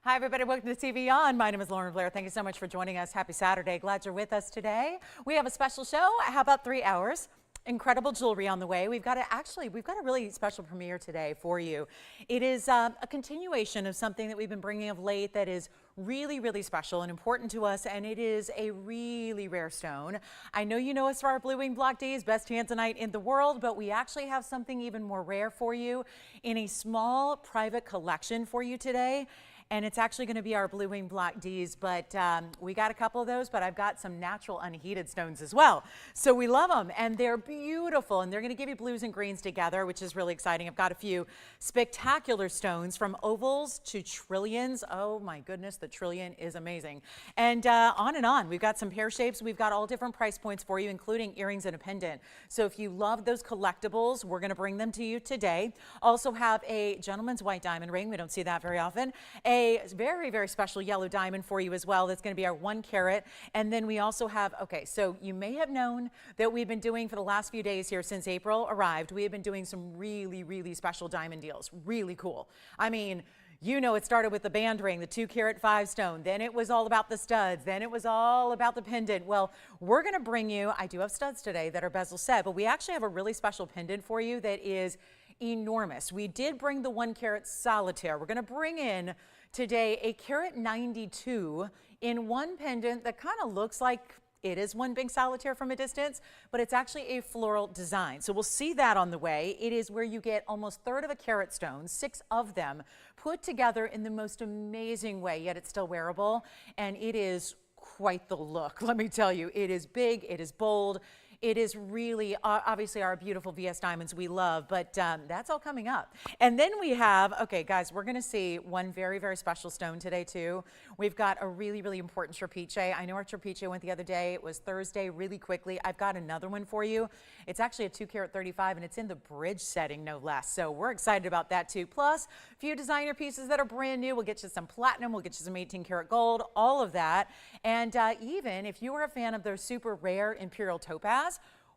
Hi, everybody. Welcome to TVON. My name is Lauren Blair. Thank you so much for joining us. Happy Saturday. Glad you're with us today. We have a special show. How about 3 hours? Incredible jewelry on the way. We've got a really special premiere today for you. It is a continuation of something that we've been bringing of late that is really, really special and important to us, and it is a really rare stone. I know you know us for our blue wing block Ds, best tanzanite in the world, but we actually have something even more rare for you in a small private collection for you today. And it's actually going to be our blue wing block Ds, but we got a couple of those, but I've got some natural unheated stones as well. So we love them, and they're beautiful, and they're going to give you blues and greens together, which is really exciting. I've got a few spectacular stones from ovals to trillions. Oh my goodness, the trillion is amazing. And on and on. We've got some pear shapes. We've got all different price points for you, including earrings and a pendant. So if you love those collectibles, we're going to bring them to you today. Also have a gentleman's white diamond ring. We don't see that very often. A very, very special yellow diamond for you as well. That's going to be our 1 carat. And then we also have, okay, so you may have known that we've been doing for the last few days here since April arrived, we have been doing some really, really special diamond deals. Really cool. I mean, you know, it started with the band ring, the 2 carat 5 stone. Then it was all about the studs. Then it was all about the pendant. Well, we're going to bring you, I do have studs today that are bezel set, but we actually have a really special pendant for you that is enormous. We did bring the 1 carat solitaire. We're going to bring in today a carat 92 in one pendant that kind of looks like it is one big solitaire from a distance, but it's actually a floral design. So we'll see that on the way. It is where you get almost 1/3 of a carat stone, 6 of them put together in the most amazing way, yet it's still wearable. And it is quite the look. Let me tell you, it is big, it is bold. It is really, obviously, our beautiful VS diamonds we love, but that's all coming up. And then we have, okay, guys, we're going to see one very, very special stone today, too. We've got a really, really important Trapiche. I know our Trapiche went the other day. It was Thursday, really quickly. I've got another one for you. It's actually a 2 carat 35, and it's in the bridge setting, no less. So we're excited about that, too. Plus, a few designer pieces that are brand new. We'll get you some platinum. We'll get you some 18 karat gold, all of that. And even if you are a fan of their super rare Imperial topaz,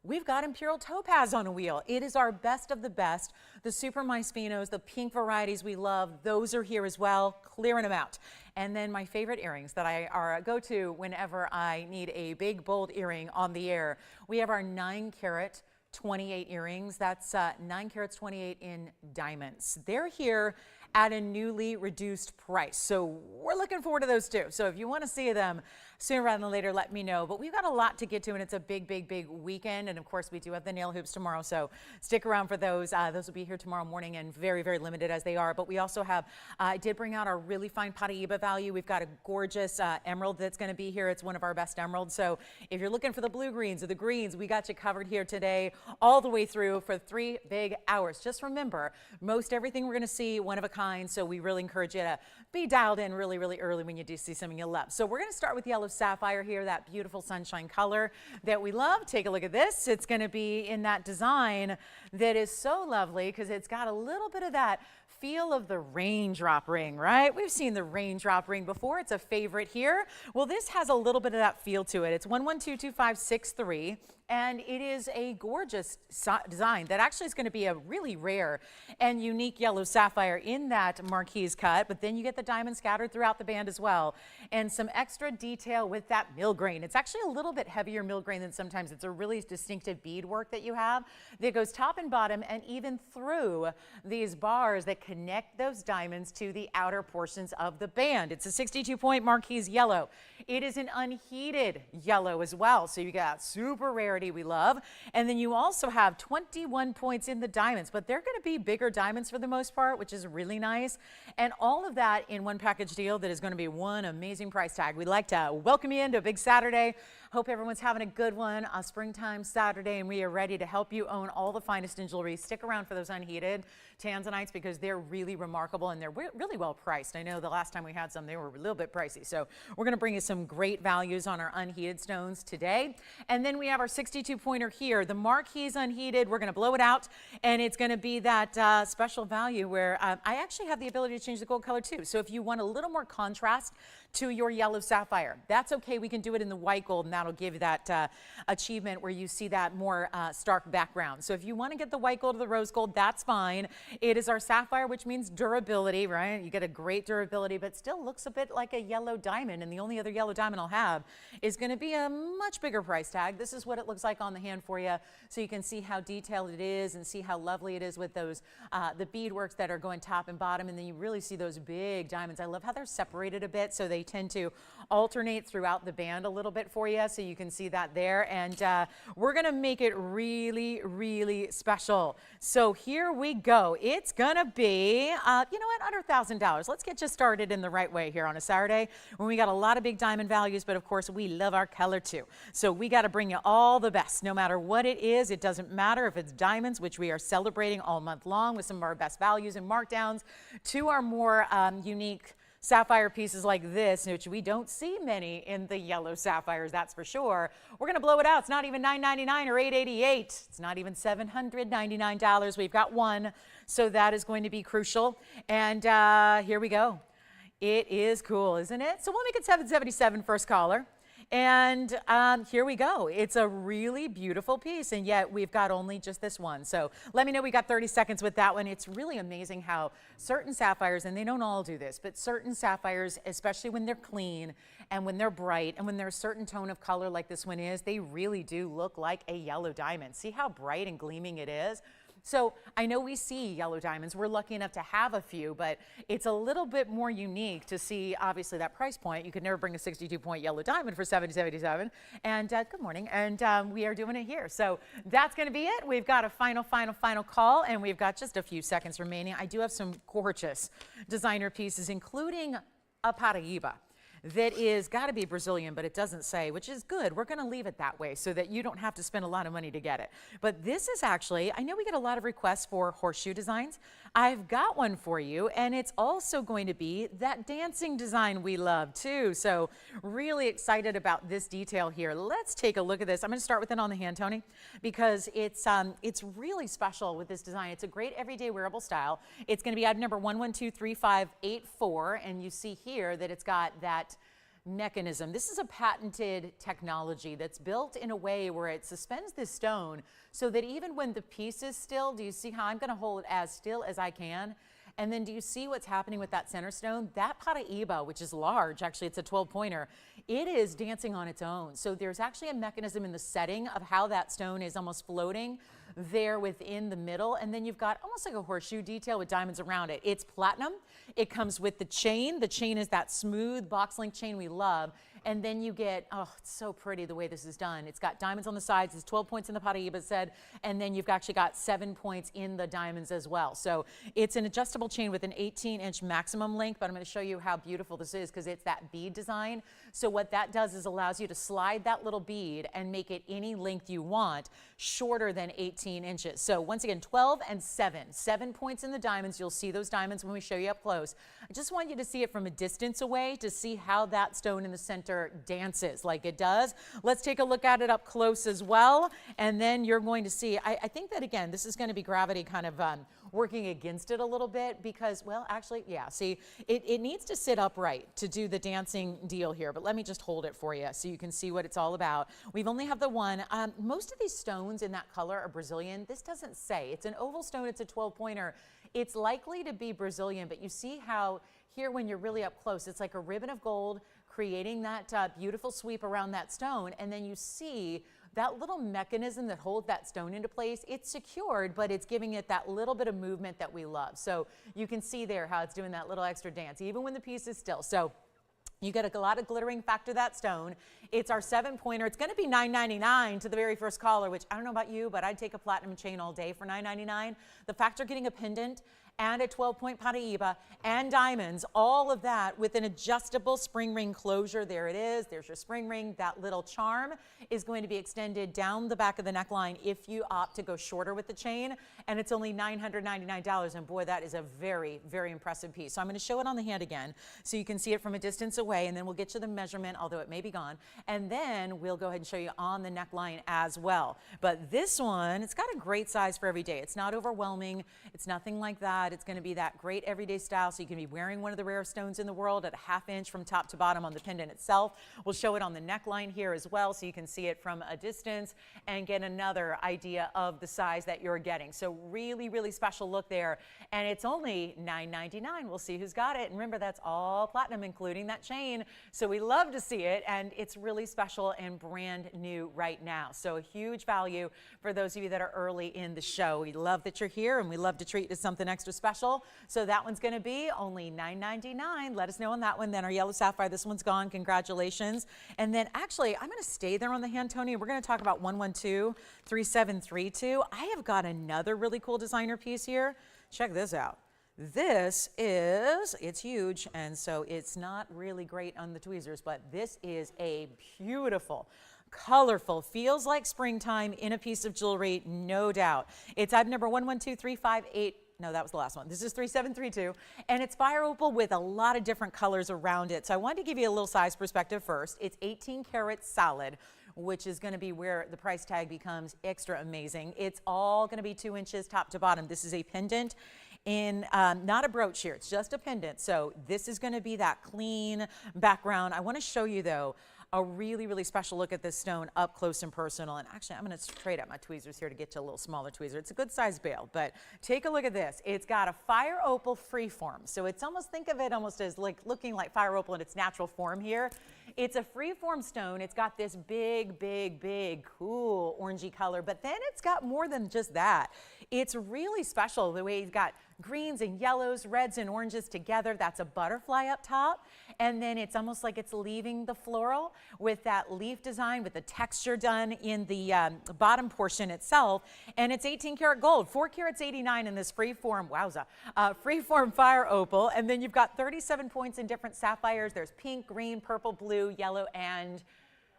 we've got Imperial topaz on a wheel. It is our best of the best. The super myspinos, the pink varieties we love, those are here as well, clearing them out. And then my favorite earrings that I go to whenever I need a big, bold earring on the air. We have our 9 carat 28 earrings. That's 9 carats 28 in diamonds. They're here at a newly reduced price. So we're looking forward to those too. So if you want to see them sooner rather than later, let me know. But we've got a lot to get to, and it's a big, big, big weekend. And of course, we do have the nail hoops tomorrow. So stick around for those. Those will be here tomorrow morning and very, very limited as they are. But we also have, I did bring out our really fine Paraiba value. We've got a gorgeous emerald that's going to be here. It's one of our best emeralds. So if you're looking for the blue greens or the greens, we got you covered here today all the way through for 3 big hours. Just remember, most everything we're going to see, one of a kind. So we really encourage you to be dialed in really, really early when you do see something you love. So we're going to start with yellow sapphire here, that beautiful sunshine color that we love. Take a look at this. It's going to be in that design that is so lovely because it's got a little bit of that feel of the raindrop ring, right? We've seen the raindrop ring before. It's a favorite here. Well, this has a little bit of that feel to it. It's 11225563. And it is a gorgeous design that actually is going to be a really rare and unique yellow sapphire in that marquise cut. But then you get the diamond scattered throughout the band as well. And some extra detail with that mill grain. It's actually a little bit heavier mill grain than sometimes. It's a really distinctive bead work that you have that goes top and bottom and even through these bars that connect those diamonds to the outer portions of the band. It's a 62-point marquise yellow. It is an unheated yellow as well. So you got super rarity we love. And then you also have 21 points in the diamonds, but they're going to be bigger diamonds for the most part, which is really nice. And all of that in one package deal that is going to be one amazing price tag. We'd like to welcome you into a big Saturday. Hope everyone's having a good one, a springtime Saturday, and we are ready to help you own all the finest in jewelry. Stick around for those unheated tanzanites because they're really remarkable and they're really well priced. I know the last time we had some, they were a little bit pricey. So we're going to bring you some great values on our unheated stones today. And then we have our 62-pointer here, the marquise unheated. We're going to blow it out, and it's going to be that special value where I actually have the ability to change the gold color too. So if you want a little more contrast to your yellow sapphire. That's okay. We can do it in the white gold, and that'll give you that achievement where you see that more stark background. So if you want to get the white gold or the rose gold, that's fine. It is our sapphire, which means durability, right? You get a great durability, but still looks a bit like a yellow diamond. And the only other yellow diamond I'll have is going to be a much bigger price tag. This is what it looks like on the hand for you, so you can see how detailed it is and see how lovely it is with those the beadworks that are going top and bottom, and then you really see those big diamonds. I love how they're separated a bit, so they tend to alternate throughout the band a little bit for you, so you can see that there. And we're gonna make it really, really special. So here we go. It's gonna be, you know what, under $1,000. Let's get you started in the right way here on a Saturday when we got a lot of big diamond values, but of course we love our color too. So we gotta bring you all the best, no matter what it is. It doesn't matter if it's diamonds, which we are celebrating all month long with some of our best values and markdowns, to our more unique sapphire pieces like this, which we don't see many in the yellow sapphires, that's for sure. We're gonna blow it out. It's not even $9.99 or $8.88. It's not even $799. We've got one, so that is going to be crucial. And here we go. It is cool, isn't it? So we'll make it $777 first caller. And here we go. It's a really beautiful piece, and yet we've got only just this one. So let me know. We got 30 seconds with that one. It's really amazing how certain sapphires, and they don't all do this, but certain sapphires, especially when they're clean and when they're bright and when they're a certain tone of color like this one is, they really do look like a yellow diamond. See how bright and gleaming it is? So I know we see yellow diamonds. We're lucky enough to have a few, but it's a little bit more unique to see, obviously, that price point. You could never bring a 62-point yellow diamond for $777. And good morning. And we are doing it here. So that's going to be it. We've got a final call, and we've got just a few seconds remaining. I do have some gorgeous designer pieces, including a Paraiba. That is got to be Brazilian, but it doesn't say, which is good. We're going to leave it that way so that you don't have to spend a lot of money to get it. But this is actually, I know we get a lot of requests for horseshoe designs. I've got one for you, and it's also going to be that dancing design we love too. So really excited about this detail here. Let's take a look at this. I'm going to start with it on the hand, Tony, because it's really special with this design. It's a great everyday wearable style. It's going to be item number 1123584, and you see here that it's got that mechanism. This is a patented technology that's built in a way where it suspends this stone so that even when the piece is still, do you see how I'm going to hold it as still as I can? And then do you see what's happening with that center stone? That Paraiba, which is large, actually it's a 12-pointer, it is dancing on its own. So there's actually a mechanism in the setting of how that stone is almost floating there within the middle, and then you've got almost like a horseshoe detail with diamonds around it. It's platinum. It comes with the chain. The chain is that smooth box link chain we love, and then you get, oh, it's so pretty the way this is done. It's got diamonds on the sides. It's 12 points in the Paraiba said, and then you've actually got 7 points in the diamonds as well. So it's an adjustable chain with an 18-inch maximum length, but I'm going to show you how beautiful this is because it's that bead design. So what that does is allows you to slide that little bead and make it any length you want, shorter than 18 inches. So once again, 12 and 7 points in the diamonds. You'll see those diamonds when we show you up close. I just want you to see it from a distance away to see how that stone in the center dances like it does. Let's take a look at it up close as well, and then you're going to see, I think that again, this is going to be gravity kind of working against it a little bit because, well, actually, yeah, see, it needs to sit upright to do the dancing deal here, but let me just hold it for you so you can see what it's all about. We've only have the one. Most of these stones in that color are Brazilian. This doesn't say. It's an oval stone. It's a 12-pointer. It's likely to be Brazilian, but you see how here when you're really up close, it's like a ribbon of gold creating that beautiful sweep around that stone, and then you see that little mechanism that holds that stone into place. It's secured, but it's giving it that little bit of movement that we love. So you can see there how it's doing that little extra dance, even when the piece is still. So you get a lot of glittering factor that stone. It's our 7-pointer. It's going to be $9.99 to the very first caller, which I don't know about you, but I'd take a platinum chain all day for $9.99. The fact you're getting a pendant and a 12-point Paraiba and diamonds, all of that with an adjustable spring ring closure. There it is. There's your spring ring. That little charm is going to be extended down the back of the neckline if you opt to go shorter with the chain, and it's only $999, and boy, that is a very, very impressive piece. So I'm going to show it on the hand again so you can see it from a distance away, and then we'll get you the measurement, although it may be gone, and then we'll go ahead and show you on the neckline as well. But this one, it's got a great size for every day. It's not overwhelming. It's nothing like that. that. It's going to be that great everyday style, so you can be wearing one of the rarest stones in the world at a 1/2 inch from top to bottom on the pendant itself. We'll show it on the neckline here as well, so you can see it from a distance and get another idea of the size that you're getting. So really, really special look there, and it's only $9.99. We'll see who's got it, and remember, that's all platinum, including that chain. So we love to see it, and it's really special and brand new right now. So a huge value for those of you that are early in the show. We love that you're here, and we love to treat you to something extra special. So that one's going to be only $9.99. Let us know on that one. Then our yellow sapphire, this one's gone. Congratulations. And then actually, I'm going to stay there on the hand, Tony. We're going to talk about 112-3732. I have got another really cool designer piece here. Check this out. This is, it's huge, and so it's not really great on the tweezers, but this is a beautiful, colorful, feels like springtime in a piece of jewelry, no doubt. It's item number 112358. No, that was the last one. This is 3732, and it's fire opal with a lot of different colors around it. So I wanted to give you a little size perspective first. It's 18 karat solid, which is going to be where the price tag becomes extra amazing. It's all going to be 2 inches top to bottom. This is a pendant in not a brooch here, it's just a pendant. So this is going to be that clean background. I want to show you though a really, really special look at this stone up close and personal. And actually, I'm going to trade out my tweezers here to get to a little smaller tweezer. It's a good size bail, but take a look at this. It's got a fire opal freeform. So it's almost, think of it almost as like looking like fire opal in its natural form here. It's a freeform stone. It's got this big, big, big, cool orangey color, but then it's got more than just that. It's really special the way it's got greens and yellows, reds and oranges together. That's a butterfly up top. And then it's almost like it's leaving the floral with that leaf design with the texture done in the bottom portion itself. And it's 18 karat gold, 4 carats 89 in this freeform, wowza, freeform fire opal. And then you've got 37 points in different sapphires. There's pink, green, purple, blue, yellow, and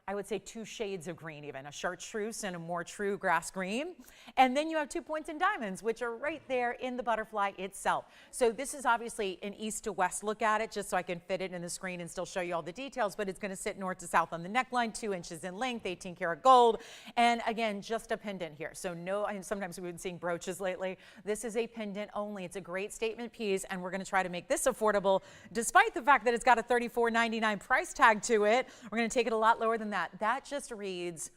I would say 2 shades of green even, a chartreuse and a more true grass green. And then you have 2 points in diamonds, which are right there in the butterfly itself. So this is obviously an east to west look at it, just so I can fit it in the screen and still show you all the details, but it's going to sit north to south on the neckline, 2 inches in length, 18 karat gold. And again, just a pendant here. So no, and sometimes we've been seeing brooches lately. This is a pendant only. It's a great statement piece, and we're going to try to make this affordable, despite the fact that it's got a $34.99 price tag to it. We're going to take it a lot lower than that. That just reads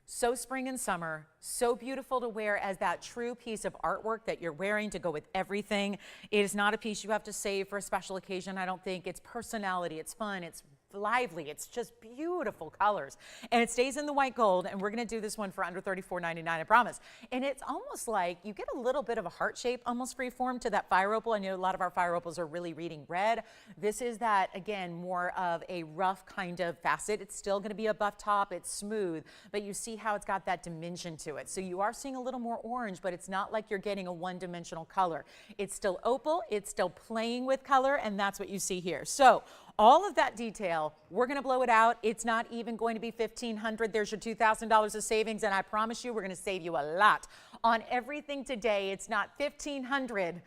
so spring and summer, so beautiful to wear as that true piece of artwork that you're wearing to go with everything. It is not a piece you have to save for a special occasion, I don't think. It's personality, it's fun, it's lively, it's just beautiful colors. And it stays in the white gold, and we're going to do this one for under $34.99, I promise. And it's almost like you get a little bit of a heart shape, almost freeform to that fire opal. I know a lot of our fire opals are really reading red. This is that, again, more of a rough kind of facet. It's still going to be a buff top, it's smooth, but you see how it's got that dimension to it. So you are seeing a little more orange, but it's not like you're getting a one-dimensional color. It's still opal, it's still playing with color, and that's what you see here. So all of that detail, we're going to blow it out. It's not even going to be $1,500. There's your $2,000 of savings, and I promise you we're going to save you a lot on everything today. It's not $1,500.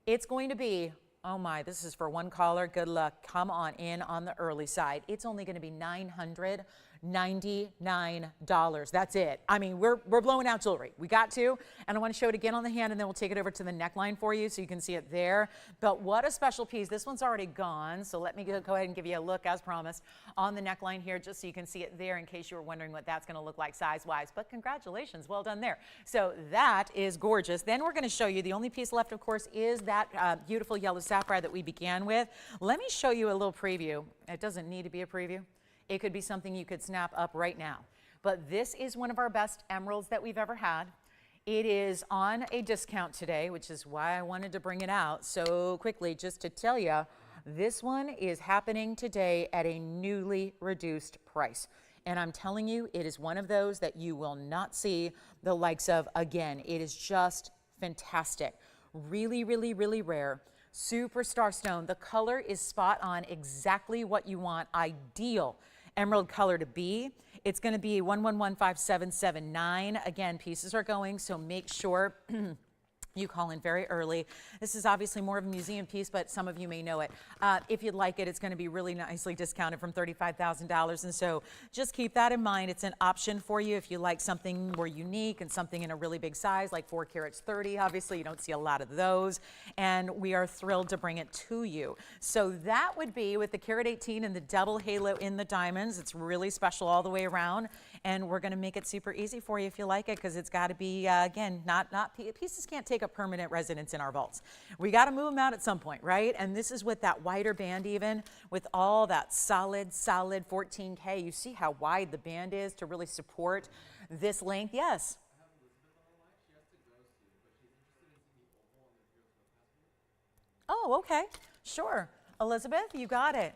It's going to be, oh my, this is for one caller. Good luck. Come on in on the early side. It's only going to be $999. That's it. I mean, we're blowing out jewelry. We got to, and I want to show it again on the hand, and then we'll take it over to the neckline for you so you can see it there. But what a special piece. This one's already gone, so let me go ahead and give you a look, as promised, on the neckline here, just so you can see it there in case you were wondering what that's going to look like size-wise. But congratulations, well done there. So that is gorgeous. Then we're going to show you, the only piece left, of course, is that beautiful yellow sapphire that we began with. Let me show you a little preview. It doesn't need to be a preview. It could be something you could snap up right now. But this is one of our best emeralds that we've ever had. It is on a discount today, which is why I wanted to bring it out so quickly, just to tell you, this one is happening today at a newly reduced price. And I'm telling you, it is one of those that you will not see the likes of again. It is just fantastic. Really, really, really rare. Superstar stone. The color is spot on, exactly what you want. Ideal emerald color to be. It's going to be 1115779. Again, pieces are going, so make sure You call in very early. This is obviously more of a museum piece, but some of you may know it. If you'd like it, it's going to be really nicely discounted from $35,000. And so just keep that in mind. It's an option for you if you like something more unique and something in a really big size, like 4 carats 30. Obviously, you don't see a lot of those. And we are thrilled to bring it to you. So that would be with the carat 18 and the double halo in the diamonds. It's really special all the way around. And we're going to make it super easy for you if you like it, because it's got to be, again, pieces can't take a permanent residence in our vaults. We got to move them out at some point, right? And this is with that wider band, even with all that solid 14K. You see how wide the band is to really support this length. Yes. Oh, okay. Sure. Elizabeth, you got it.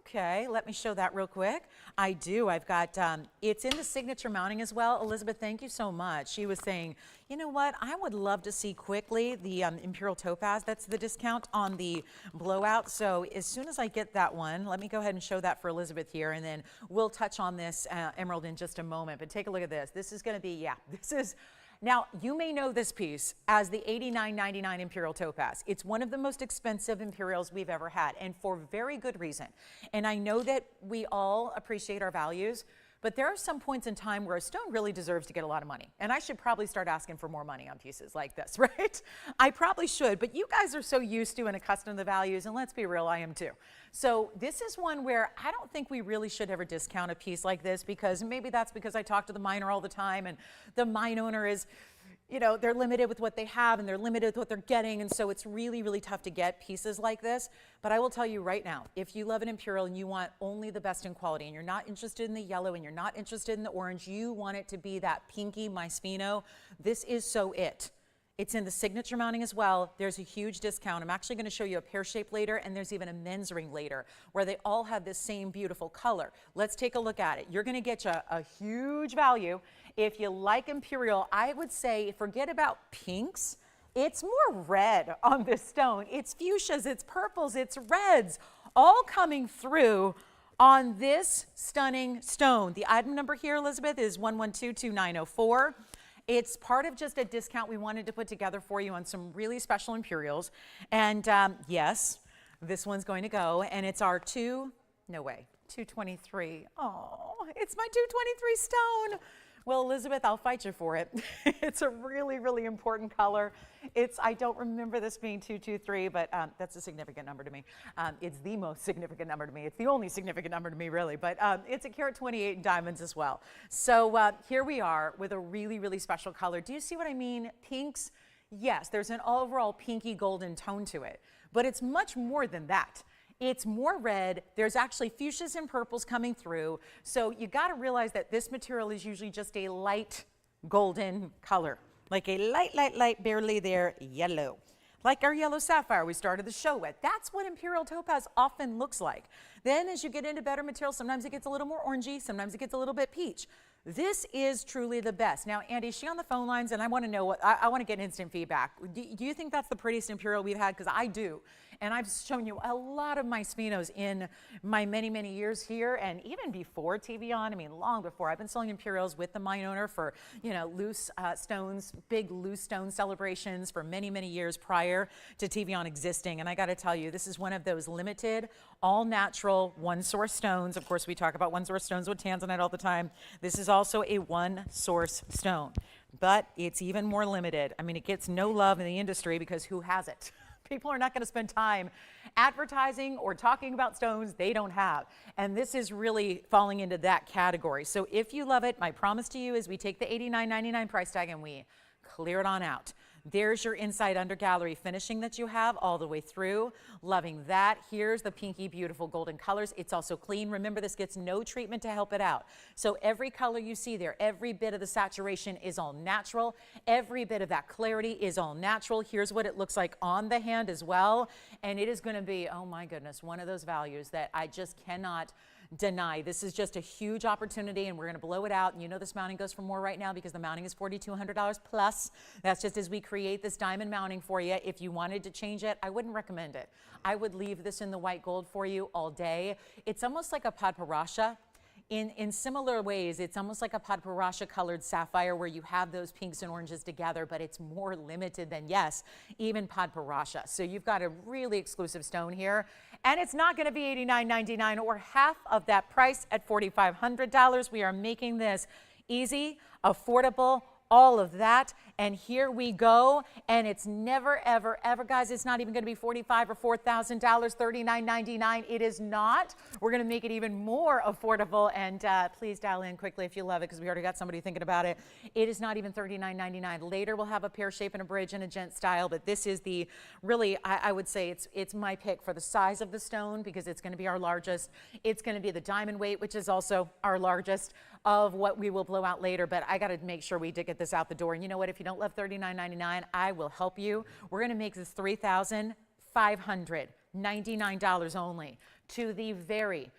Okay, let me show that real quick. I do. I've got, it's in the signature mounting as well. Elizabeth, thank you so much. She was saying, you know what, I would love to see quickly the Imperial topaz. That's the discount on the blowout. So as soon as I get that one, let me go ahead and show that for Elizabeth here, and then we'll touch on this emerald in just a moment. But take a look at this. This is going to be, yeah, this is... Now, you may know this piece as the $89.99 Imperial topaz. It's one of the most expensive Imperials we've ever had, and for very good reason. And I know that we all appreciate our values, but there are some points in time where a stone really deserves to get a lot of money. And I should probably start asking for more money on pieces like this, right? I probably should, but you guys are so used to and accustomed to the values, and let's be real, I am too. So this is one where I don't think we really should ever discount a piece like this, because maybe that's because I talk to the miner all the time, and the mine owner is, you know, they're limited with what they have and they're limited with what they're getting, and so it's really, really tough to get pieces like this. But I will tell you right now, if you love an Imperial and you want only the best in quality and you're not interested in the yellow and you're not interested in the orange, you want it to be that pinky Myspino, this is so it. It's in the signature mounting as well. There's a huge discount. I'm actually going to show you a pear shape later, and there's even a men's ring later, where they all have this same beautiful color. Let's take a look at it. You're going to get you a huge value. If you like Imperial, I would say forget about pinks. It's more red on this stone. It's fuchsias, it's purples, it's reds, all coming through on this stunning stone. The item number here, Elizabeth, is 1122904. It's part of just a discount we wanted to put together for you on some really special Imperials. And yes, this one's going to go, and it's our 223. Oh, it's my 223 stone. Well, Elizabeth, I'll fight you for it. It's a really, really important color. I don't remember this being 223, but that's a significant number to me. It's the most significant number to me. It's the only significant number to me, really. But it's a carat 28 in diamonds as well. So here we are with a really, really special color. Do you see what I mean? Pinks, yes, there's an overall pinky golden tone to it. But it's much more than that. It's more red. There's actually fuchsias and purples coming through. So you got to realize that this material is usually just a light golden color, like a light, barely there yellow. Like our yellow sapphire we started the show with. That's what Imperial topaz often looks like. Then as you get into better material, sometimes it gets a little more orangey, sometimes it gets a little bit peach. This is truly the best. Now, Andy, is she on the phone lines? And I want to know what, I want to get instant feedback. Do you think that's the prettiest Imperial we've had? Because I do. And I've shown you a lot of my Spinos in my many, many years here, and even before TVON, I mean, long before. I've been selling Imperials with the mine owner for, you know, loose stones, big loose stone celebrations for many, many years prior to TVON existing. And I got to tell you, this is one of those limited, all-natural, one-source stones. Of course, we talk about one-source stones with tanzanite all the time. This is also a one-source stone, but it's even more limited. I mean, it gets no love in the industry because who has it? People are not going to spend time advertising or talking about stones they don't have. And this is really falling into that category. So if you love it, my promise to you is we take the $89.99 price tag and we clear it on out. There's your inside under gallery finishing that you have all the way through. Loving that. Here's the pinky beautiful golden colors. It's also clean. Remember, this gets no treatment to help it out. So every color you see there, every bit of the saturation is all natural. Every bit of that clarity is all natural. Here's what it looks like on the hand as well. And it is going to be, oh my goodness, one of those values that I just cannot deny. This is just a huge opportunity, and we're going to blow it out. And you know this mounting goes for more right now because the mounting is $4,200 plus. That's just as we create this diamond mounting for you. If you wanted to change it, I wouldn't recommend it. I would leave this in the white gold for you all day. It's almost like a paparasha. In similar ways, it's almost like a Paraiba colored sapphire where you have those pinks and oranges together, but it's more limited than, yes, even Paraiba. So you've got a really exclusive stone here, and it's not going to be $89.99 or half of that price at $4,500. We are making this easy, affordable, all of that, and here we go. And it's never, ever, ever, guys, it's not even going to be $45,000 or $4,000, $39.99. It is not. We're going to make it even more affordable, and please dial in quickly if you love it, because we already got somebody thinking about it. It is not even $39.99. Later we'll have a pear shape and a bridge and a gent style, but this is the really, I would say it's my pick for the size of the stone, because it's going to be our largest. It's going to be the diamond weight, which is also our largest of what we will blow out later, but I got to make sure we did get this out the door. And you know what? If you don't love $39.99, I will help you. We're going to make this $3,599 only to the very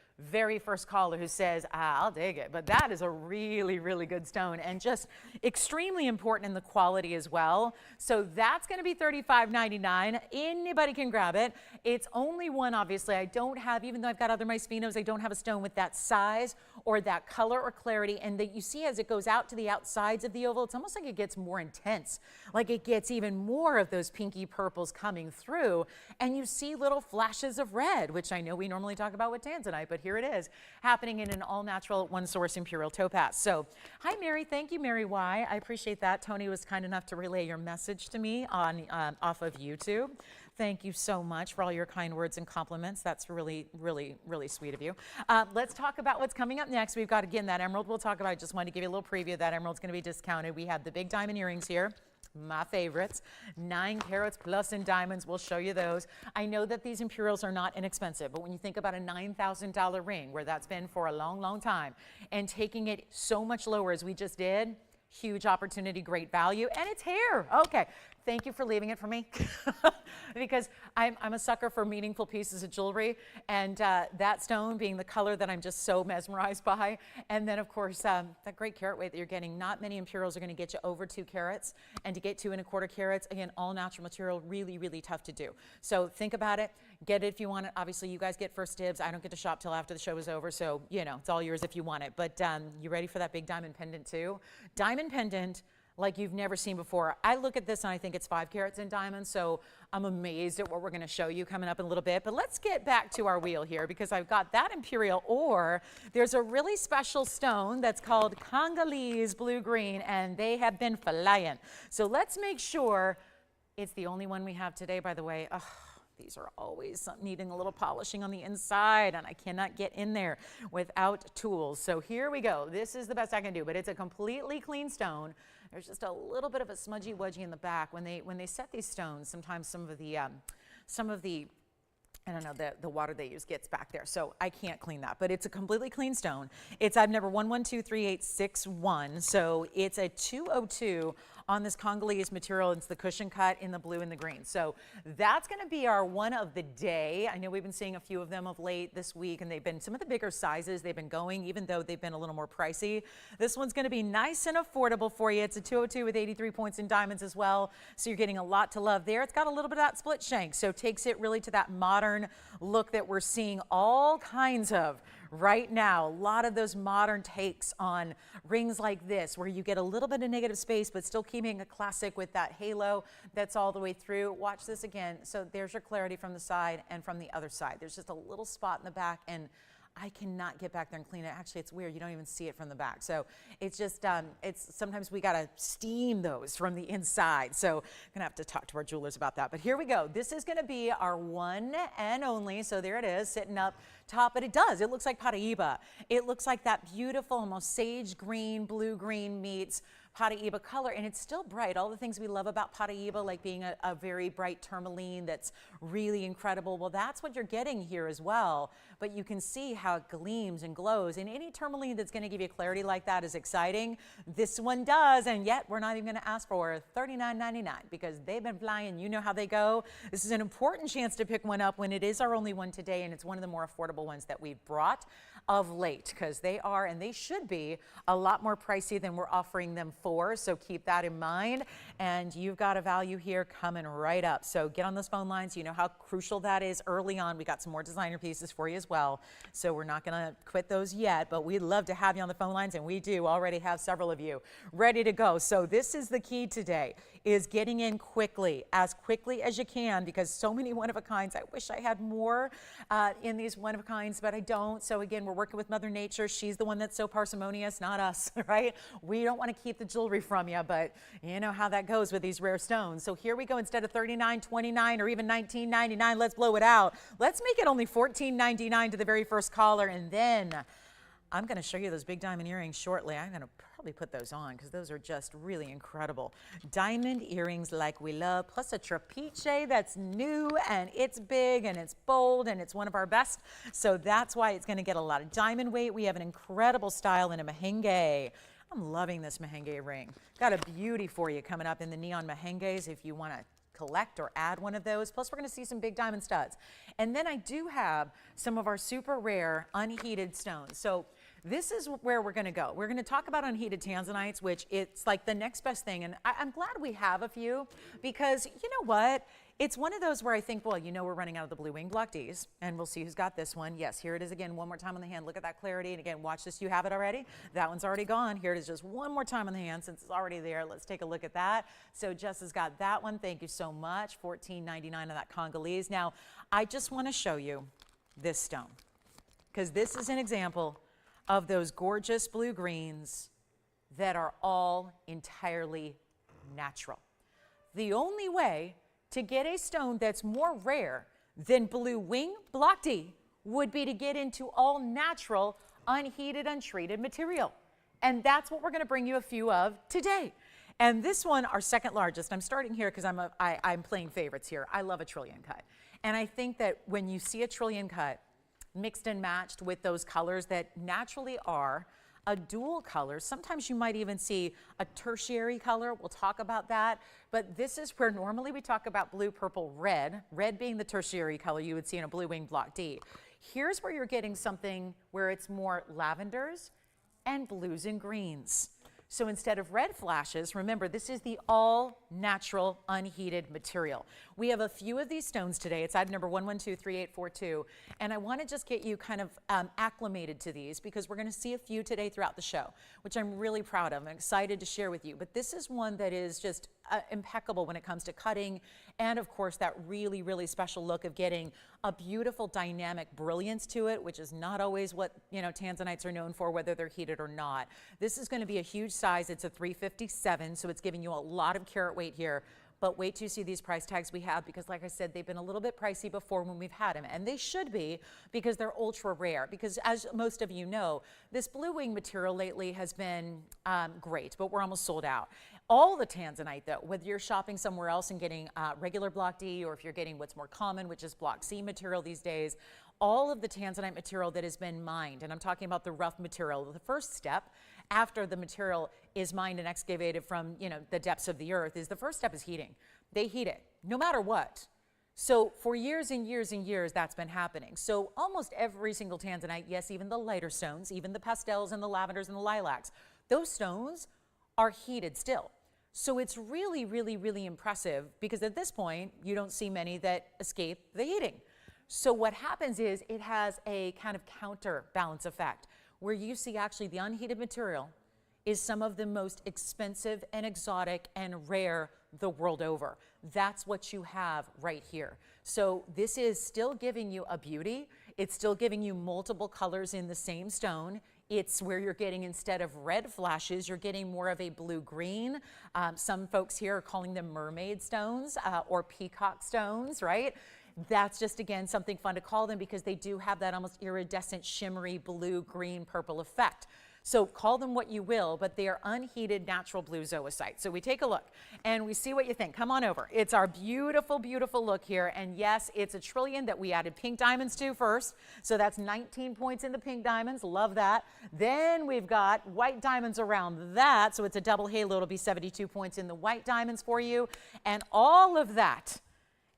first caller who says, I'll dig it. But that is a really, really good stone, and just extremely important in the quality as well. So that's going to be $35.99. Anybody can grab it. It's only one, obviously. I don't have, even though I've got other Mycenos, I don't have a stone with that size or that color or clarity. And that you see as it goes out to the outsides of the oval, it's almost like it gets more intense. Like it gets even more of those pinky purples coming through. And you see little flashes of red, which I know we normally talk about with tanzanite, but here it is, happening in an all-natural, one-source Imperial topaz. So, hi, Mary. Thank you, Mary Y. I appreciate that. Tony was kind enough to relay your message to me on off of YouTube. Thank you so much for all your kind words and compliments. That's really, really, really sweet of you. Let's talk about what's coming up next. We've got, again, that emerald we'll talk about. I just wanted to give you a little preview. That emerald's going to be discounted. We have the big diamond earrings here. My favorites, 9 carats plus in diamonds. We'll show you those. I know that these Imperials are not inexpensive, but when you think about a $9,000 ring, where that's been for a long, long time, and taking it so much lower as we just did, huge opportunity, great value, and it's here. Okay. Thank you for leaving it for me, because I'm a sucker for meaningful pieces of jewelry, and that stone being the color that I'm just so mesmerized by. And then, of course, that great carat weight that you're getting. Not many Imperials are going to get you over 2 carats, and to get 2 1/4 carats, again, all natural material, really, really tough to do. So think about it. Get it if you want it. Obviously, you guys get first dibs. I don't get to shop till after the show is over, so, you know, it's all yours if you want it. But you ready for that big diamond pendant, too? Diamond pendant like you've never seen before. I look at this and I think it's 5 carats in diamonds, so I'm amazed at what we're going to show you coming up in a little bit. But let's get back to our wheel here, because I've got that Imperial, or there's a really special stone that's called Congolese blue-green, and they have been flying. So let's make sure it's the only one we have today, by the way. Ugh. These are always needing a little polishing on the inside, and I cannot get in there without tools. So here we go. This is the best I can do, but it's a completely clean stone. There's just a little bit of a smudgy wudgy in the back. When they set these stones, sometimes some of the I don't know, the water they use gets back there, so I can't clean that. But it's a completely clean stone. It's item number 1123861, so it's a 202 on this Congolese material. It's the cushion cut in the blue and the green. So that's going to be our one of the day. I know we've been seeing a few of them of late this week, and they've been some of the bigger sizes they've been going, even though they've been a little more pricey. This one's going to be nice and affordable for you. It's a 202 with 83 points in diamonds as well, so you're getting a lot to love there. It's got a little bit of that split shank, so takes it really to that modern look that we're seeing all kinds of right now. A lot of those modern takes on rings like this, where you get a little bit of negative space, but still keeping a classic with that halo that's all the way through. Watch this again. So there's your clarity from the side and from the other side. There's just a little spot in the back, and I cannot get back there and clean it. Actually, it's weird. You don't even see it from the back. So it's just, sometimes we got to steam those from the inside. So I'm going to have to talk to our jewelers about that. But here we go. This is going to be our one and only. So there it is, sitting up top. But it does. It looks like Paraiba. It looks like that beautiful, almost sage green, blue-green meets Paraiba color, and it's still bright. All the things we love about Paraiba, like being a very bright tourmaline that's really incredible, well, that's what you're getting here as well. But you can see how it gleams and glows, and any tourmaline that's going to give you clarity like that is exciting. This one does, and yet we're not even going to ask for $39.99 because they've been flying. You know how they go. This is an important chance to pick one up when it is our only one today, and it's one of the more affordable ones that we've brought. of late, because they are, and they should be, a lot more pricey than we're offering them for. So keep that in mind. And you've got a value here coming right up. So get on those phone lines. You know how crucial that is early on. We got some more designer pieces for you as well. So we're not going to quit those yet, but we'd love to have you on the phone lines, and we do already have several of you ready to go. So this is the key today, is getting in quickly as you can, because so many one-of-a-kinds. I wish I had more in these one-of-a-kinds, but I don't. So again, we're working with Mother Nature. She's the one that's so parsimonious, not us, right? We don't want to keep the jewelry from you, but you know how that goes with these rare stones. So here we go. Instead of $39.29 or even $19.99, let's blow it out. Let's make it only $14.99 to the very first caller, and then I'm going to show you those big diamond earrings shortly. I'm going to probably put those on because those are just really incredible. Diamond earrings like we love, plus a trapiche that's new, and it's big and it's bold and it's one of our best. So that's why it's going to get a lot of diamond weight. We have an incredible style in a merengue. I'm loving this merengue ring. Got a beauty for you coming up in the neon merengues if you want to collect or add one of those. Plus we're going to see some big diamond studs. And then I do have some of our super rare unheated stones. So this is where we're going to go. We're going to talk about unheated tanzanites, which it's like the next best thing. And I'm glad we have a few, because you know what? It's one of those where I think, well, you know, we're running out of the blue wing block Ds, and we'll see who's got this one. Yes, here it is again, one more time on the hand. Look at that clarity. And again, watch this. You have it already. That one's already gone. Here it is just one more time on the hand since it's already there. Let's take a look at that. So Jess has got that one. Thank you so much. $14.99 on that Congolese. Now, I just want to show you this stone, because this is an example of those gorgeous blue greens that are all entirely natural. The only way to get a stone that's more rare than blue wing block D would be to get into all natural, unheated, untreated material. And that's what we're going to bring you a few of today. And this one, our second largest, I'm starting here because I'm playing favorites here. I love a trillion cut. And I think that when you see a trillion cut mixed and matched with those colors that naturally are a dual color, sometimes you might even see a tertiary color. We'll talk about that. But this is where normally we talk about blue, purple, red, red being the tertiary color you would see in a blue wing block D. Here's where you're getting something where it's more lavenders and blues and greens. So instead of red flashes, remember, this is the all natural unheated material. We have a few of these stones today. It's item number 1123842. And I want to just get you kind of acclimated to these, because we're going to see a few today throughout the show, which I'm really proud of. I'm excited to share with you. But this is one that is just impeccable when it comes to cutting, and of course that really, really special look of getting a beautiful dynamic brilliance to it, which is not always what, you know, tanzanites are known for, whether they're heated or not. This is going to be a huge size. It's a 357, so it's giving you a lot of carat weight here. But wait till you see these price tags we have, because like I said, they've been a little bit pricey before when we've had them, and they should be, because they're ultra rare. Because as most of you know, this blue wing material lately has been great, but we're almost sold out. All the tanzanite though, whether you're shopping somewhere else and getting regular block D, or if you're getting what's more common, which is block C material these days, all of the tanzanite material that has been mined, and I'm talking about the rough material, the first step after the material is mined and excavated from, you know, the depths of the earth, is the first step is heating. They heat it, no matter what. So for years and years and years, that's been happening. So almost every single tanzanite, yes, even the lighter stones, even the pastels and the lavenders and the lilacs, those stones are heated still. So it's really, really, really impressive, because at this point, you don't see many that escape the heating. So what happens is it has a kind of counterbalance effect, where you see actually the unheated material is some of the most expensive and exotic and rare the world over. That's what you have right here. So this is still giving you a beauty. It's still giving you multiple colors in the same stone. It's where you're getting, instead of red flashes, you're getting more of a blue-green. Some folks here are calling them mermaid stones or peacock stones, right? That's just, again, something fun to call them, because they do have that almost iridescent, shimmery blue, green, purple effect. So call them what you will, but they are unheated natural blue zoicite. So we take a look and we see what you think. Come on over. It's our beautiful, beautiful look here. And yes, it's a trillion that we added pink diamonds to first. So that's 19 points in the pink diamonds. Love that. Then we've got white diamonds around that. So it's a double halo. It'll be 72 points in the white diamonds for you. And all of that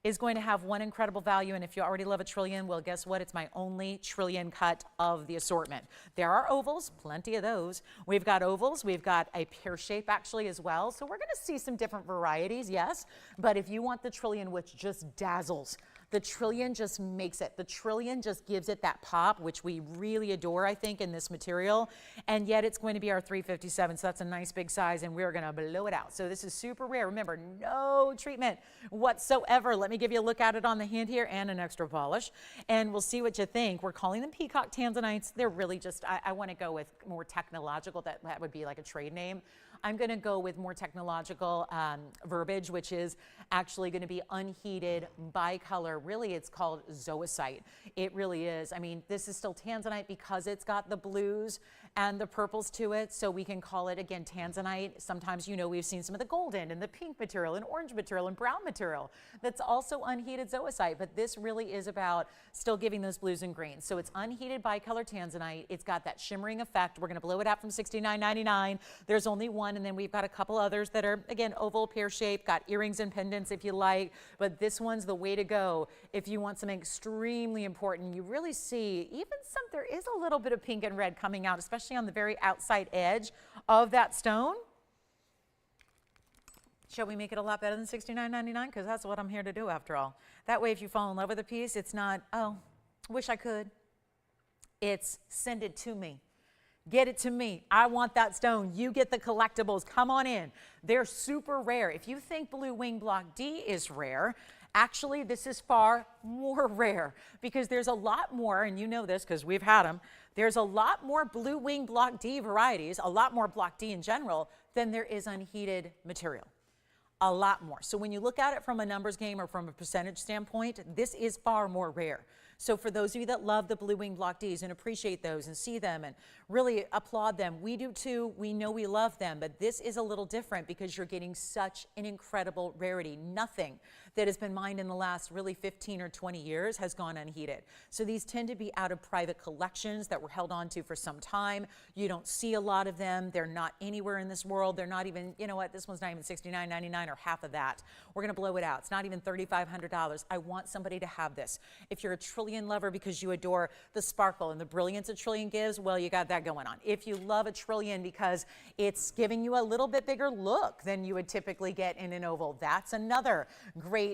is going to have one incredible value. And if you already love a trillion, well, guess what? It's my only trillion cut of the assortment. There are ovals, plenty of those. We've got ovals. We've got a pear shape actually as well. So we're going to see some different varieties, yes. But if you want the trillion, which just dazzles, the trillion just makes it. The trillion just gives it that pop, which we really adore, I think, in this material. And yet it's going to be our 357, so that's a nice big size, and we're going to blow it out. So this is super rare. Remember, no treatment whatsoever. Let me give you a look at it on the hand here and an extra polish, and we'll see what you think. We're calling them peacock tanzanites. They're really just, I want to go with more technological. That would be like a trade name. I'm going to go with more technological verbiage, which is actually going to be unheated bicolor. Really, it's called zoicite. It really is. I mean, this is still tanzanite because it's got the blues and the purples to it, so we can call it, again, tanzanite. Sometimes, you know, we've seen some of the golden and the pink material and orange material and brown material. That's also unheated zoicite, but this really is about still giving those blues and greens. So it's unheated bicolor tanzanite. It's got that shimmering effect. We're going to blow it out from $69.99. There's only one, and then we've got a couple others that are, again, oval, pear shape, got earrings and pendants if you like, but this one's the way to go if you want something extremely important. You really see even there is a little bit of pink and red coming out, especially on the very outside edge of that stone. Shall we make it a lot better than $69.99? Because that's what I'm here to do after all. That way, if you fall in love with a piece, it's not, oh, wish I could. It's send it to me. Get it to me. I want that stone. You get the collectibles. Come on in. They're super rare. If you think Blue Wing Block D is rare, actually this is far more rare because there's a lot more, and you know this because we've had them, there's a lot more Blue Wing Block D varieties, a lot more Block D in general, than there is unheated material. A lot more. So when you look at it from a numbers game or from a percentage standpoint, this is far more rare. So for those of you that love the Blue Wing Block Ds and appreciate those and see them and really applaud them, we do too. We know we love them, but this is a little different because you're getting such an incredible rarity. Nothing that has been mined in the last really 15 or 20 years has gone unheated. So these tend to be out of private collections that were held on to for some time. You don't see a lot of them. They're not anywhere in this world. They're not even, you know what, this one's not even $69.99 or half of that. We're going to blow it out. It's not even $3,500. I want somebody to have this. If you're a trillion lover because you adore the sparkle and the brilliance a trillion gives, well, you got that going on. If you love a trillion because it's giving you a little bit bigger look than you would typically get in an oval, that's another great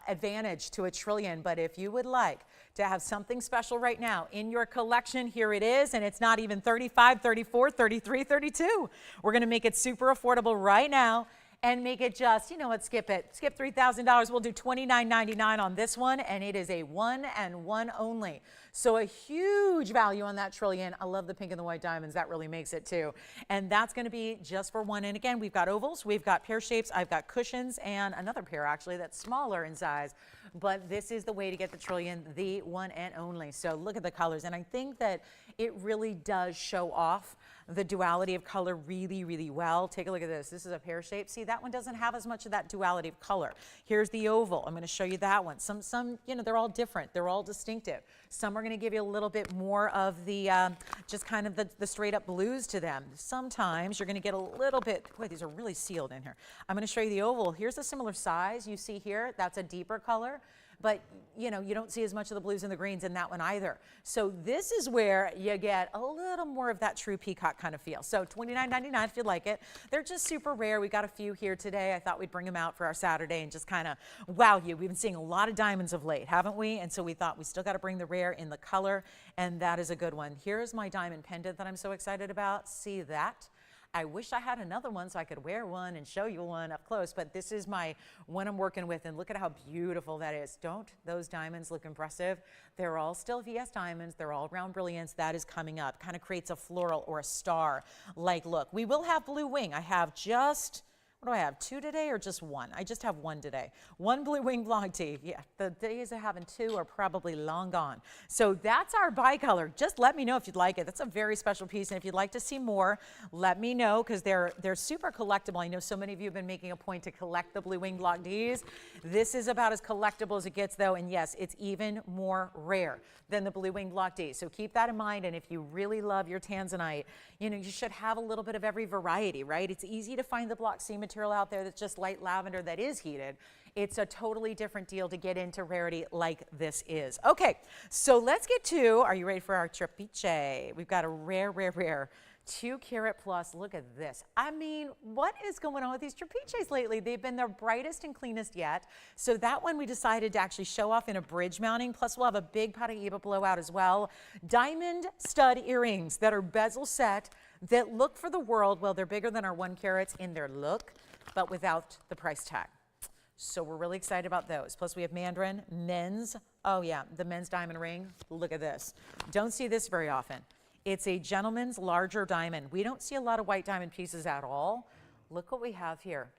advantage to a trillion. But if you would like to have something special right now in your collection, here it is, and it's not even $35, $34, $33, $32. We're going to make it super affordable right now and make it just, you know what, skip it. Skip $3,000. We'll do $29.99 on this one, and it is a one and one only. So a huge value on that trillion. I love the pink and the white diamonds. That really makes it too. And that's going to be just for one. And again, we've got ovals, we've got pear shapes, I've got cushions, and another pair actually that's smaller in size. But this is the way to get the trillion, the one and only. So look at the colors. And I think that it really does show off the duality of color really, really well. Take a look at this. This is a pear shape. See, that one doesn't have as much of that duality of color. Here's the oval. I'm going to show you that one. Some, you know, they're all different. They're all distinctive. Some are going to give you a little bit more of the, just kind of the straight up blues to them. Sometimes you're going to get a little bit, boy, these are really sealed in here. I'm going to show you the oval. Here's a similar size you see here. That's a deeper color. But, you know, you don't see as much of the blues and the greens in that one either. So this is where you get a little more of that true peacock kind of feel. So $29.99 if you like it. They're just super rare. We got a few here today. I thought we'd bring them out for our Saturday and just kind of wow you. We've been seeing a lot of diamonds of late, haven't we? And so we thought we still got to bring the rare in the color, and that is a good one. Here's my diamond pendant that I'm so excited about. See that? I wish I had another one so I could wear one and show you one up close, but this is my one I'm working with, and look at how beautiful that is. Don't those diamonds look impressive? They're all still VS diamonds. They're all round brilliance. That is coming up. Kind of creates a floral or a star-like look. We will have Blue Wing. I have just... what do I have, 2 today or just 1? I just have 1 today. 1 Blue Wing Block D. Yeah, the days of having 2 are probably long gone. So that's our bicolor. Just let me know if you'd like it. That's a very special piece. And if you'd like to see more, let me know because they're super collectible. I know so many of you have been making a point to collect the Blue Wing Block Ds. This is about as collectible as it gets though. And yes, it's even more rare than the Blue Wing Block D. So keep that in mind. And if you really love your tanzanite, you know, you should have a little bit of every variety, right? It's easy to find the Block C material material out there that's just light lavender that is heated. It's a totally different deal to get into rarity like this is. Okay, so let's get to, are you ready for our Trapiche? We've got a rare 2 carat plus. Look at this. I mean, what is going on with these Trapiches lately? They've been their brightest and cleanest yet. So that one we decided to actually show off in a bridge mounting. Plus we'll have a big Paraiba blowout as well. Diamond stud earrings that are bezel set that look for the world. Well, they're bigger than our 1 carats in their look, but without the price tag. So we're really excited about those. Plus we have Mandarin, men's. Oh yeah, the men's diamond ring. Look at this. Don't see this very often. It's a gentleman's larger diamond. We don't see a lot of white diamond pieces at all. Look what we have here.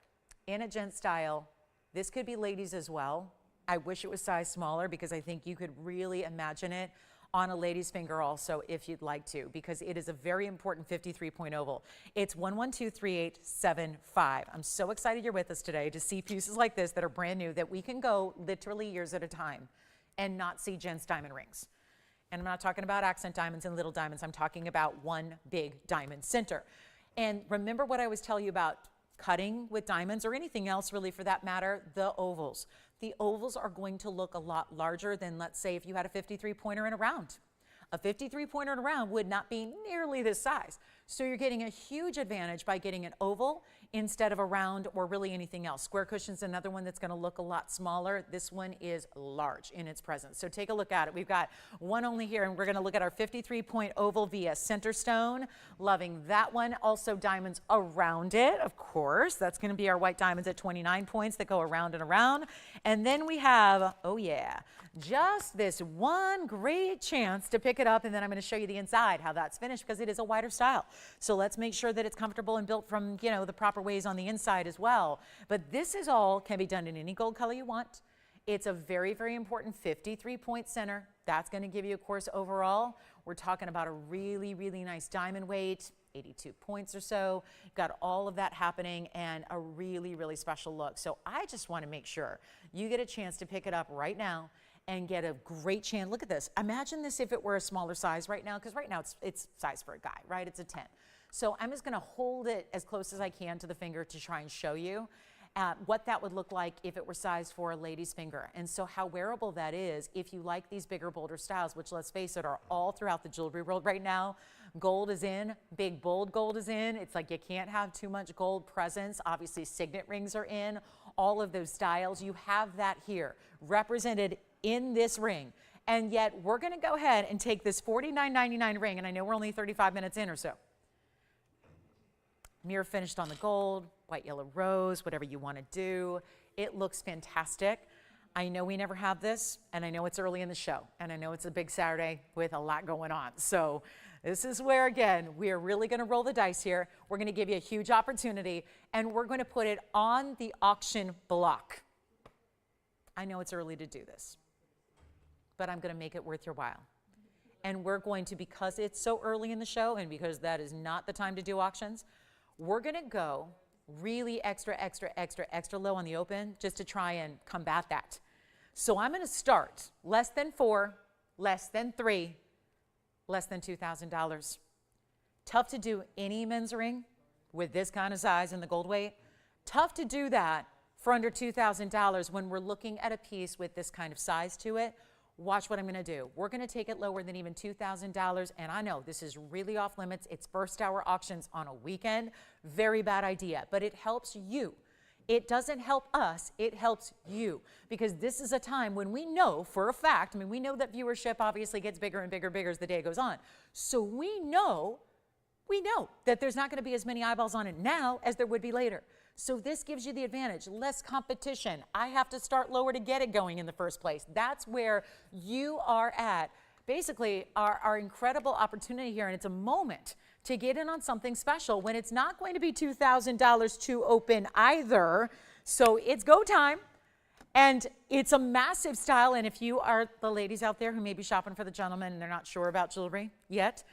In a gent style. This could be ladies as well. I wish it was size smaller because I think you could really imagine it on a lady's finger also if you'd like to, because it is a very important 53-point oval. It's 1123875. I'm so excited you're with us today to see pieces like this that are brand new that we can go literally years at a time and not see gents diamond rings. And I'm not talking about accent diamonds and little diamonds. I'm talking about one big diamond center. And remember what I always tell you about cutting with diamonds or anything else really for that matter, the ovals. The ovals are going to look a lot larger than, let's say, if you had a 53-pointer in a round. A 53-pointer in a round would not be nearly this size. So you're getting a huge advantage by getting an oval instead of a round or really anything else. Square cushion's another one that's going to look a lot smaller. This one is large in its presence. So take a look at it. We've got one only here, and we're going to look at our 53-point oval via center stone. Loving that one. Also diamonds around it, of course. That's going to be our white diamonds at 29 points that go around and around. And then we have, oh yeah, just this one great chance to pick it up, and then I'm going to show you the inside, how that's finished, because it is a wider style. So let's make sure that it's comfortable and built from, you know, the proper ways on the inside as well. But this is all can be done in any gold color you want. It's a very, very important 53-point center. That's going to give you, of course, overall. We're talking about a really, really nice diamond weight, 82 points or so. Got all of that happening and a really, really special look. So I just want to make sure you get a chance to pick it up right now and get a great chance. Look at this. Imagine this if it were a smaller size right now, because right now it's size for a guy, right? It's a 10. So I'm just going to hold it as close as I can to the finger to try and show you what that would look like if it were sized for a lady's finger. And so how wearable that is if you like these bigger, bolder styles, which let's face it, are all throughout the jewelry world right now. Gold is in, big, bold gold is in. It's like you can't have too much gold presence. Obviously, signet rings are in. All of those styles, you have that here represented in this ring. And yet we're going to go ahead and take this $49.99 ring, and I know we're only 35 minutes in or so. Mirror finished on the gold, white, yellow, rose, whatever you want to do. It looks fantastic. I know we never have this, and I know it's early in the show, and I know it's a big Saturday with a lot going on. So this is where, again, we are really going to roll the dice here. We're going to give you a huge opportunity, and we're going to put it on the auction block. I know it's early to do this, but I'm going to make it worth your while. And we're going to, because it's so early in the show and because that is not the time to do auctions, we're going to go really extra low on the open just to try and combat that. So I'm going to start less than $4, less than $3, less than $2,000. Tough to do any men's ring with this kind of size and the gold weight. Tough to do that for under $2,000 when we're looking at a piece with this kind of size to it. Watch what I'm going to do. We're going to take it lower than even $2,000, and I know this is really off limits. It's first hour auctions on a weekend. Very bad idea, but it helps you. It doesn't help us, it helps you, because this is a time when we know for a fact, I mean, we know that viewership obviously gets bigger and bigger as the day goes on. So we know that there's not going to be as many eyeballs on it now as there would be later. So this gives you the advantage, less competition. I have to start lower to get it going in the first place. That's where you are at. Basically, our incredible opportunity here, and it's a moment to get in on something special when it's not going to be $2,000 to open either. So it's go time, and it's a massive style. And if you are the ladies out there who may be shopping for the gentleman and they're not sure about jewelry yet,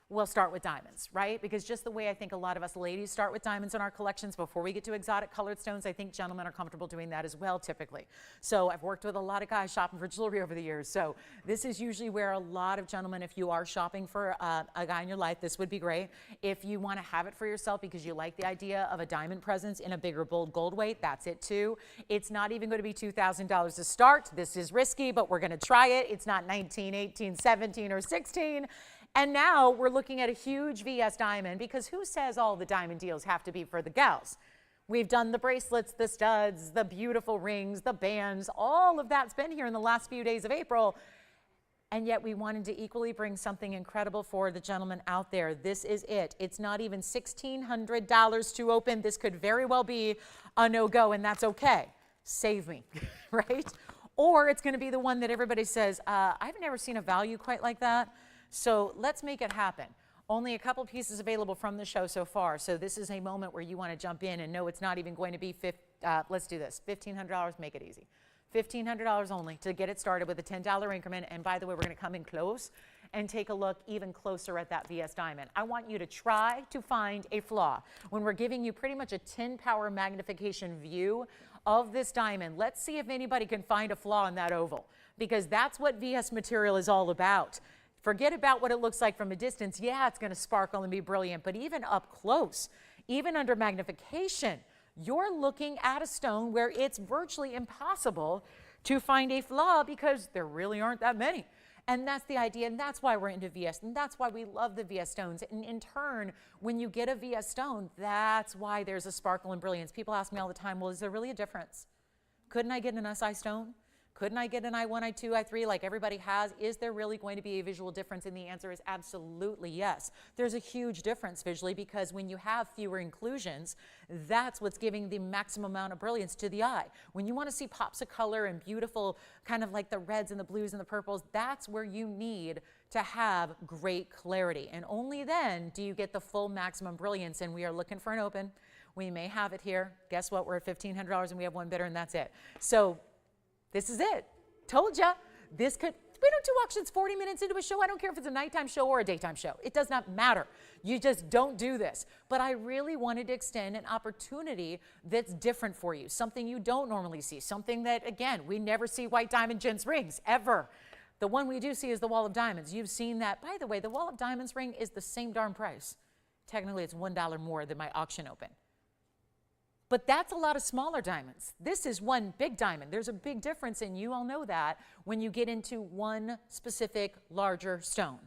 we'll start with diamonds, right? Because just the way I think a lot of us ladies start with diamonds in our collections before we get to exotic colored stones, I think gentlemen are comfortable doing that as well, typically. So I've worked with a lot of guys shopping for jewelry over the years. So this is usually where a lot of gentlemen, if you are shopping for a guy in your life, this would be great. If you want to have it for yourself because you like the idea of a diamond presence in a bigger, bold gold weight, that's it too. It's not even going to be $2,000 to start. This is risky, but we're going to try it. It's not 19, 18, 17, or 16. And now we're looking at a huge VS diamond, because who says all the diamond deals have to be for the gals? We've done the bracelets, the studs, the beautiful rings, the bands, all of that's been here in the last few days of April. And yet we wanted to equally bring something incredible for the gentleman out there. This is it. It's not even $1,600 to open. This could very well be a no-go, and that's okay. Save me, right? Or it's going to be the one that everybody says, I've never seen a value quite like that. So let's make it happen. Only a couple pieces available from the show so far. So this is a moment where you want to jump in and know it's not even going to be, let's do this, $1,500, make it easy. $1,500 only to get it started with a $10 increment. And by the way, we're going to come in close and take a look even closer at that VS diamond. I want you to try to find a flaw. When we're giving you pretty much a 10-power magnification view of this diamond, let's see if anybody can find a flaw in that oval, because that's what VS material is all about. Forget about what it looks like from a distance. Yeah, it's going to sparkle and be brilliant, but even up close, even under magnification, you're looking at a stone where it's virtually impossible to find a flaw, because there really aren't that many. And that's the idea, and that's why we're into VS, and that's why we love the VS stones. And in turn, when you get a VS stone, that's why there's a sparkle and brilliance. People ask me all the time, well, is there really a difference? Couldn't I get an SI stone? Couldn't I get an I1, I2, I3 like everybody has? Is there really going to be a visual difference? And the answer is absolutely yes. There's a huge difference visually, because when you have fewer inclusions, that's what's giving the maximum amount of brilliance to the eye. When you want to see pops of color and beautiful, kind of like the reds and the blues and the purples, that's where you need to have great clarity. And only then do you get the full maximum brilliance. And we are looking for an open. We may have it here. Guess what? We're at $1,500 and we have one bidder, and that's it. So this is it. Told ya. This could, we don't do auctions 40 minutes into a show. I don't care if it's a nighttime show or a daytime show. It does not matter. You just don't do this. But I really wanted to extend an opportunity that's different for you, something you don't normally see, something that, again, we never see white diamond gents rings, ever. The one we do see is the Wall of Diamonds. You've seen that. By the way, the Wall of Diamonds ring is the same darn price. Technically, it's $1 more than my auction open. But that's a lot of smaller diamonds. This is one big diamond. There's a big difference, and you all know that when you get into one specific larger stone,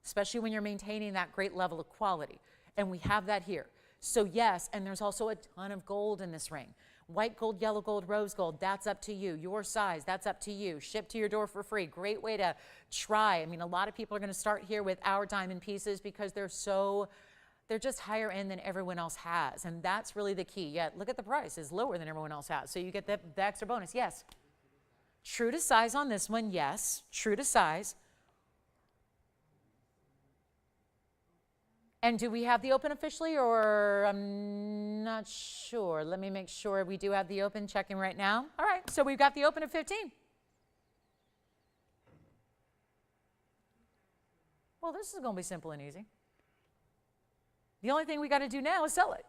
especially when you're maintaining that great level of quality. And we have that here. So yes, and there's also a ton of gold in this ring. White gold, yellow gold, rose gold, that's up to you. Your size, that's up to you. Shipped to your door for free. Great way to try. I mean, a lot of people are going to start here with our diamond pieces because they're just higher end than everyone else has. And that's really the key. Yet, look at the price. It's lower than everyone else has. So you get the extra bonus. Yes. True to size on this one. Yes. True to size. And do we have the open officially, or I'm not sure. Let me make sure we do have the open. Checking right now. All right. So we've got the open at 15. Well, this is going to be simple and easy. The only thing we got to do now is sell it.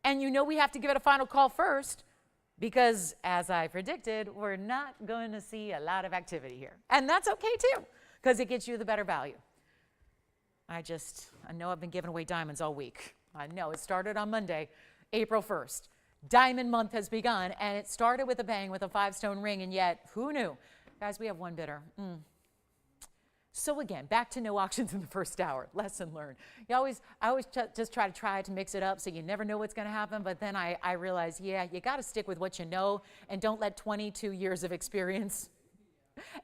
And you know we have to give it a final call first, because as I predicted, we're not going to see a lot of activity here. And that's okay too, because it gets you the better value. I know I've been giving away diamonds all week. I know it started on Monday, April 1st. Diamond month has begun, and it started with a bang with a 5-stone ring, and yet who knew? Guys, we have one bidder. So again, back to no auctions in the first hour. Lesson learned. I always just try to mix it up, so you never know what's going to happen. But then I realized, yeah, you got to stick with what you know, and don't let 22 years of experience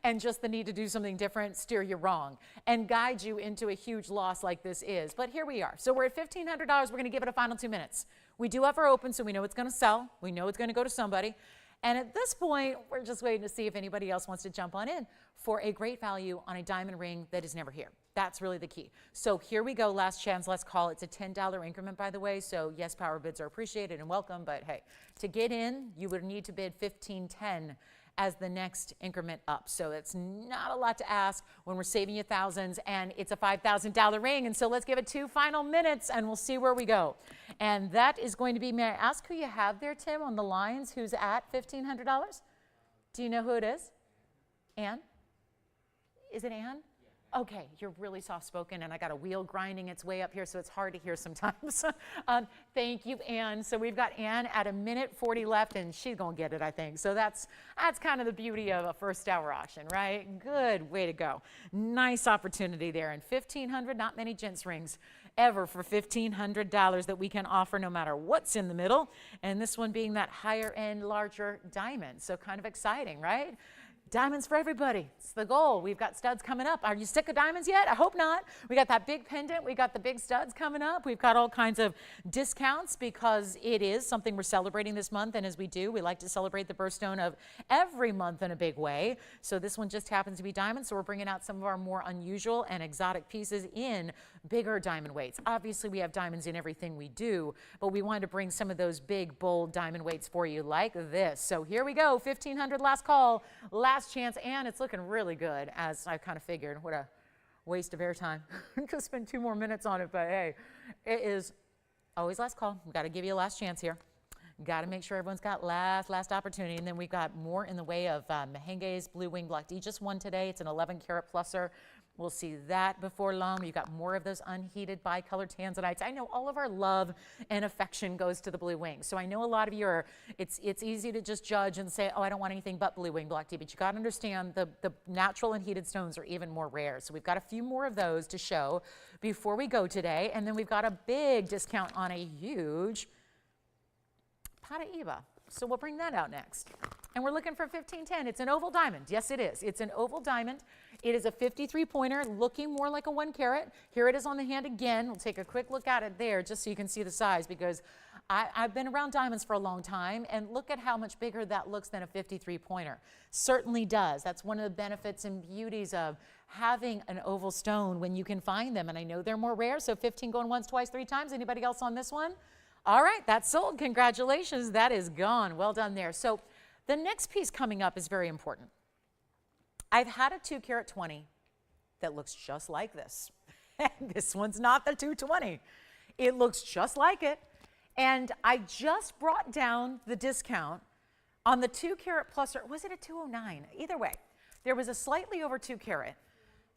and just the need to do something different steer you wrong and guide you into a huge loss like this is. But here we are. So we're at $1,500. We're going to give it a final 2 minutes. We do have our open, so we know it's going to sell. We know it's going to go to somebody. And at this point, we're just waiting to see if anybody else wants to jump on in for a great value on a diamond ring that is never here. That's really the key. So here we go. Last chance. Let's call. It's a $10 increment, by the way. So yes, power bids are appreciated and welcome. But hey, to get in, you would need to bid $15.10. as the next increment up. So it's not a lot to ask when we're saving you thousands, and it's a $5,000 ring. And so let's give it 2 final minutes and we'll see where we go. And that is going to be, may I ask who you have there, Tim, on the lines, who's at $1,500? Do you know who it is? Ann? Is it Ann? Okay, you're really soft-spoken, and I got a wheel grinding its way up here, so it's hard to hear sometimes. Thank you, Ann. So we've got Ann at 1:40 left, and she's going to get it, I think. So that's kind of the beauty of a first-hour auction, right? Good, way to go. Nice opportunity there. And $1,500, not many gents rings ever for $1,500 that we can offer no matter what's in the middle. And this one being that higher-end, larger diamond. So kind of exciting, right? Diamonds for everybody. It's the goal. We've got studs coming up. Are you sick of diamonds yet? I hope not. We got that big pendant. We got the big studs coming up. We've got all kinds of discounts because it is something we're celebrating this month. And as we do, we like to celebrate the birthstone of every month in a big way. So this one just happens to be diamonds. So we're bringing out some of our more unusual and exotic pieces in bigger diamond weights. Obviously, we have diamonds in everything we do, but we wanted to bring some of those big, bold diamond weights for you like this. So here we go. 1,500 last call. Last chance, and it's looking really good, as I kind of figured. What a waste of airtime to spend 2 more minutes on it, but hey, it is always last call. We've got to give you a last chance here. Got to make sure everyone's got last opportunity, and then we've got more in the way of Mahenge's Blue Wing Black D. Just one today. It's an 11-carat pluser. We'll see that before long. You've got more of those unheated bicolor tanzanites. I know all of our love and affection goes to the blue wing. So I know a lot of you are, it's easy to just judge and say, oh, I don't want anything but blue wing black tea. But you got to understand the natural unheated stones are even more rare. So we've got a few more of those to show before we go today. And then we've got a big discount on a huge Paraiba. So we'll bring that out next. And we're looking for 1510. It's an oval diamond. Yes, it is. It's an oval diamond. It is a 53 pointer, looking more like a 1 carat. Here it is on the hand again. We'll take a quick look at it there just so you can see the size, because I've been around diamonds for a long time, and look at how much bigger that looks than a 53 pointer. Certainly does. That's one of the benefits and beauties of having an oval stone when you can find them. And I know they're more rare, so 15 going once, twice, 3 times. Anybody else on this one? All right, that's sold. Congratulations. That is gone. Well done there. So the next piece coming up is very important. I've had a 2 carat 20 that looks just like this. This one's not the 220. It looks just like it. And I just brought down the discount on the 2 carat plus, or was it a 209? Either way, there was a slightly over 2 carat.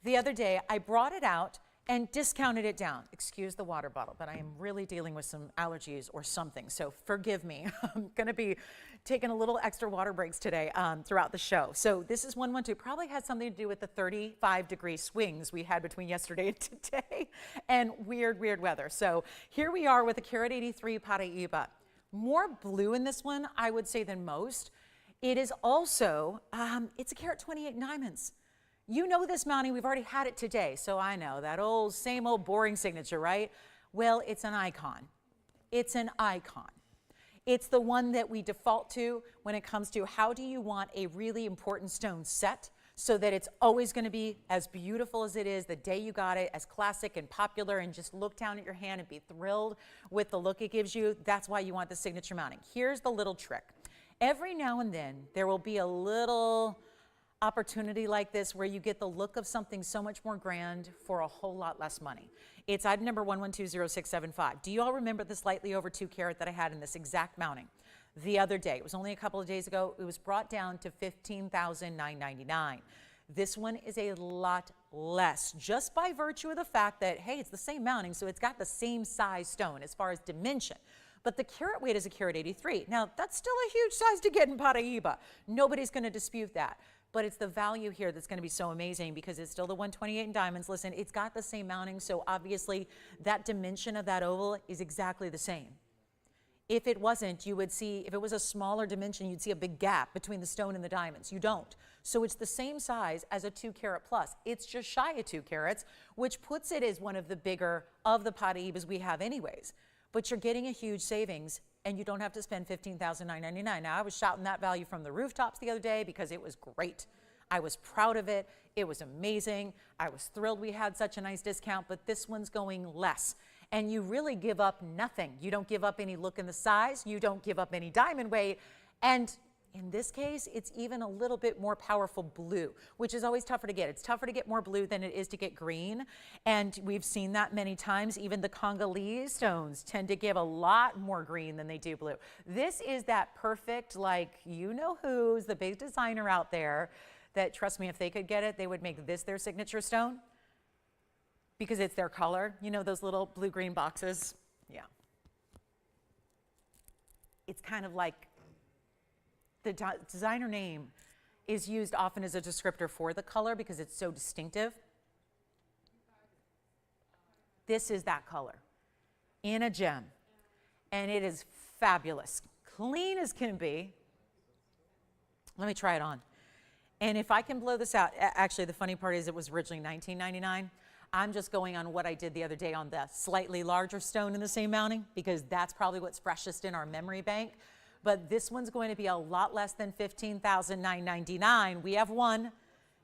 The other day, I brought it out and discounted it down. Excuse the water bottle, but I am really dealing with some allergies or something, so forgive me. I'm going to be taking a little extra water breaks today throughout the show. So this is 112. Probably had something to do with the 35-degree swings we had between yesterday and today, and weird weather. So here we are with a carat 83 Paraiba. More blue in this one, I would say, than most. It is also, it's a carat 28 diamonds. You know this mounting, we've already had it today, so I know that same old boring signature, right? Well, it's an icon. It's an icon. It's the one that we default to when it comes to how do you want a really important stone set so that it's always going to be as beautiful as it is the day you got it, as classic and popular, and just look down at your hand and be thrilled with the look it gives you. That's why you want the signature mounting. Here's the little trick. Every now and then, there will be a little opportunity like this where you get the look of something so much more grand for a whole lot less money. It's item number 11200675. Do you all remember the slightly over 2 carat that I had in this exact mounting the other day? It was only a couple of days ago. It was brought down to $15,999. This one is a lot less, just by virtue of the fact that, hey, it's the same mounting, so it's got the same size stone as far as dimension. But the carat weight is a carat 83. Now, that's still a huge size to get in Paraiba. Nobody's going to dispute that. But it's the value here that's going to be so amazing, because it's still the 128 in diamonds. Listen, it's got the same mounting, so obviously that dimension of that oval is exactly the same. If it wasn't, you would see, if it was a smaller dimension, you'd see a big gap between the stone and the diamonds. You don't. So it's the same size as a 2 carat plus. It's just shy of 2 carats, which puts it as one of the bigger of the Paraibas we have anyways. But you're getting a huge savings, and you don't have to spend $15,999. Now, I was shouting that value from the rooftops the other day because it was great. I was proud of it. It was amazing. I was thrilled we had such a nice discount, but this one's going less. And you really give up nothing. You don't give up any look in the size. You don't give up any diamond weight. And In this case, it's even a little bit more powerful blue, which is always tougher to get. It's tougher to get more blue than it is to get green. And we've seen that many times. Even the Congolese stones tend to give a lot more green than they do blue. This is that perfect, like, you know who's the big designer out there that, trust me, if they could get it, they would make this their signature stone because it's their color. You know those little blue-green boxes? Yeah. It's kind of like the designer name is used often as a descriptor for the color because it's so distinctive. This is that color in a gem, and it is fabulous. Clean as can be. Let me try it on. And if I can blow this out, actually the funny part is it was originally $19.99. I'm just going on what I did the other day on the slightly larger stone in the same mounting because that's probably what's freshest in our memory bank. But this one's going to be a lot less than $15,999. We have one.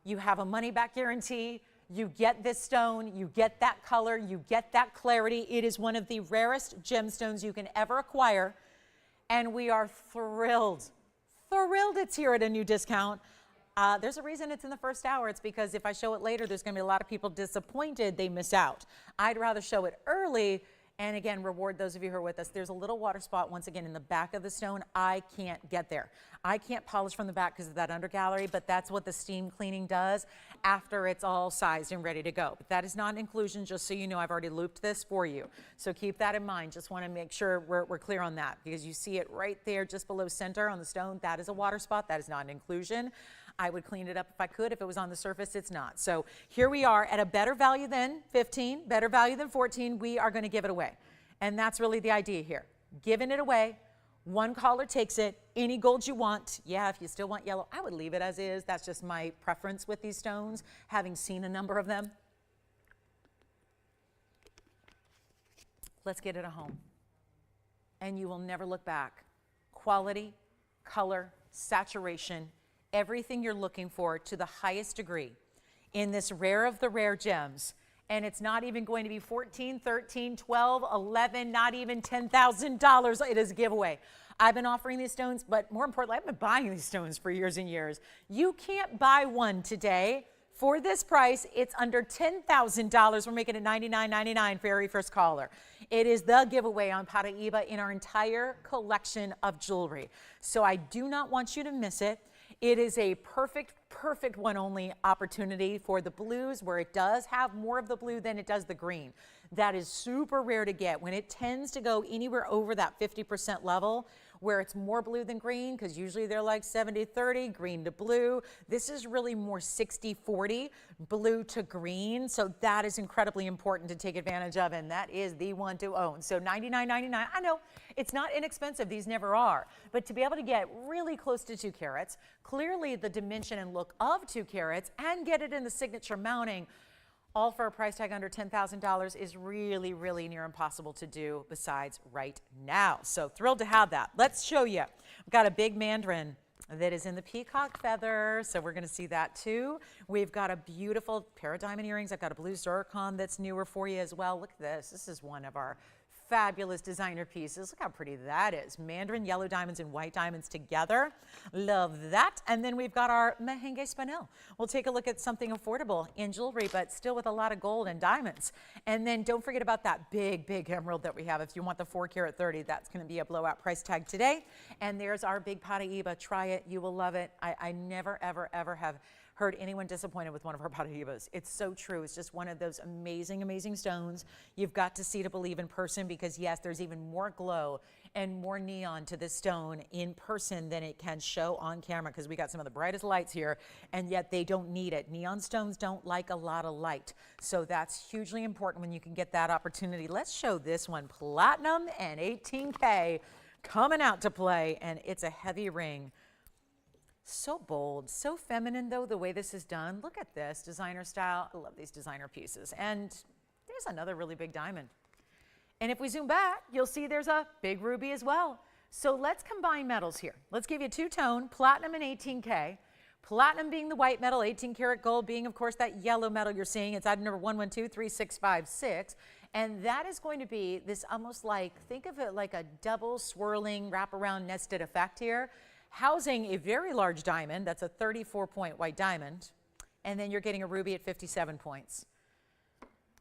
You have a money-back guarantee. You get this stone. You get that color. You get that clarity. It is one of the rarest gemstones you can ever acquire. And we are thrilled it's here at a new discount. There's a reason it's in the first hour. It's because if I show it later, there's going to be a lot of people disappointed they miss out. I'd rather show it early and, again, reward those of you who are with us. There's a little water spot, once again, in the back of the stone. I can't get there. I can't polish from the back because of that undergallery, but that's what the steam cleaning does after it's all sized and ready to go. But that is not an inclusion, just so you know. I've already looped this for you. So keep that in mind. Just want to make sure we're clear on that because you see it right there just below center on the stone. That is a water spot. That is not an inclusion. I would clean it up if I could. If it was on the surface, it's not. So here we are at a better value than 15, better value than 14. We are going to give it away. And that's really the idea here. Giving it away. One caller takes it. Any gold you want. Yeah, if you still want yellow, I would leave it as is. That's just my preference with these stones, having seen a number of them. Let's get it a home. And you will never look back. Quality, color, saturation, everything you're looking for to the highest degree in this rare of the rare gems. And it's not even going to be $14, $13, $12, $11, not even $10,000. It is a giveaway. I've been offering these stones, but more importantly, I've been buying these stones for years and years. You can't buy one today for this price. It's under $10,000. We're making it $99.99 for every first caller. It is the giveaway on Paraiba in our entire collection of jewelry. So I do not want you to miss it. It is a perfect one only opportunity for the blues where it does have more of the blue than it does the green. That is super rare to get. When it tends to go anywhere over that 50% level where it's more blue than green, because usually they're like 70-30, green to blue. This is really more 60-40, blue to green. So that is incredibly important to take advantage of, and that is the one to own. So $99.99, I know it's not inexpensive, these never are, but to be able to get really close to 2 carats, clearly the dimension and look of 2 carats, and get it in the signature mounting, all for a price tag under $10,000 is really, really near impossible to do besides right now. So thrilled to have that. Let's show you. We've got a big Mandarin that is in the peacock feather, so we're going to see that too. We've got a beautiful pair of diamond earrings. I've got a blue zircon that's newer for you as well. Look at this. This is one of our fabulous designer pieces. Look how pretty that is. Mandarin yellow diamonds and white diamonds together. Love that. And then we've got our Mahenge Spinel. We'll take a look at something affordable in jewelry, but still with a lot of gold and diamonds. And then don't forget about that big, big emerald that we have. If you want the 4 carat 30, that's going to be a blowout price tag today. And there's our big Paraiba. Try it. You will love it. I never, ever, ever have heard anyone disappointed with one of our Paraibas. It's so true. It's just one of those amazing, amazing stones. You've got to see to believe in person because, yes, there's even more glow and more neon to this stone in person than it can show on camera because we got some of the brightest lights here, and yet they don't need it. Neon stones don't like a lot of light. So that's hugely important when you can get that opportunity. Let's show this one. Platinum and 18K coming out to play, and it's a heavy ring. So bold, so feminine though, the way this is done. Look at this, designer style. I love these designer pieces. And there's another really big diamond. And if we zoom back, you'll see there's a big ruby as well. So let's combine metals here. Let's give you 2-tone, platinum and 18K. Platinum being the white metal, 18 karat gold being, of course, that yellow metal you're seeing. It's item number 11236556. And that is going to be this almost like, think of it like a double swirling wraparound nested effect here. housing a very large diamond. That's a 34-point white diamond. And then you're getting a ruby at 57 points.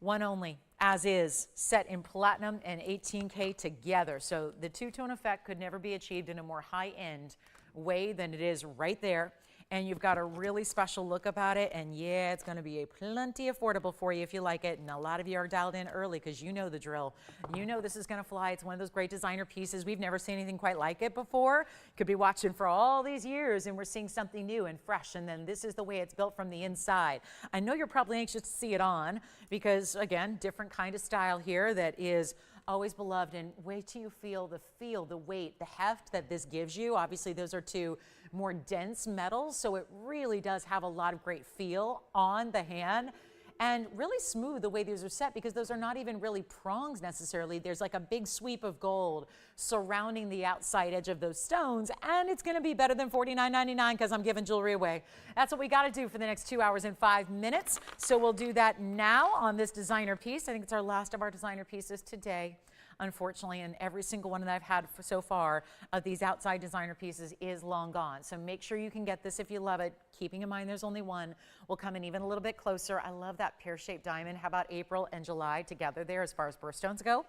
One only, as is, set in platinum and 18K together. So the two-tone effect could never be achieved in a more high-end way than it is right there. And you've got a really special look about it. And yeah, it's going to be a plenty affordable for you if you like it. And a lot of you are dialed in early because you know the drill. You know this is going to fly. It's one of those great designer pieces. We've never seen anything quite like it before. Could be watching for all these years and we're seeing something new and fresh. And then this is the way it's built from the inside. I know you're probably anxious to see it on because, again, different kind of style here that is always beloved. And wait till you feel, the weight, the heft that this gives you. Obviously, those are two more dense metals, so it really does have a lot of great feel on the hand and really smooth the way these are set because those are not even really prongs necessarily. There's like a big sweep of gold surrounding the outside edge of those stones, and it's going to be better than $49.99 because I'm giving jewelry away. That's what we got to do for the next 2 hours and 5 minutes. So we'll do that now on this designer piece. I think it's our last of our designer pieces today. Unfortunately, and every single one that I've had so far of these outside designer pieces is long gone. So make sure you can get this if you love it. Keeping in mind there's only one. We'll come in even a little bit closer. I love that pear-shaped diamond. How about April and July together there as far as birthstones go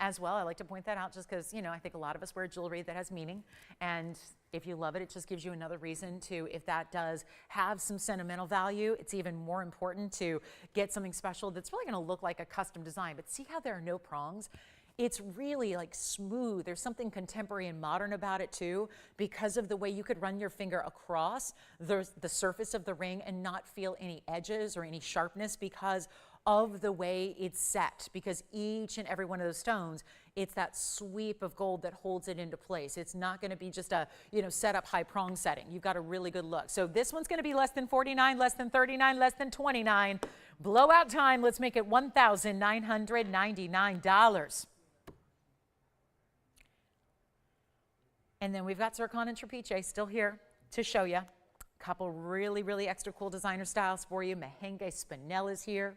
as well? I like to point that out just because, you know, I think a lot of us wear jewelry that has meaning. And if you love it, it just gives you another reason to, if that does have some sentimental value, it's even more important to get something special that's really going to look like a custom design. But see how there are no prongs? It's really like smooth. There's something contemporary and modern about it too, because of the way you could run your finger across the surface of the ring and not feel any edges or any sharpness because of the way it's set. Because each and every one of those stones, it's that sweep of gold that holds it into place. It's not going to be just a, you know, set up high prong setting. You've got a really good look. So this one's going to be less than 49, less than 39, less than 29. Blowout time. Let's make it $1,999. And then we've got zircon and trapiche still here to show you. A couple really, really extra cool designer styles for you. Mahenge spinel is here.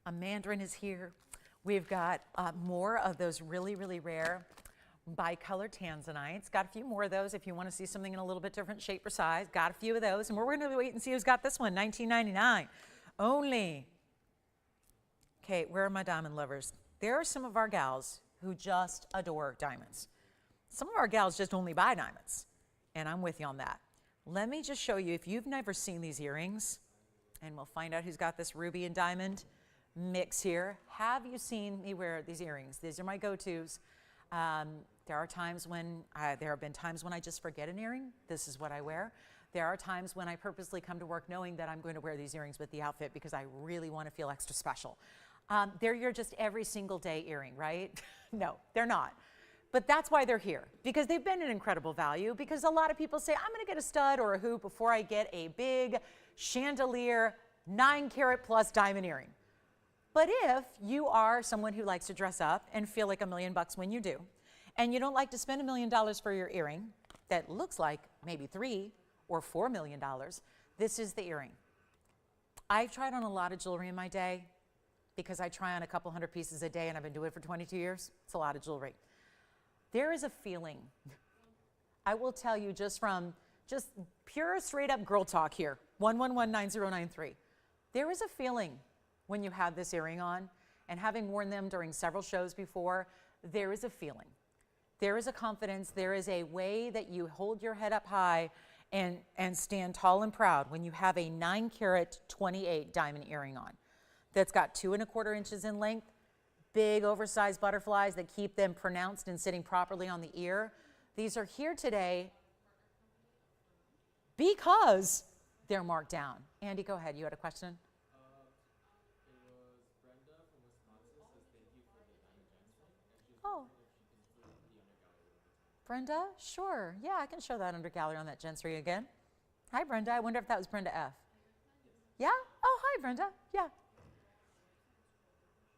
A Mandarin is here. We've got more of those really, really rare bicolored tanzanites. Got a few more of those if you want to see something in a little bit different shape or size. Got a few of those. And we're going to wait and see who's got this one. $19.99 only. Okay, where are my diamond lovers? There are some of our gals who just adore diamonds. Some of our gals just only buy diamonds, and I'm with you on that. Let me just show you, if you've never seen these earrings, and we'll find out who's got this ruby and diamond mix here. Have you seen me wear these earrings? These are my go-tos. There are times when, there have been times when I just forget an earring. This is what I wear. There are times when I purposely come to work knowing that I'm going to wear these earrings with the outfit because I really want to feel extra special. They're your just every single day earring, right? No, they're not. But that's why they're here, because they've been an incredible value, because a lot of people say, I'm going to get a stud or a hoop before I get a big chandelier 9-carat plus diamond earring. But if you are someone who likes to dress up and feel like $1 million when you do, and you don't like to spend $1 million for your earring that looks like maybe $3 or $4 million, this is the earring. I've tried on a lot of jewelry in my day, because I try on a couple hundred pieces a day and I've been doing it for 22 years. It's a lot of jewelry. There is a feeling, I will tell you just from just pure straight up girl talk here, 1119093. There is a feeling when you have this earring on, and having worn them during several shows before, there is a feeling. There is a confidence, there is a way that you hold your head up high and stand tall and proud when you have a 9-carat 28 diamond earring on. That's got 2 1/4 inches in length, big oversized butterflies that keep them pronounced and sitting properly on the ear. These are here today because they're marked down. Andy, go ahead. You had a question? It was Brenda from Wisconsin says thank you for the diamond gemstone. And she's wondering if she can put the undergallery. Brenda? Sure. Yeah, I can show that undergallery on that gemstone again. Hi, Brenda. I wonder if that was Brenda F. Yeah? Oh, hi, Brenda. Yeah.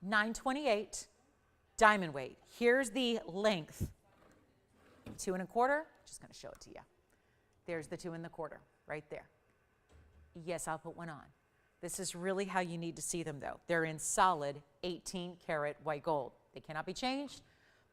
928 diamond weight. Here's the length. 2 1/4. Just going to show it to you. There's the 2 1/4 right there. Yes, I'll put one on. This is really how you need to see them, though. They're in solid 18-karat white gold. They cannot be changed.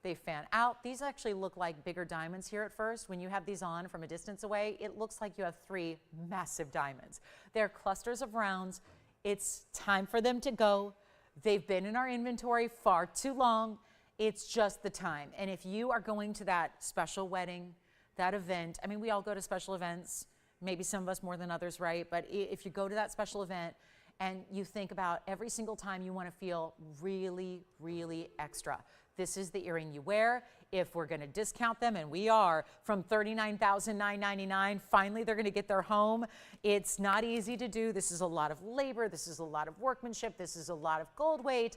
They fan out. These actually look like bigger diamonds here at first. When you have these on from a distance away, it looks like you have 3 massive diamonds. They're clusters of rounds. It's time for them to go. They've been in our inventory far too long. It's just the time. And if you are going to that special wedding, that event, I mean, we all go to special events, maybe some of us more than others, right? But if you go to that special event and you think about every single time you want to feel really, really extra, this is the earring you wear. If we're going to discount them, and we are, from $39,999, finally they're going to get their home. It's not easy to do. This is a lot of labor. This is a lot of workmanship. This is a lot of gold weight,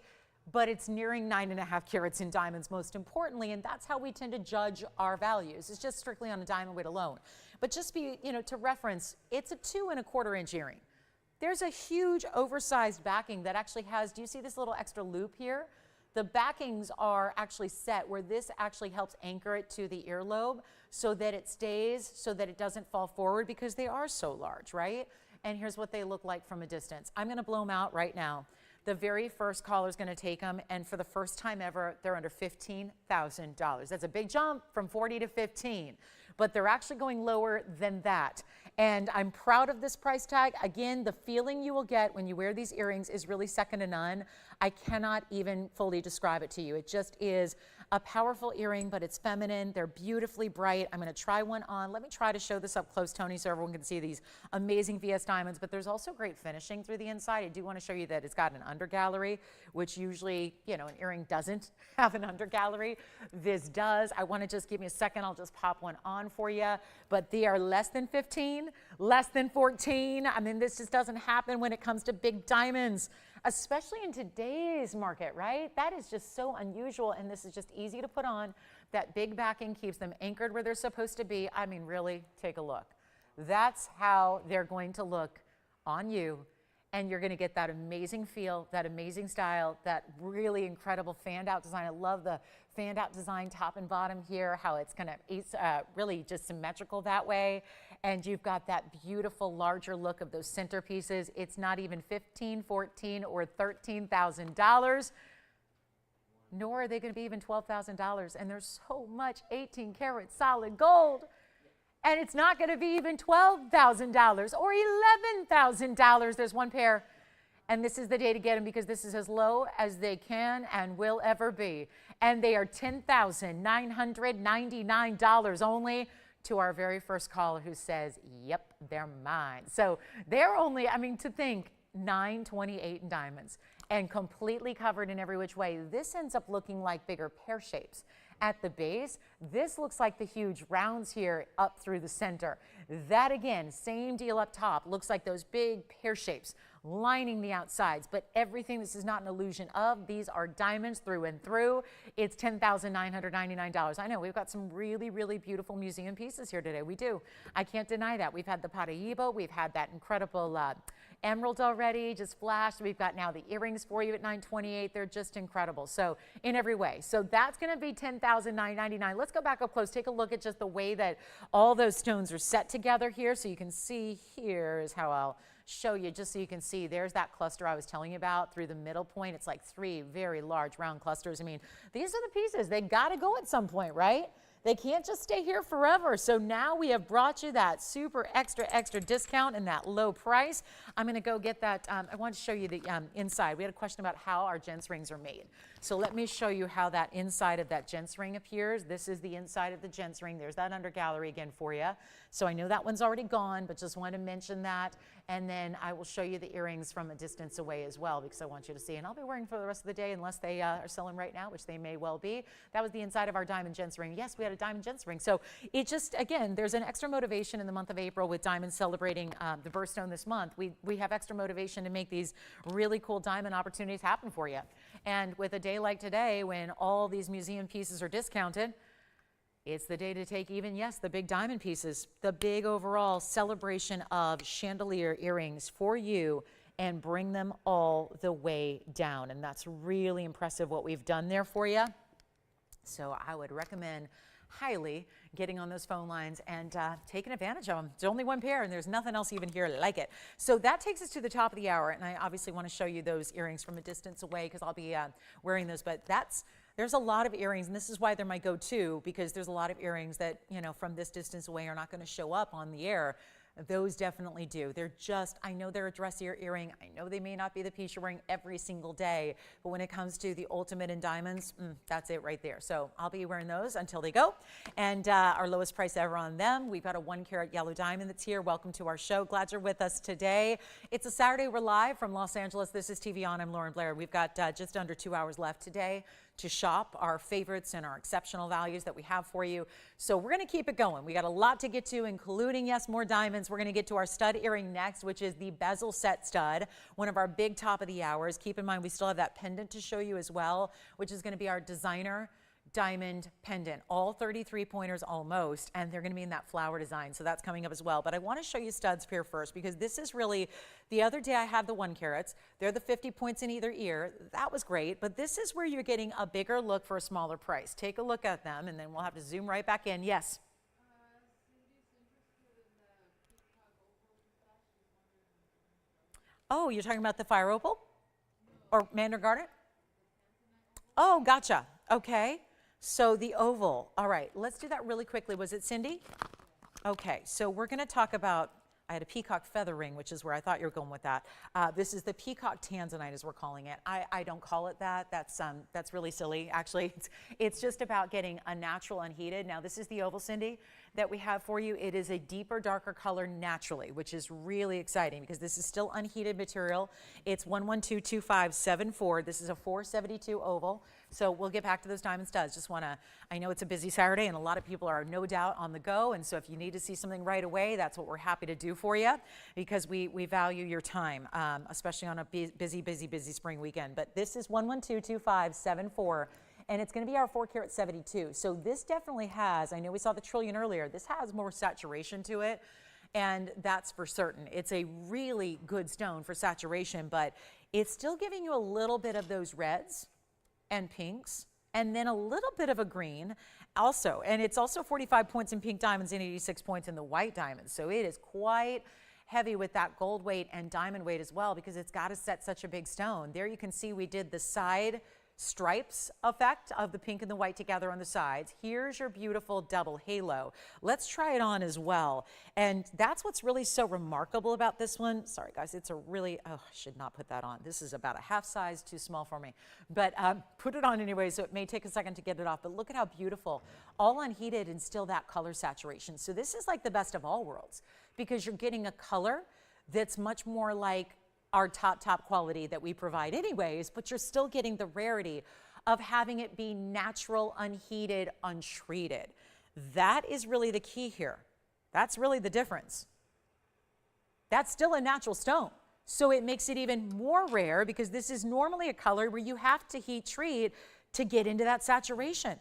but it's nearing 9.5 carats in diamonds, most importantly, and that's how we tend to judge our values. It's just strictly on a diamond weight alone. But just be, to reference, it's a 2¼ inch earring. There's a huge oversized backing that actually has, do you see this little extra loop here? The backings are actually set where this actually helps anchor it to the earlobe so that it stays, so that it doesn't fall forward, because they are so large, right? And here's what they look like from a distance. I'm going to blow them out right now. The very first caller is going to take them, and for the first time ever, they're under $15,000. That's a big jump from 40 to 15, but they're actually going lower than that. And I'm proud of this price tag. Again, the feeling you will get when you wear these earrings is really second to none. I cannot even fully describe it to you. It just is a powerful earring, but it's feminine. They're beautifully bright. I'm going to try one on. Let me try to show this up close, Tony, so everyone can see these amazing VS diamonds, but there's also great finishing through the inside. I do want to show you that it's got an under gallery, which usually, an earring doesn't have an under gallery. This does. I want to just give me a second. I'll just pop one on for you, but they are less than 15, less than 14. I mean, this just doesn't happen when it comes to big diamonds, especially in today's market, right? That is just so unusual, and this is just easy to put on. That big backing keeps them anchored where they're supposed to be. I mean, really, take a look. That's how they're going to look on you, and you're going to get that amazing feel, that amazing style, that really incredible fanned out design. I love the fanned out design top and bottom here, how it's going to really just symmetrical that way. And you've got that beautiful larger look of those centerpieces. It's not even $15,000, $14,000, or $13,000, nor are they going to be even $12,000. And there's so much 18 karat solid gold. And it's not going to be even $12,000 or $11,000. There's one pair. And this is the day to get them, because this is as low as they can and will ever be. And they are $10,999 only, to our very first caller who says, yep, they're mine. So they're only, to think, $928 in diamonds and completely covered in every which way. This ends up looking like bigger pear shapes at the base. This looks like the huge rounds here up through the center. That, again, same deal up top, looks like those big pear shapes lining the outsides, but everything, this is not an illusion of, these are diamonds through and through. It's $10,999. I know we've got some really, really beautiful museum pieces here today. We do. I can't deny that. We've had the Paraiba, we've had that incredible emerald already, just flashed. We've got now the earrings for you at $928. They're just incredible. So in every way. So that's going to be $10,999. Let's go back up close. Take a look at just the way that all those stones are set together here. So you can see, here is how I'll show you, just so you can see. There's that cluster I was telling you about through the middle point. It's like 3 very large round clusters. I mean, these are the pieces. They got to go at some point, right? They can't just stay here forever. So now we have brought you that super extra discount and that low price. I'm going to go get that. I want to show you the inside. We had a question about how our gents rings are made. So let me show you how that inside of that gents ring appears. This is the inside of the gents ring. There's that under gallery again for you. So I know that one's already gone, but just wanted to mention that. And then I will show you the earrings from a distance away as well, because I want you to see. And I'll be wearing for the rest of the day unless they are selling right now, which they may well be. That was the inside of our diamond gents ring. Yes, we had a diamond gents ring. So it just, again, there's an extra motivation in the month of April with diamonds celebrating the birthstone this month. We have extra motivation to make these really cool diamond opportunities happen for you. And with a day like today, when all these museum pieces are discounted, it's the day to take even, yes, the big diamond pieces, the big overall celebration of chandelier earrings for you, and bring them all the way down. And that's really impressive what we've done there for you. So I would recommend highly getting on those phone lines and taking advantage of them. It's only one pair, and there's nothing else even here like it. So that takes us to the top of the hour, and I obviously want to show you those earrings from a distance away because I'll be wearing those, but that's There's a lot of earrings, and this is why they're my go-to, because there's a lot of earrings that, you know, from this distance away are not going to show up on the air. Those definitely do. They're just, I know they're a dressier earring. I know they may not be the piece you're wearing every single day, but when it comes to the ultimate in diamonds, that's it right there. So I'll be wearing those until they go. And our lowest price ever on them. We've got a 1 carat yellow diamond that's here. Welcome to our show. Glad you're with us today. It's a Saturday. We're live from Los Angeles. This is TVON. I'm Lauren Blair. We've got just under 2 hours left today to shop our favorites and our exceptional values that we have for you. So we're going to keep it going. We got a lot to get to, including, yes, more diamonds. We're going to get to our stud earring next, which is the bezel set stud, one of our big top of the hours. Keep in mind, we still have that pendant to show you as well, which is going to be our designer diamond pendant, all 33 pointers almost, and they're going to be in that flower design, so that's coming up as well. But I want to show you studs here first, because this is really, the other day I had the 1 carats, they're the 50 points in either ear. That was great, but this is where you're getting a bigger look for a smaller price. Take a look at them, and then we'll have to zoom right back in. Yes? Oh, you're talking about the fire opal? Or Mandarin garnet? Oh, gotcha. Okay. So the oval. All right, let's do that really quickly. Was it Cindy? Okay, so we're going to talk about, I had a peacock feather ring, which is where I thought you were going with that. This is the peacock tanzanite, as we're calling it. I don't call it that. That's really silly. Actually, it's just about getting a natural unheated. Now, this is the oval, Cindy, that we have for you. It is a deeper, darker color naturally, which is really exciting because this is still unheated material. It's 1122574. This is a 472 oval. So we'll get back to those diamond studs. Just want to, I know it's a busy Saturday and a lot of people are no doubt on the go. And so if you need to see something right away, that's what we're happy to do for you, because we value your time, especially on a busy spring weekend. But this is 1122574. And it's going to be our 4 carat 72. So this definitely has, I know we saw the trillion earlier, this has more saturation to it. And that's for certain. It's a really good stone for saturation, but it's still giving you a little bit of those reds and pinks, and then a little bit of a green also. And it's also 45 points in pink diamonds and 86 points in the white diamonds. So it is quite heavy with that gold weight and diamond weight as well, because it's got to set such a big stone. There you can see we did the side stripes effect of the pink and the white together on the sides. Here's your beautiful double halo. Let's try it on as well. And that's what's really so remarkable about this one. Sorry guys, it's a really, oh, I should not put that on. This is about a half size too small for me. But put it on anyway, so it may take a second to get it off. But look at how beautiful, all unheated and still that color saturation. So this is like the best of all worlds, because you're getting a color that's much more like our top quality that we provide anyways, but you're still getting the rarity of having it be natural, unheated, untreated. That is really the key here. That's really the difference. That's still a natural stone. So it makes it even more rare, because this is normally a color where you have to heat treat to get into that saturation.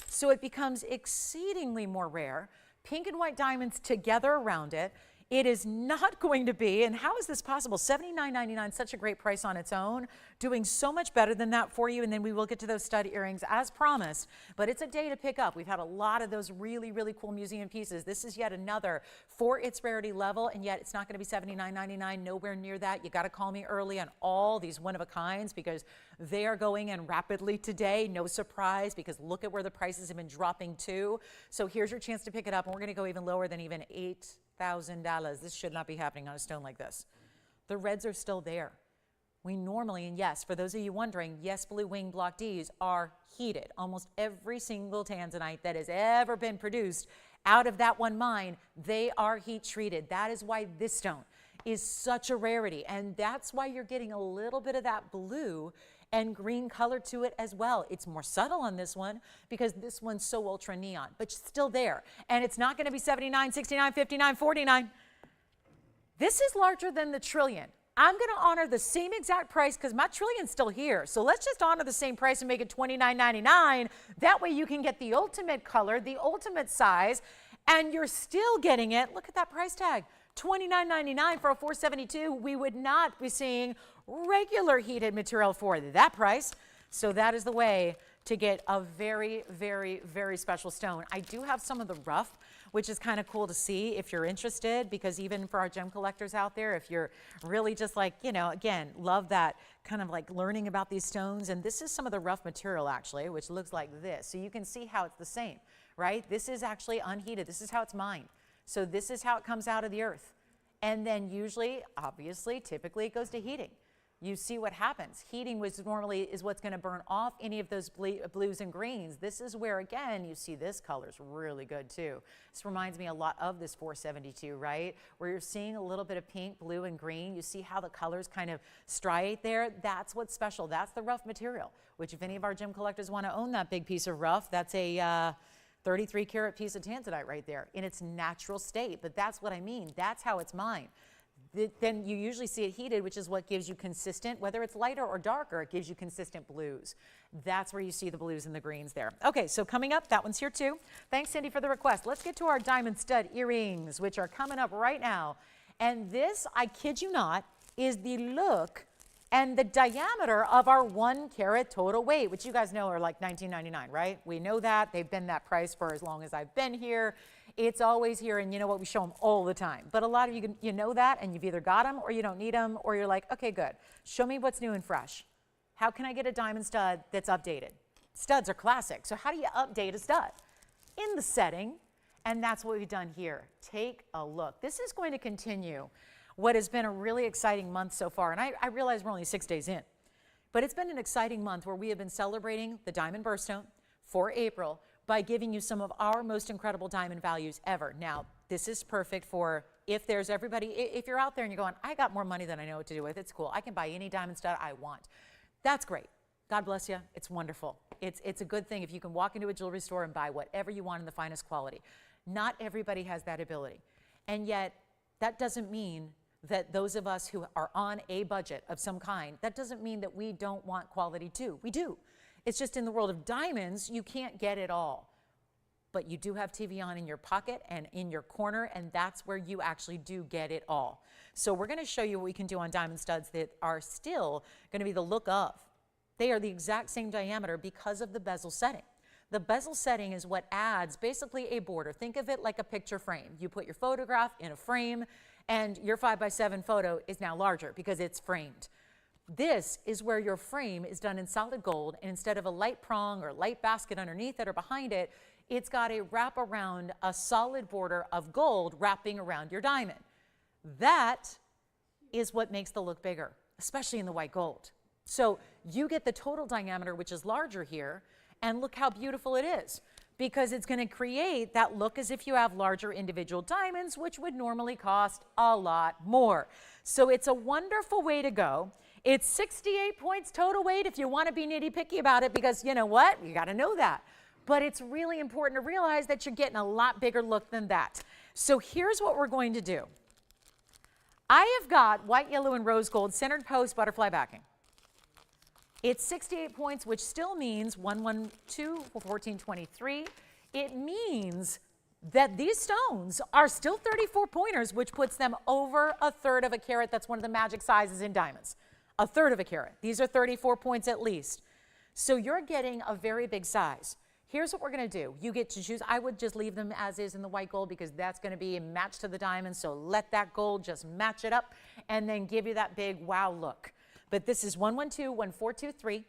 So it becomes exceedingly more rare. Pink and white diamonds together around it. It is not going to be, and how is this possible? $79.99, such a great price on its own, doing so much better than that for you, and then we will get to those stud earrings as promised, but it's a day to pick up. We've had a lot of those really, really cool museum pieces. This is yet another for its rarity level, and yet it's not going to be $79.99, nowhere near that. You got to call me early on all these one-of-a-kinds, because they are going in rapidly today. No surprise, because look at where the prices have been dropping to. So here's your chance to pick it up, and we're going to go even lower than even $8,000. This should not be happening on a stone like this. The reds are still there. We normally, and yes, for those of you wondering, yes, blue wing block Ds are heated. Almost every single tanzanite that has ever been produced out of that one mine, they are heat treated. That is why this stone is such a rarity. And that's why you're getting a little bit of that blue and green color to it as well. It's more subtle on this one because this one's so ultra neon, but still there. And it's not going to be 79, 69, 59, 49. This is larger than the trillion. I'm going to honor the same exact price because my trillion's still here. So let's just honor the same price and make it $29.99. That way you can get the ultimate color, the ultimate size, and you're still getting it. Look at that price tag. $29.99 for a 472. We would not be seeing regular heated material for that price. So that is the way to get a very, very, very special stone. I do have some of the rough, which is kind of cool to see if you're interested, because even for our gem collectors out there, if you're really just like, you know, again, love that kind of like learning about these stones. And this is some of the rough material actually, which looks like this. So you can see how it's the same, right? This is actually unheated. This is how it's mined. So this is how it comes out of the earth. And then usually, obviously, typically it goes to heating. You see what happens. Heating normally is what's going to burn off any of those blues and greens. This is where, again, you see this color's really good too. This reminds me a lot of this 472, right? Where you're seeing a little bit of pink, blue, and green. You see how the colors kind of striate there? That's what's special. That's the rough material, which if any of our gem collectors want to own that big piece of rough, that's a 33 karat piece of tanzanite right there in its natural state. But that's what I mean. That's how it's mined. Then you usually see it heated, which is what gives you consistent, whether it's lighter or darker, it gives you consistent blues. That's where you see the blues and the greens there. Okay, so coming up, that one's here too. Thanks, Cindy, for the request. Let's get to our diamond stud earrings, which are coming up right now. And this, I kid you not, is the look and the diameter of our 1 carat total weight, which you guys know are like $19.99, right? We know that. They've been that price for as long as I've been here. It's always here, and you know what? We show them all the time. But a lot of you know that, and you've either got them or you don't need them, or you're like, okay, good. Show me what's new and fresh. How can I get a diamond stud that's updated? Studs are classic, so how do you update a stud? In the setting, and that's what we've done here. Take a look. This is going to continue what has been a really exciting month so far, and I realize we're only 6 days in, but it's been an exciting month where we have been celebrating the diamond birthstone for April by giving you some of our most incredible diamond values ever. Now, this is perfect for if there's everybody, if you're out there and you're going, I got more money than I know what to do with, it's cool. I can buy any diamond stud I want. That's great. God bless you. It's wonderful. It's a good thing if you can walk into a jewelry store and buy whatever you want in the finest quality. Not everybody has that ability. And yet, that doesn't mean that those of us who are on a budget of some kind, that doesn't mean that we don't want quality too. We do. It's just in the world of diamonds, you can't get it all. But you do have TVON in your pocket and in your corner, and that's where you actually do get it all. So we're going to show you what we can do on diamond studs that are still going to be the look of. They are the exact same diameter because of the bezel setting. The bezel setting is what adds basically a border. Think of it like a picture frame. You put your photograph in a frame, and your 5x7 photo is now larger because it's framed. This is where your frame is done in solid gold, and instead of a light prong or light basket underneath it or behind it, it's got a wrap around, a solid border of gold wrapping around your diamond. That is what makes the look bigger, especially in the white gold. So you get the total diameter, which is larger here, and look how beautiful it is, because it's going to create that look as if you have larger individual diamonds, which would normally cost a lot more. So it's a wonderful way to go. It's 68 points total weight if you want to be nitty-picky about it, because you know what? You got to know that. But it's really important to realize that you're getting a lot bigger look than that. So here's what we're going to do. I have got white, yellow, and rose gold centered post butterfly backing. It's 68 points, which still means 112, 1423. It means that these stones are still 34 pointers, which puts them over 1/3 of a carat. That's one of the magic sizes in diamonds. 1/3 of a carat. These are 34 points at least. So you're getting a very big size. Here's what we're going to do. You get to choose. I would just leave them as is in the white gold because that's going to be matched to the diamond. So let that gold just match it up and then give you that big wow look. But this is 112, 1423,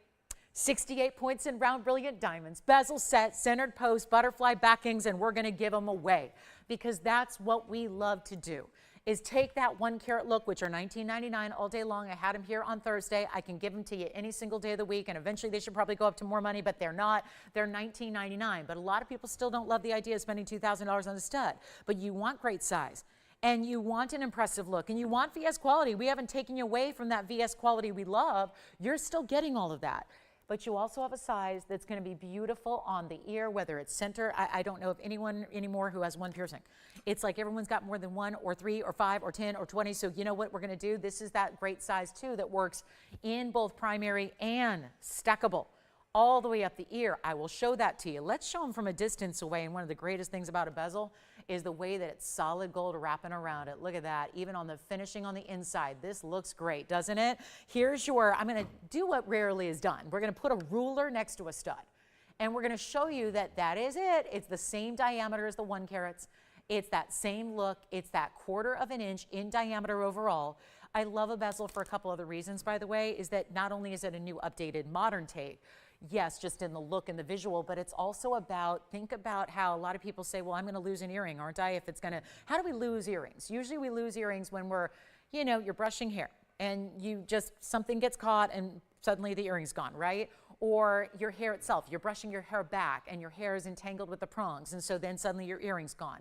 68 points in round brilliant diamonds, bezel set, centered post, butterfly backings, and we're going to give them away because that's what we love to do. Is take that 1 carat look, which are $19.99 all day long. I had them here on Thursday. I can give them to you any single day of the week, and eventually they should probably go up to more money, but they're not. They're $19.99. But a lot of people still don't love the idea of spending $2,000 on a stud. But you want great size, and you want an impressive look, and you want VS quality. We haven't taken you away from that VS quality we love. You're still getting all of that. But you also have a size that's going to be beautiful on the ear, whether it's center. I don't know of anyone anymore who has one piercing. It's like everyone's got more than 1 or 3 or 5 or 10 or 20. So you know what we're going to do? This is that great size too that works in both primary and stackable all the way up the ear. I will show that to you. Let's show them from a distance away. And one of the greatest things about a bezel is the way that it's solid gold wrapping around it. Look at that. Even on the finishing on the inside, this looks great, doesn't it? Here's your, I'm going to do what rarely is done. We're going to put a ruler next to a stud. And we're going to show you that that is it. It's the same diameter as the 1 carats. It's that same look. It's that 1/4 of an inch in diameter overall. I love a bezel for a couple other reasons, by the way, is that not only is it a new updated modern take, yes, just in the look and the visual, but it's also about, think about how a lot of people say, well, I'm going to lose an earring, aren't I? If it's going to, how do we lose earrings? Usually we lose earrings when we're, you know, you're brushing hair and you just, something gets caught and suddenly the earring's gone, right? Or your hair itself, you're brushing your hair back and your hair is entangled with the prongs, and so then suddenly your earring's gone.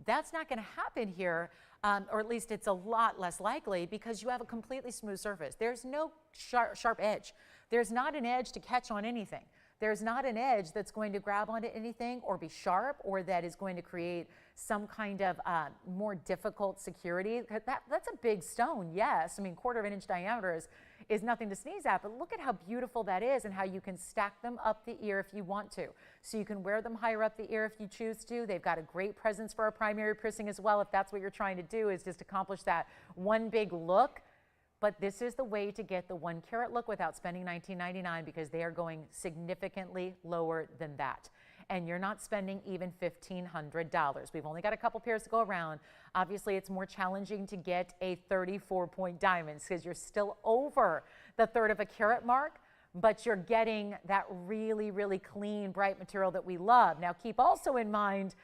That's not going to happen here, or at least it's a lot less likely, because you have a completely smooth surface. There's no sharp edge. There's not an edge to catch on anything. There's not an edge that's going to grab onto anything or be sharp, or that is going to create some kind of more difficult security. That's a big stone, yes. I mean, 1/4 of an inch diameter is nothing to sneeze at, but look at how beautiful that is and how you can stack them up the ear if you want to. So you can wear them higher up the ear if you choose to. They've got a great presence for a primary piercing as well, if that's what you're trying to do, is just accomplish that one big look. But this is the way to get the 1 carat look without spending $19.99, because they are going significantly lower than that. And you're not spending even $1,500. We've only got a couple pairs to go around. Obviously, it's more challenging to get a 34-point diamond because you're still over the 1/3 of a carat mark, but you're getting that really, really clean, bright material that we love. Now, keep also in mind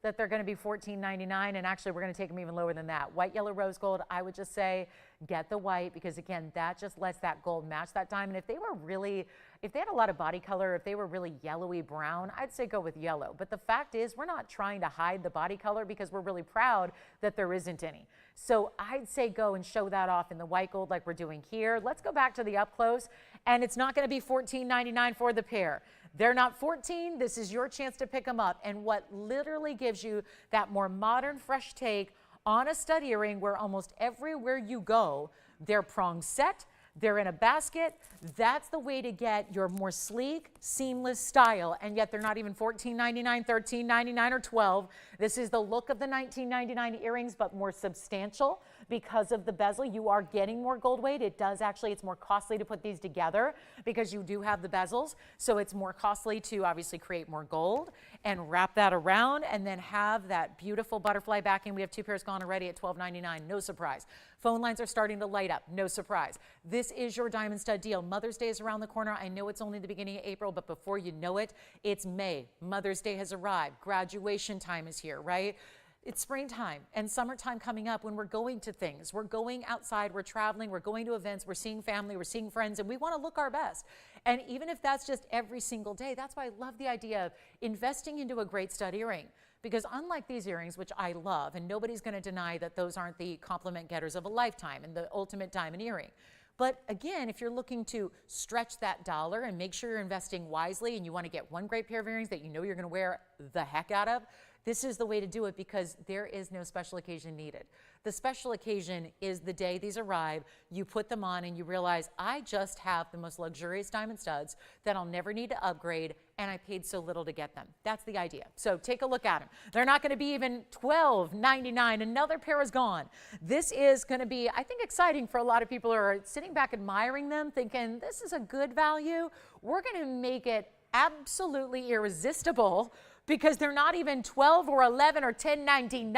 that they're going to be $14.99, and actually we're going to take them even lower than that. White, yellow, rose gold, I would just say get the white, because again, that just lets that gold match that diamond. If they were really, if they had a lot of body color, if they were really yellowy brown, I'd say go with yellow. But the fact is, we're not trying to hide the body color because we're really proud that there isn't any. So I'd say go and show that off in the white gold like we're doing here. Let's go back to the up close, and it's not going to be $14.99 for the pair. They're not 14. This is your chance to pick them up. And what literally gives you that more modern, fresh take on a stud earring, where almost everywhere you go, they're prong set, they're in a basket. That's the way to get your more sleek, seamless style. And yet they're not even $14.99, $13.99, or $12. This is the look of the $19.99 earrings, but more substantial because of the bezel. You are getting more gold weight. It does actually, it's more costly to put these together because you do have the bezels. So it's more costly to obviously create more gold and wrap that around and then have that beautiful butterfly backing. We have 2 pairs gone already at $12.99. No surprise. Phone lines are starting to light up. No surprise. This is your diamond stud deal. Mother's Day is around the corner. I know it's only the beginning of April, but before you know it, it's May. Mother's Day has arrived. Graduation time is here, right? It's springtime and summertime coming up when we're going to things. We're going outside, we're traveling, we're going to events, we're seeing family, we're seeing friends, and we want to look our best. And even if that's just every single day, that's why I love the idea of investing into a great stud earring. Because unlike these earrings, which I love, and nobody's going to deny that those aren't the compliment getters of a lifetime and the ultimate diamond earring. But again, if you're looking to stretch that dollar and make sure you're investing wisely and you want to get one great pair of earrings that you know you're going to wear the heck out of, this is the way to do it, because there is no special occasion needed. The special occasion is the day these arrive, you put them on and you realize, I just have the most luxurious diamond studs that I'll never need to upgrade, and I paid so little to get them. That's the idea. So take a look at them. They're not going to be even $12.99. Another pair is gone. This is going to be, I think, exciting for a lot of people who are sitting back admiring them, thinking this is a good value. We're going to make it absolutely irresistible, because they're not even 12 or 11 or 10.99.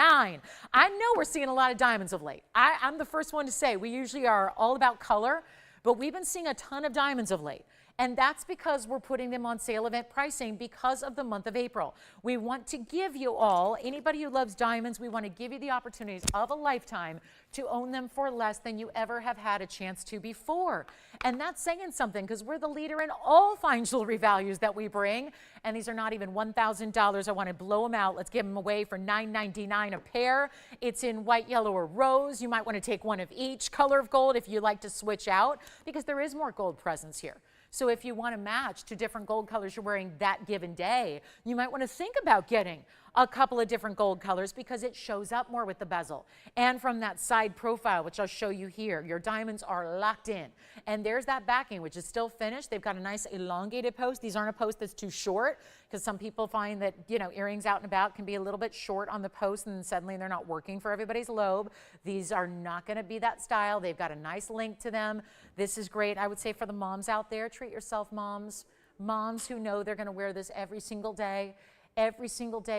I know we're seeing a lot of diamonds of late. I'm the first one to say we usually are all about color, but we've been seeing a ton of diamonds of late. And that's because we're putting them on sale event pricing because of the month of April. We want to give you all, anybody who loves diamonds, we want to give you the opportunities of a lifetime to own them for less than you ever have had a chance to before. And that's saying something, because we're the leader in all fine jewelry values that we bring. And these are not even $1,000. I want to blow them out. Let's give them away for $9.99 a pair. It's in white, yellow, or rose. You might want to take one of each color of gold if you like to switch out, because there is more gold presence here. So if you want to match to different gold colors you're wearing that given day, you might want to think about getting a couple of different gold colors, because it shows up more with the bezel. And from that side profile, which I'll show you here, your diamonds are locked in. And there's that backing, which is still finished. They've got a nice elongated post. These aren't a post that's too short, because some people find that, you know, earrings out and about can be a little bit short on the post, and then suddenly they're not working for everybody's lobe. These are not going to be that style. They've got a nice length to them. This is great. I would say for the moms out there, treat yourself, moms. moms who know they're going to wear this every single day,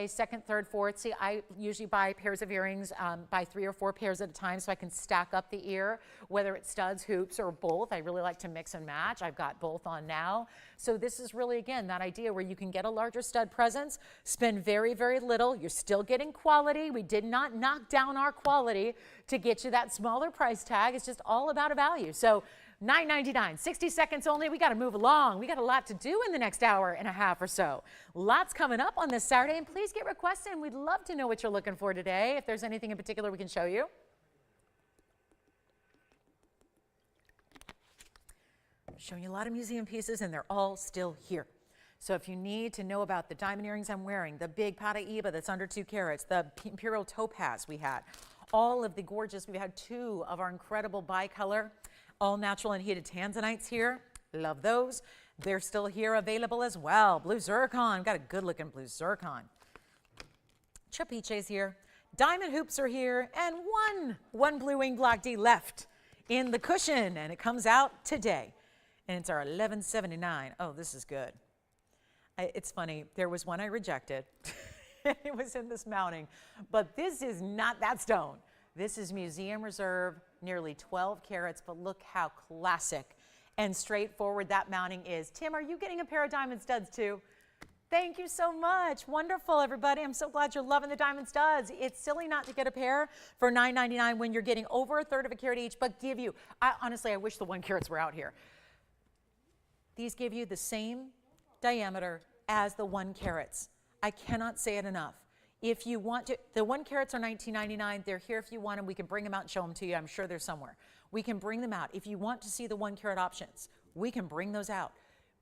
second, third, fourth. See, I usually buy pairs of earrings, buy 3 or 4 pairs at a time so I can stack up the ear, whether it's studs, hoops, or both. I really like to mix and match. I've got both on now. So this is really, again, that idea where you can get a larger stud presence, spend very, very little. You're still getting quality. We did not knock down our quality to get you that smaller price tag. It's just all about a value. So $9.99, 60 seconds only. We got to move along. We got a lot to do in the next hour and a half or so. Lots coming up on this Saturday, and please get requests in. We'd love to know what you're looking for today. If there's anything in particular we can show you. I'm showing you a lot of museum pieces, and they're all still here. So if you need to know about the diamond earrings I'm wearing, the big Paraiba that's under 2 carats, the Imperial topaz we had, all of the gorgeous, we had 2 of our incredible bicolor, all natural unheated tanzanites here. Love those. They're still here available as well. Blue zircon. Got a good looking blue zircon. Trapiche's here. Diamond hoops are here. And one blue wing block D left in the cushion. And it comes out today. And it's our $11.79. Oh, this is good. It's funny. There was one I rejected. It was in this mounting. But this is not that stone. This is Museum Reserve, nearly 12 carats, but look how classic and straightforward that mounting is. Tim, are you getting a pair of diamond studs too? Thank you so much. Wonderful, everybody. I'm so glad you're loving the diamond studs. It's silly not to get a pair for $9.99 when you're getting over 1/3 of a carat each, but give you, honestly, I wish the 1 carats were out here. These give you the same diameter as the 1 carats. I cannot say it enough. If you want to, the 1 carats are $19.99. They're here if you want them. We can bring them out and show them to you. I'm sure they're somewhere. We can bring them out. If you want to see the 1 carat options, we can bring those out.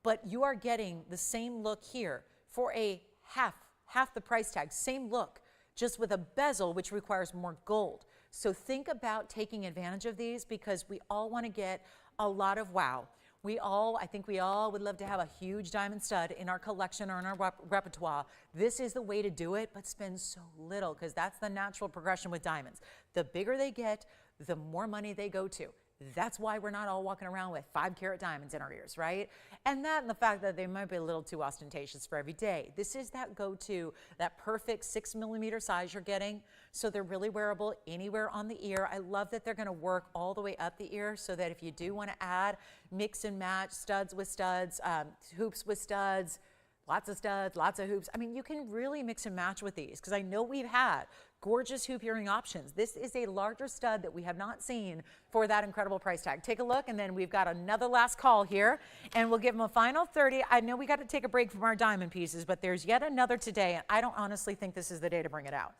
But you are getting the same look here for a half the price tag. Same look, just with a bezel, which requires more gold. So think about taking advantage of these because we all want to get a lot of wow. I think we all would love to have a huge diamond stud in our collection or in our repertoire. This is the way to do it, but spend so little because that's the natural progression with diamonds. The bigger they get, the more money they go to. That's why we're not all walking around with 5 carat diamonds in our ears, right? And that and the fact that they might be a little too ostentatious for every day. This is that go-to, that perfect 6mm size you're getting. So they're really wearable anywhere on the ear. I love that they're going to work all the way up the ear so that if you do want to add, mix and match studs with studs, hoops with studs, lots of hoops. I mean, you can really mix and match with these because I know we've had gorgeous hoop earring options. This is a larger stud that we have not seen for that incredible price tag. Take a look, and then we've got another last call here, and we'll give them a final 30. I know we got to take a break from our diamond pieces, but there's yet another today, and I don't honestly think this is the day to bring it out.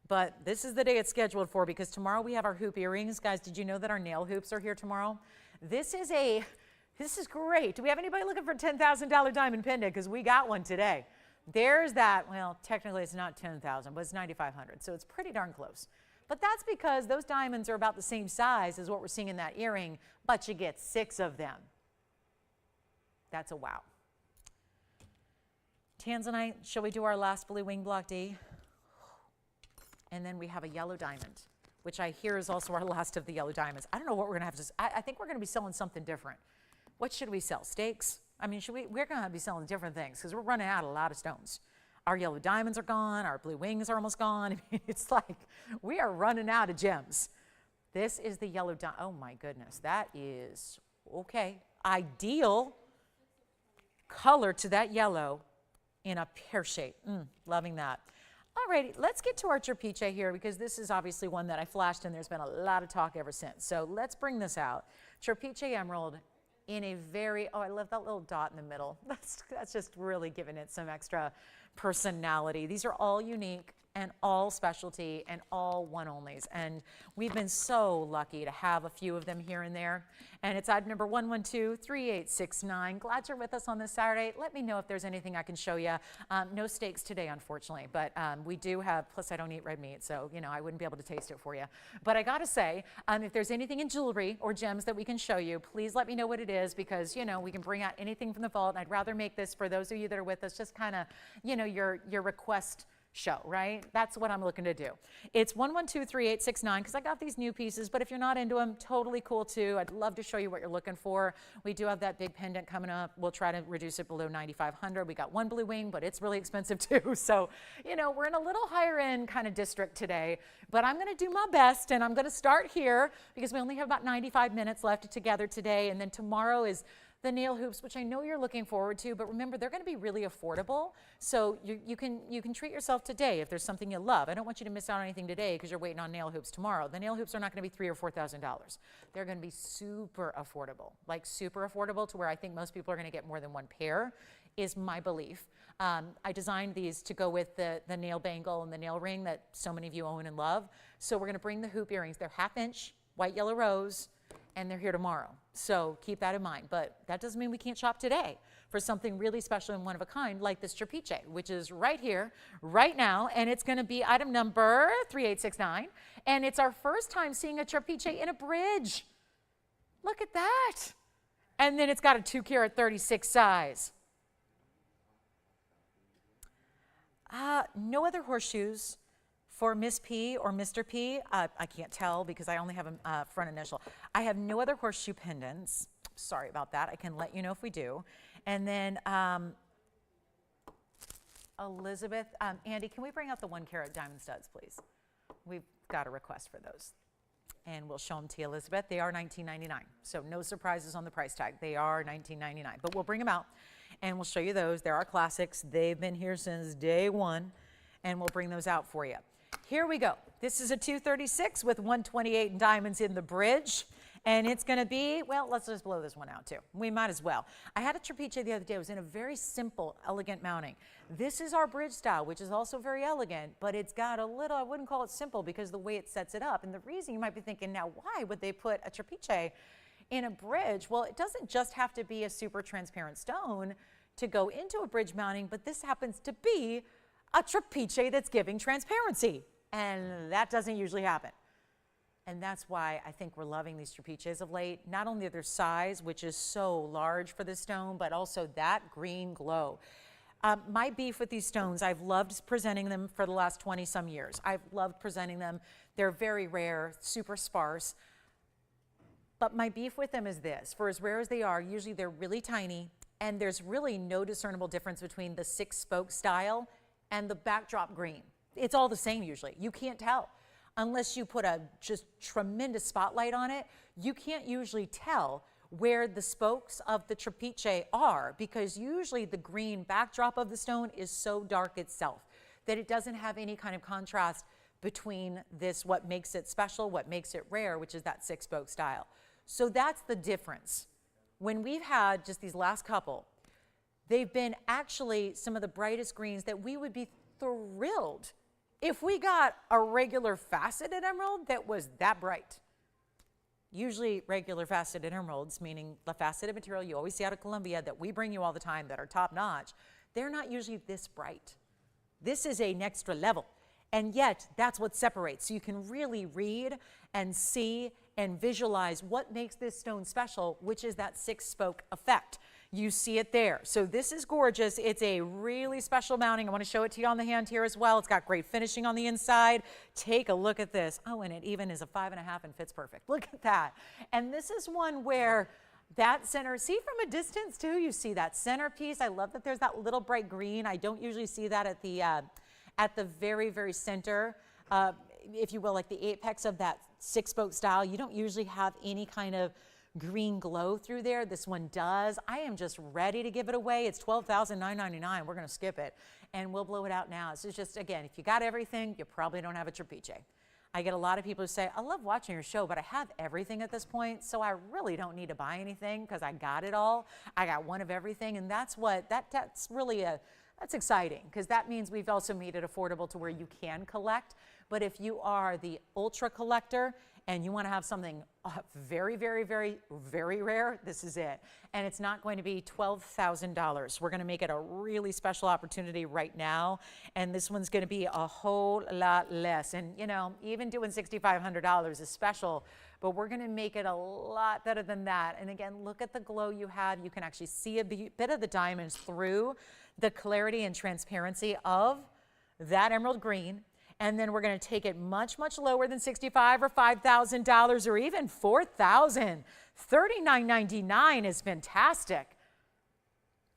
But this is the day it's scheduled for because tomorrow we have our hoop earrings. Guys, did you know that our nail hoops are here tomorrow? This is great. Do we have anybody looking for a $10,000 diamond pendant? Because we got one today. There's that, well, technically it's not 10,000, but it's 9,500, so it's pretty darn close. But that's because those diamonds are about the same size as what we're seeing in that earring, but you get 6 of them. That's a wow. Tanzanite, shall we do our last blue wing block D? And then we have a yellow diamond, which I hear is also our last of the yellow diamonds. I don't know what we're gonna have to, I think we're gonna be selling something different. What should we sell, steaks? I mean, we're going to be selling different things because we're running out of a lot of stones. Our yellow diamonds are gone. Our blue wings are almost gone. I mean, it's like we are running out of gems. This is the yellow diamond. Oh, my goodness. That is, okay, ideal color to that yellow in a pear shape. Loving that. All righty, let's get to our Trapiche here because this is obviously one that I flashed and there's been a lot of talk ever since. So let's bring this out. Trapiche emerald. In a very, oh, I love that little dot in the middle. That's just really giving it some extra personality. These are all unique and all specialty and all one-onlys. And we've been so lucky to have a few of them here and there. And it's item number 1123869. Glad you're with us on this Saturday. Let me know if there's anything I can show you. No steaks today, unfortunately, but we do have, plus I don't eat red meat, so, you know, I wouldn't be able to taste it for you. But I gotta say, if there's anything in jewelry or gems that we can show you, please let me know what it is because, you know, we can bring out anything from the vault. And I'd rather make this for those of you that are with us, just kind of, you know, your request show, right? That's what I'm looking to do. It's 1123869 because I got these new pieces, but if you're not into them, totally cool too. I'd love to show you what you're looking for. We do have that big pendant coming up. We'll try to reduce it below 9,500. We got one blue wing, but it's really expensive too. So, you know, we're in a little higher end kind of district today, but I'm going to do my best, and I'm going to start here because we only have about 95 minutes left together today, and then tomorrow is the nail hoops, which I know you're looking forward to, but remember, they're going to be really affordable. So you can treat yourself today if there's something you love. I don't want you to miss out on anything today because you're waiting on nail hoops tomorrow. The nail hoops are not going to be $3,000 or $4,000. They're going to be super affordable, like super affordable to where I think most people are going to get more than one pair, is my belief. I designed these to go with the nail bangle and the nail ring that so many of you own and love. So we're going to bring the hoop earrings. They're 1/2 inch, white, yellow rose, and they're here tomorrow. So keep that in mind. But that doesn't mean we can't shop today for something really special and one of a kind like this Trapiche, which is right here, right now. And it's going to be item number 3869. And it's our first time seeing a Trapiche in a bridge. Look at that. And then it's got a 2-carat 36 size. No other horseshoes for Miss P or Mr. P. I can't tell because I only have a front initial. I have no other horseshoe pendants. Sorry about that. I can let you know if we do. And then Elizabeth, Andy, can we bring out the 1-carat diamond studs, please? We've got a request for those. And we'll show them to you, Elizabeth. They are $19.99. So no surprises on the price tag. They are $19.99. But we'll bring them out and we'll show you those. They're our classics. They've been here since day one. And we'll bring those out for you. Here we go. This is a 236 with 128 diamonds in the bridge. And it's going to be, well, let's just blow this one out too. We might as well. I had a Trapiche the other day. It was in a very simple, elegant mounting. This is our bridge style, which is also very elegant, but it's got a little, I wouldn't call it simple because the way it sets it up. And the reason you might be thinking, now why would they put a Trapiche in a bridge? Well, it doesn't just have to be a super transparent stone to go into a bridge mounting, but this happens to be a Trapiche that's giving transparency. And that doesn't usually happen. And that's why I think we're loving these Trapiches of late. Not only their size, which is so large for the stone, but also that green glow. My beef with these stones, I've loved presenting them for the last 20 some years. I've loved presenting them. They're very rare, super sparse. But my beef with them is this. For as rare as they are, usually they're really tiny, and there's really no discernible difference between the 6-spoke style and the backdrop green. It's all the same usually. You can't tell. Unless you put a just tremendous spotlight on it, you can't usually tell where the spokes of the Trapiche are because usually the green backdrop of the stone is so dark itself that it doesn't have any kind of contrast between this, what makes it special, what makes it rare, which is that 6-spoke style. So that's the difference. When we've had just these last couple, they've been actually some of the brightest greens that we would be thrilled if we got a regular faceted emerald that was that bright. Usually regular faceted emeralds, meaning the faceted material you always see out of Colombia that we bring you all the time that are top notch, they're not usually this bright. This is an extra level. And yet that's what separates. So you can really read and see and visualize what makes this stone special, which is that 6-spoke effect. You see it there. So this is gorgeous. It's a really special mounting. I want to show it to you on the hand here as well. It's got great finishing on the inside. Take a look at this. Oh, and it even is a 5.5 and fits perfect. Look at that. And this is one where that center, see from a distance too, you see that centerpiece. I love that there's that little bright green. I don't usually see that at the very, very center, if you will, like the apex of that 6-spoke style. You don't usually have any kind of green glow through there. This one does. I am just ready to give it away. It's $12,999. We're going to skip it and we'll blow it out now. So it's just, again, if you got everything, you probably don't have a Trapiche. I get a lot of people who say, I love watching your show, but I have everything at this point, so I really don't need to buy anything because I got it all. I got one of everything, and that's what, that's really that's exciting because that means we've also made it affordable to where you can collect. But if you are the ultra collector and you want to have something very, very, very, very rare, this is it. And it's not going to be $12,000. We're going to make it a really special opportunity right now. And this one's going to be a whole lot less. And, you know, even doing $6,500 is special, but we're going to make it a lot better than that. And again, look at the glow you have. You can actually see a bit of the diamonds through the clarity and transparency of that emerald green, and then we're going to take it much, much lower than $65 or $5,000 or even $4,000. $39.99 is fantastic.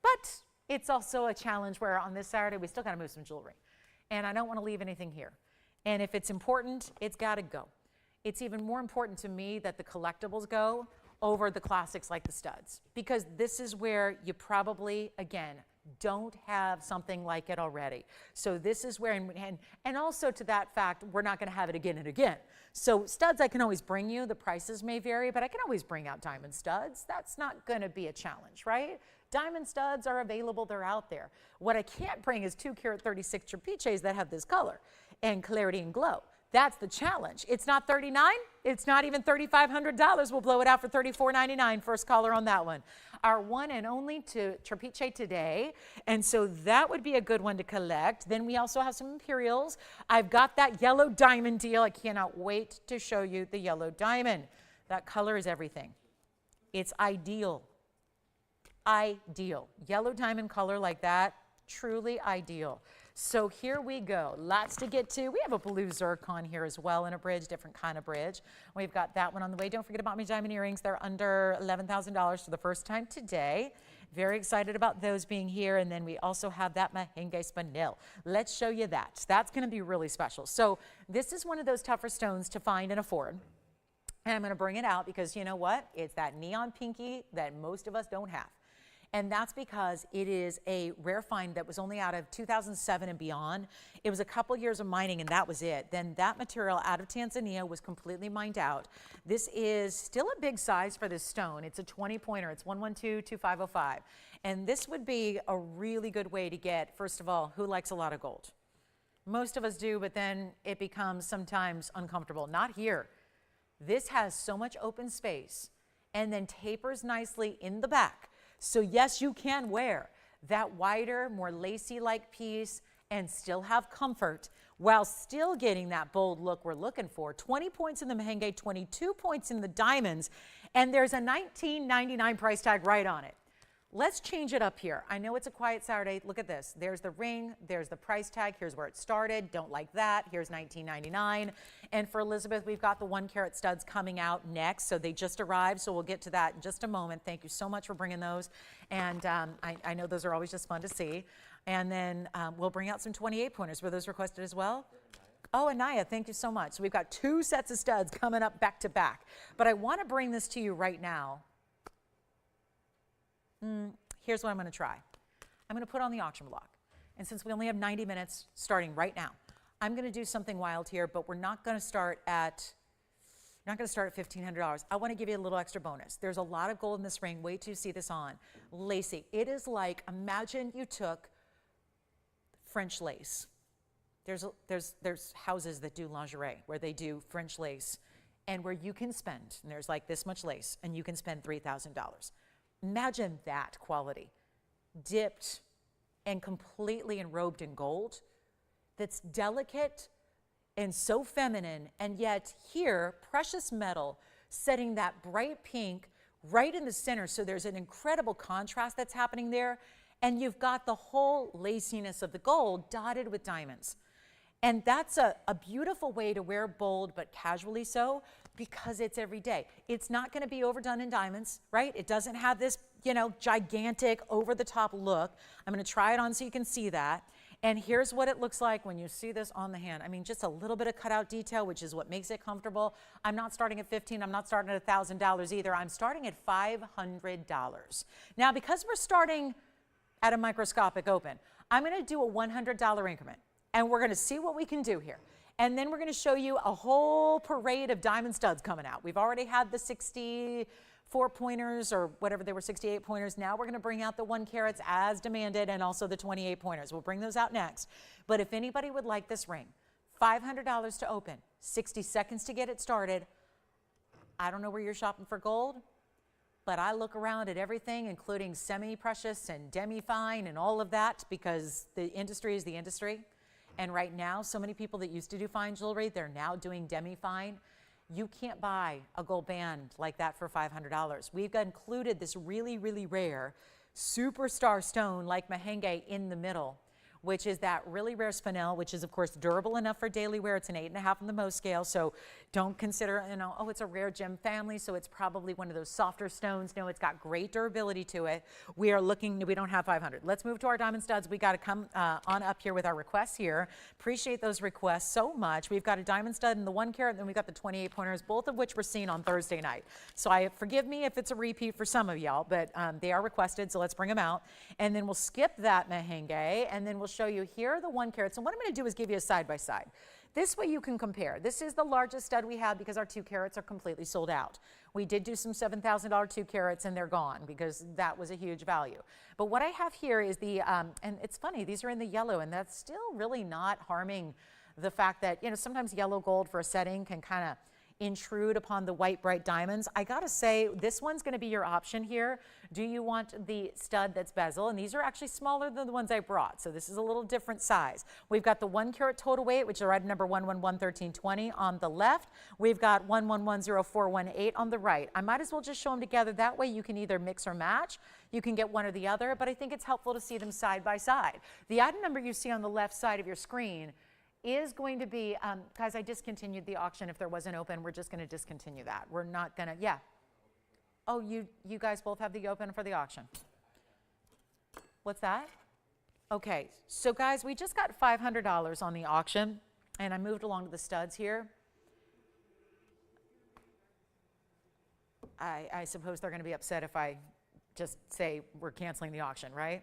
But it's also a challenge where on this Saturday, we still got to move some jewelry. And I don't want to leave anything here. And if it's important, it's got to go. It's even more important to me that the collectibles go over the classics like the studs, because this is where you probably, again, don't have something like it already. So this is where, and also to that fact, we're not going to have it again and again. So studs I can always bring you. The prices may vary, but I can always bring out diamond studs. That's not going to be a challenge, right? Diamond studs are available. They're out there. What I can't bring is 2 karat 36 trapiches that have this color and clarity and glow. That's the challenge. It's not $39. It's not even $3,500. We'll blow it out for $34.99. First caller on that one. Our one and only to Trapiche today. And so that would be a good one to collect. Then we also have some Imperials. I've got that yellow diamond deal. I cannot wait to show you the yellow diamond. That color is everything. It's ideal. Ideal. Yellow diamond color like that, truly ideal. So here we go. Lots to get to. We have a blue zircon here as well in a bridge, different kind of bridge. We've got that one on the way. Don't forget about my diamond earrings. They're under $11,000 for the first time today. Very excited about those being here. And then we also have that Mahenge spinel. Let's show you that. That's going to be really special. So this is one of those tougher stones to find and afford. And I'm going to bring it out because you know what? It's that neon pinky that most of us don't have. And that's because it is a rare find that was only out of 2007 and beyond. It was a couple years of mining and that was it. Then that material out of Tanzania was completely mined out. This is still a big size for this stone. It's a 20-pointer. It's 112-2505. And this would be a really good way to get, first of all, who likes a lot of gold? Most of us do, but then it becomes sometimes uncomfortable. Not here. This has so much open space and then tapers nicely in the back. So yes, you can wear that wider, more lacy-like piece and still have comfort while still getting that bold look we're looking for. 20 points in the Mahenge, 22 points in the diamonds, and there's a $19.99 price tag right on it. Let's change it up here. I know it's a quiet Saturday. Look at this. There's the ring. There's the price tag. Here's where it started. Don't like that. Here's $19.99. And for Elizabeth, we've got the 1 carat studs coming out next. So they just arrived. So we'll get to that in just a moment. Thank you so much for bringing those. And I know those are always just fun to see. And then we'll bring out some 28 pointers. Were those requested as well? Oh, Anaya, thank you so much. So we've got 2 sets of studs coming up back to back. But I want to bring this to you right now. Here's what I'm going to try. I'm going to put on the auction block. And since we only have 90 minutes starting right now, I'm going to do something wild here, but we're not going to start at $1,500. I want to give you a little extra bonus. There's a lot of gold in this ring. Wait till you see this on. Lacy. It is like, imagine you took French lace. There's houses that do lingerie where they do French lace and where you can spend, and there's like this much lace, and you can spend $3,000. Imagine that quality, dipped and completely enrobed in gold, that's delicate and so feminine, and yet here, precious metal setting that bright pink right in the center, so there's an incredible contrast that's happening there, and you've got the whole laciness of the gold dotted with diamonds. And that's a beautiful way to wear bold, but casually so, because it's every day. It's not going to be overdone in diamonds, right? It doesn't have this, gigantic over-the-top look. I'm going to try it on so you can see that. And here's what it looks like when you see this on the hand. I mean, just a little bit of cutout detail, which is what makes it comfortable. I'm not starting at $1,500. I'm not starting at $1,000 either. I'm starting at $500. Now, because we're starting at a microscopic open, I'm going to do a $100 increment. And we're going to see what we can do here. And then we're going to show you a whole parade of diamond studs coming out. We've already had the 64 pointers or whatever they were, 68 pointers. Now we're going to bring out the 1 carats as demanded and also the 28 pointers. We'll bring those out next. But if anybody would like this ring, $500 to open, 60 seconds to get it started. I don't know where you're shopping for gold, but I look around at everything, including semi-precious and demi-fine and all of that, because the industry is the industry. And right now, so many people that used to do fine jewelry, they're now doing demi-fine. You can't buy a gold band like that for $500. We've included this really, really rare superstar stone like Mahenge in the middle which is that really rare spinel, which is of course durable enough for daily wear. It's an 8.5 on the Mohs scale, so don't consider, oh, it's a rare gem family, so it's probably one of those softer stones. No, it's got great durability to it. We don't have 500. Let's move to our diamond studs. We got to come on up here with our requests here. Appreciate those requests so much. We've got a diamond stud in the 1 carat, and then we've got the 28 pointers, both of which were seen on Thursday night. So forgive me if it's a repeat for some of y'all, but they are requested, so let's bring them out. And then we'll skip that merengue, and then we'll show you here are the 1 carats. And what I'm going to do is give you a side-by-side. This way you can compare. This is the largest stud we have because our 2 carats are completely sold out. We did do some $7,000 2 carats and they're gone because that was a huge value. But what I have here is the, and it's funny, these are in the yellow, and that's still really not harming the fact that, sometimes yellow gold for a setting can kind of intrude upon the white bright diamonds. I gotta say, this one's gonna be your option here. Do you want the stud that's bezel? And these are actually smaller than the ones I brought, so this is a little different size. We've got the 1 carat total weight, which is item number 1111320 on the left. We've got 1110418 on the right. I might as well just show them together. That way you can either mix or match. You can get one or the other, but I think it's helpful to see them side by side. The item number you see on the left side of your screen is going to be, guys, I discontinued the auction. If there wasn't open, we're just going to discontinue that. We're not going to, yeah. Oh, you guys both have the open for the auction. What's that? Okay, so guys, we just got $500 on the auction, and I moved along to the studs here. I suppose they're going to be upset if I just say we're canceling the auction, right?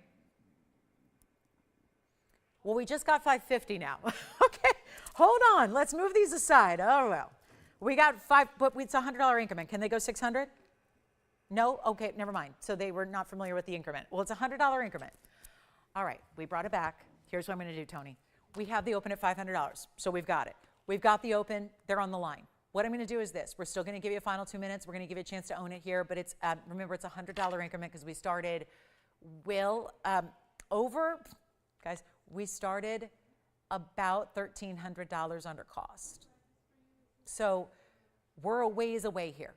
Well, we just got $550 now. Okay, hold on. Let's move these aside. Oh, well. We got but it's a $100 increment. Can they go 600? No? Okay, never mind. So they were not familiar with the increment. Well, it's a $100 increment. All right, we brought it back. Here's what I'm going to do, Tony. We have the open at $500, so we've got it. We've got the open. They're on the line. What I'm going to do is this. We're still going to give you a final 2 minutes. We're going to give you a chance to own it here, but it's remember, it's a $100 increment because we started guys, we started about $1,300 under cost. So we're a ways away here.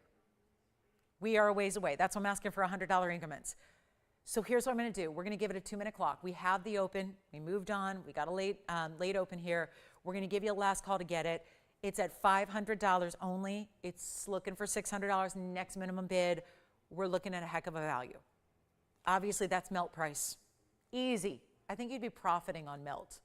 We are a ways away. That's why I'm asking for $100 increments. So here's what I'm going to do. We're going to give it a 2-minute clock. We have the open. We moved on. We got a late open here. We're going to give you a last call to get it. It's at $500 only. It's looking for $600 next minimum bid. We're looking at a heck of a value. Obviously, that's melt price. Easy. I think you'd be profiting on melt.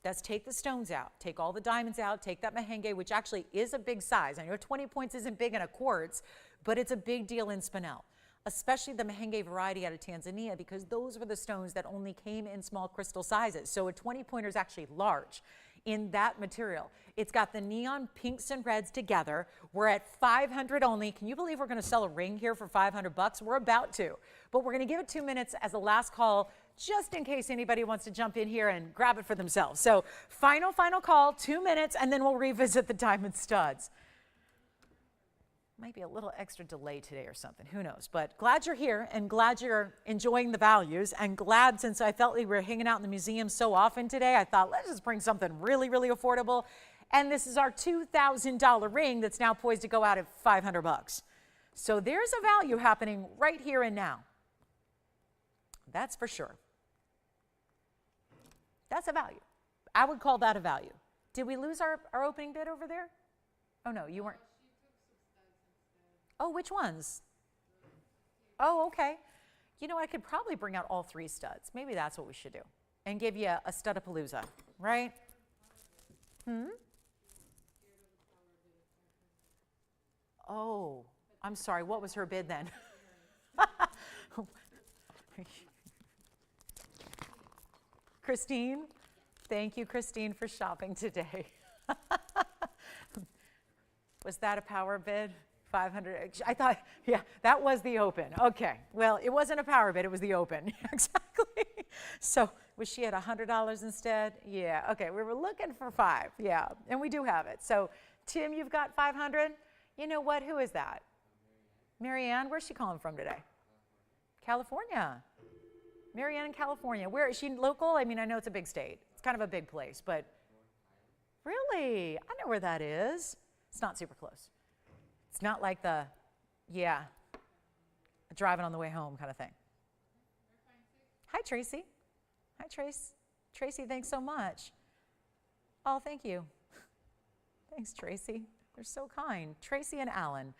That's take the stones out, take all the diamonds out, take that merengue, which actually is a big size. I know 20 points isn't big in a quartz, but it's a big deal in spinel, especially the merengue variety out of Tanzania, because those were the stones that only came in small crystal sizes. So a 20 pointer is actually large in that material. It's got the neon pinks and reds together. We're at 500 only. Can you believe we're going to sell a ring here for 500 bucks? We're about to, but we're going to give it 2 minutes as a last call, just in case anybody wants to jump in here and grab it for themselves. So final call, 2 minutes, and then we'll revisit the diamond studs. Might be a little extra delay today or something, who knows, but glad you're here and glad you're enjoying the values, and glad, since I felt we were hanging out in the museum so often today, I thought let's just bring something really, really affordable. And this is our $2,000 ring that's now poised to go out at 500 bucks. So there's a value happening right here and now. That's for sure. That's a value. I would call that a value. Did we lose our opening bid over there? Oh, no, you weren't. Oh, which ones? Oh, okay. You know, I could probably bring out all 3 studs. Maybe that's what we should do. And give you a studapalooza, right? Oh, I'm sorry. What was her bid then? Christine? Thank you, Christine, for shopping today. Was that a power bid? 500, I thought, yeah, that was the open. Okay, well, it wasn't a power bid, it was the open. Exactly. So was she at $100 instead? Yeah, okay, we were looking for 5, yeah, and we do have it. So Tim, you've got 500. You know what, who is that? Marianne, where's she calling from today? California. Marianne in California. Where is she, local? I mean, I know it's a big state. It's kind of a big place, but really? I know where that is. It's not super close. It's not like driving on the way home kind of thing. Hi, Tracy. Hi, Trace. Tracy, thanks so much. Oh, thank you. Thanks, Tracy. They're so kind. Tracy and Alan,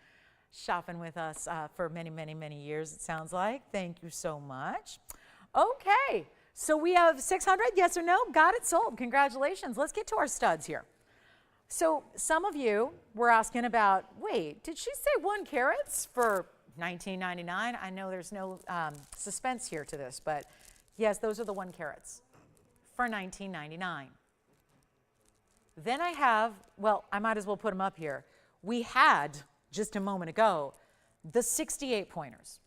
shopping with us for many, many, many years, it sounds like. Thank you so much. Okay, so we have 600, yes or no? Got it, sold. Congratulations. Let's get to our studs here. So some of you were asking about, wait, did she say 1 carats for $19.99? I know there's no suspense here to this, but yes, those are the 1 carats for $19.99. Then I have, well, I might as well put them up here. We had, just a moment ago, the 68 pointers.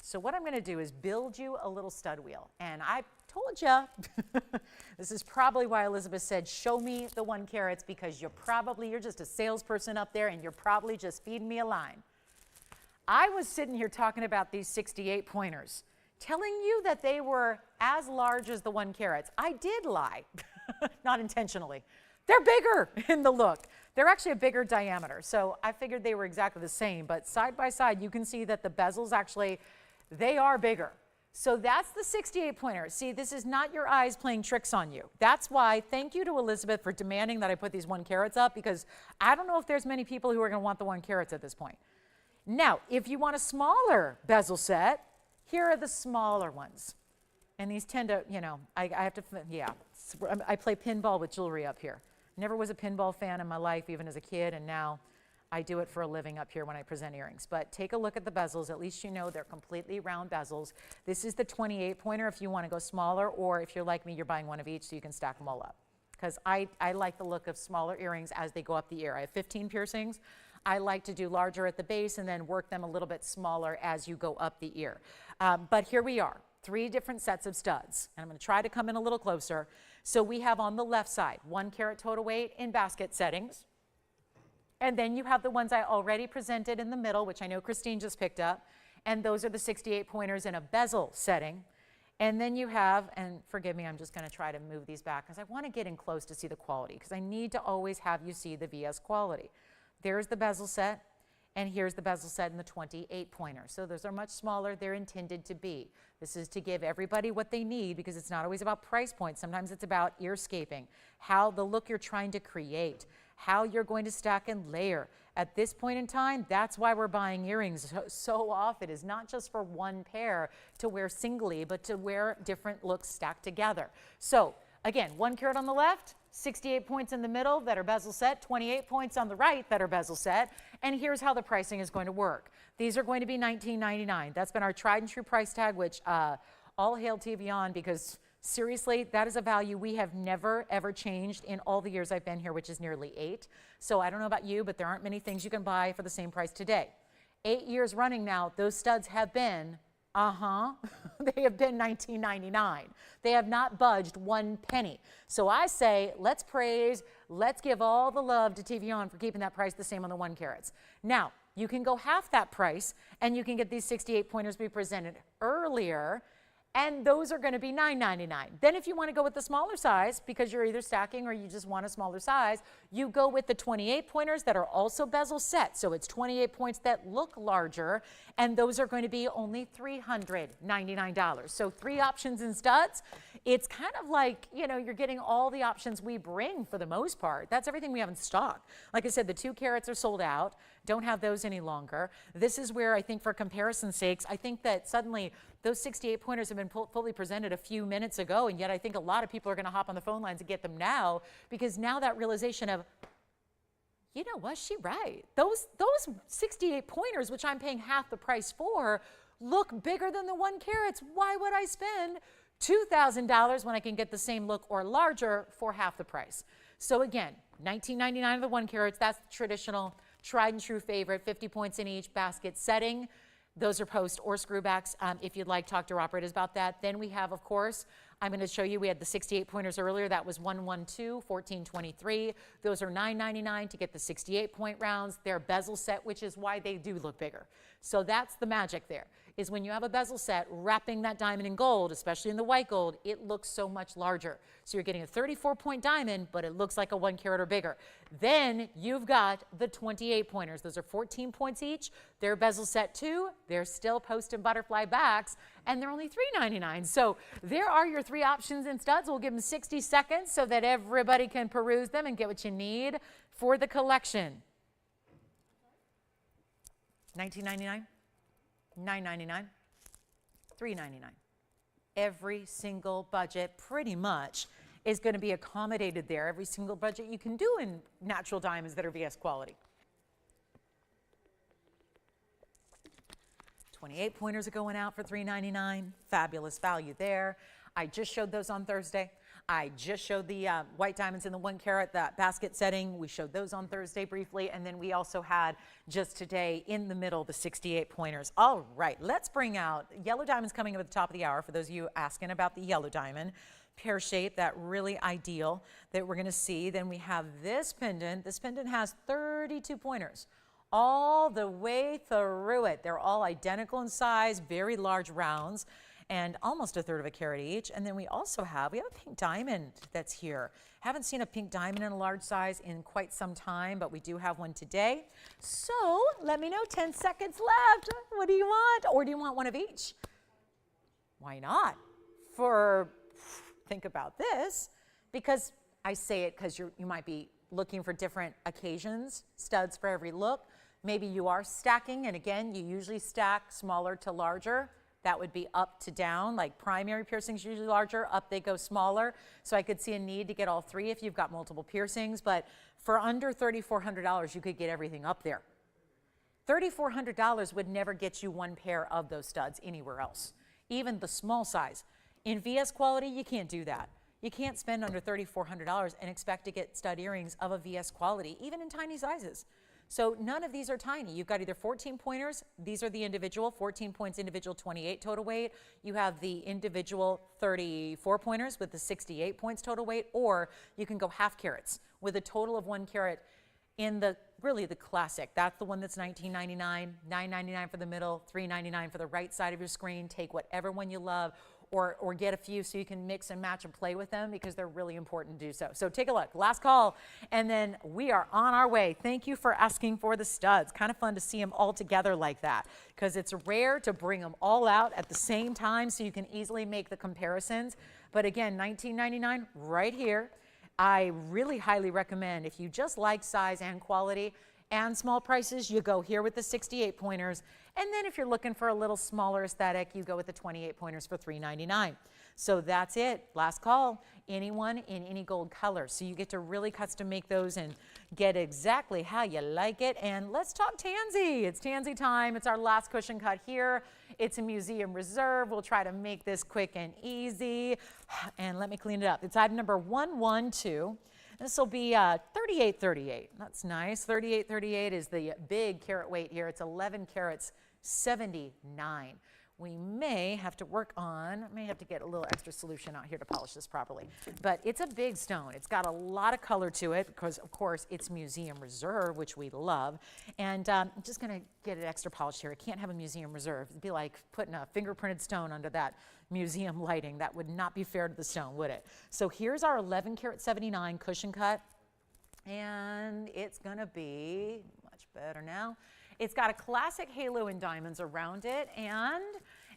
So what I'm going to do is build you a little stud wheel. And I told you, this is probably why Elizabeth said, show me the 1 carats, because you're just a salesperson up there and you're probably just feeding me a line. I was sitting here talking about these 68 pointers, telling you that they were as large as the 1 carats. I did lie, not intentionally. They're bigger in the look. They're actually a bigger diameter. So I figured they were exactly the same, but side by side, you can see that the bezels actually, they are bigger. So that's the 68 pointer. See, this is not your eyes playing tricks on you. That's why, thank you to Elizabeth for demanding that I put these 1 carats up, because I don't know if there's many people who are going to want the 1 carats at this point. Now, if you want a smaller bezel set, here are the smaller ones. And these tend to, you know, I have to, yeah, I play pinball with jewelry up here. Never was a pinball fan in my life, even as a kid, and now I do it for a living up here when I present earrings. But take a look at the bezels. At least you know they're completely round bezels. This is the 28 pointer if you want to go smaller, or if you're like me, you're buying 1 of each so you can stack them all up. Because I like the look of smaller earrings as they go up the ear. I have 15 piercings. I like to do larger at the base and then work them a little bit smaller as you go up the ear. But here we are, 3 different sets of studs. And I'm going to try to come in a little closer. So we have on the left side, 1 carat total weight in basket settings. And then you have the ones I already presented in the middle, which I know Christine just picked up. And those are the 68 pointers in a bezel setting. And then you have, and forgive me, I'm just going to try to move these back because I want to get in close to see the quality, because I need to always have you see the VS quality. There's the bezel set, and here's the bezel set in the 28 pointer. So those are much smaller. They're intended to be. This is to give everybody what they need, because it's not always about price points. Sometimes it's about earscaping, how the look you're trying to create, how you're going to stack and layer. At this point in time, that's why we're buying earrings so often. It's not just for 1 pair to wear singly, but to wear different looks stacked together. So again, 1 carat on the left, 68 points in the middle that are bezel set, 28 points on the right that are bezel set. And here's how the pricing is going to work. These are going to be $19.99. That's been our tried and true price tag, which all hail TVON, because seriously, that is a value we have never, ever changed in all the years I've been here, which is nearly 8. So I don't know about you, but there aren't many things you can buy for the same price today. 8 years running now, those studs have been, they have been $19.99. They have not budged 1 penny. So I say, let's praise, let's give all the love to TVON for keeping that price the same on the 1 carats. Now, you can go half that price, and you can get these 68 pointers we presented earlier, and those are going to be $9.99. Then if you want to go with the smaller size, because you're either stacking or you just want a smaller size, you go with the 28 pointers that are also bezel set. So it's 28 points that look larger, and those are going to be only $399. So 3 options in studs. It's kind of like, you know, you're getting all the options we bring for the most part. That's everything we have in stock. Like I said, the 2 carats are sold out. Don't have those any longer. This is where I think, for comparison's sakes, I think that suddenly those 68 pointers have been fully presented a few minutes ago, and yet I think a lot of people are going to hop on the phone lines and get them now, because now that realization of, you know, was she right? Those 68 pointers, which I'm paying half the price for, look bigger than the 1 carats. Why would I spend $2,000 when I can get the same look or larger for half the price? So again, $19.99 of the 1 carats. That's the traditional, tried and true favorite, 50 points in each basket setting. Those are post or screwbacks. If you'd like, talk to our operators about that. Then we have, of course, I'm going to show you, we had the 68 pointers earlier. That was 112, 1423. Those are $9.99 to get the 68 point rounds. They're bezel set, which is why they do look bigger. So that's the magic there, is when you have a bezel set, wrapping that diamond in gold, especially in the white gold, it looks so much larger. So you're getting a 34 point diamond, but it looks like a 1 carat or bigger. Then you've got the 28 pointers. Those are 14 points each. They're bezel set too. They're still post and butterfly backs. and they're only $3.99. So there are your 3 options in studs. We'll give them 60 seconds so that everybody can peruse them and get what you need for the collection. $19.99, $9.99, $3.99. Every single budget pretty much is going to be accommodated there. Every single budget you can do in natural diamonds that are VS quality. 28 pointers are going out for $3.99. Fabulous value there. I just showed those on Thursday. I just showed the white diamonds in the 1 carat, that basket setting. We showed those on Thursday briefly. And then we also had just today in the middle, the 68 pointers. All right, let's bring out yellow diamonds coming up at the top of the hour. For those of you asking about the yellow diamond, pear shape, that really ideal that we're gonna see. Then we have this pendant. This pendant has 32 pointers all the way through it. They're all identical in size, very large rounds, and almost 1/3 of a carat each. And then we also have a pink diamond that's here. Haven't seen a pink diamond in a large size in quite some time, but we do have one today. So let me know, 10 seconds left. What do you want? Or do you want one of each? Why not? Think about this, because I say it because you might be looking for different occasions, studs for every look. Maybe you are stacking, and again, you usually stack smaller to larger. That would be up to down, like primary piercings usually larger, up they go smaller. So I could see a need to get all 3 if you've got multiple piercings, but for under $3,400, you could get everything up there. $3,400 would never get you 1 pair of those studs anywhere else, even the small size. In VS quality, you can't do that. You can't spend under $3,400 and expect to get stud earrings of a VS quality, even in tiny sizes. So none of these are tiny. You've got either 14 pointers, these are the individual, 14 points individual, 28 total weight. You have the individual 34 pointers with the 68 points total weight, or you can go half carats with a total of 1 carat in the really the classic. That's the one that's $19.99, $9.99 for the middle, $3.99 for the right side of your screen. Take whatever one you love, or get a few so you can mix and match and play with them, because they're really important to do so. So take a look, last call, and then we are on our way. Thank you for asking for the studs. Kind of fun to see them all together like that, because it's rare to bring them all out at the same time so you can easily make the comparisons. But again, $19.99 right here. I really highly recommend, if you just like size and quality and small prices, you go here with the 68 pointers. And then if you're looking for a little smaller aesthetic, you go with the 28 pointers for $3.99. So that's it. Last call. Anyone in any gold color. So you get to really custom make those and get exactly how you like it. And let's talk tansy. It's tansy time. It's our last cushion cut here. It's a museum reserve. We'll try to make this quick and easy. And let me clean it up. It's item number 112. This will be 3838. That's nice. 3838 is the big carat weight here. It's 11 carats, 79. We may have to work on, may have to get a little extra solution out here to polish this properly. But it's a big stone. It's got a lot of color to it because, of course, it's museum reserve, which we love. And I'm just going to get it extra polished here. I can't have a museum reserve. It'd be like putting a fingerprinted stone under that museum lighting. That would not be fair to the stone, would it? So here's our 11 karat 79 cushion cut. And it's going to be much better now. It's got a classic halo in diamonds around it, and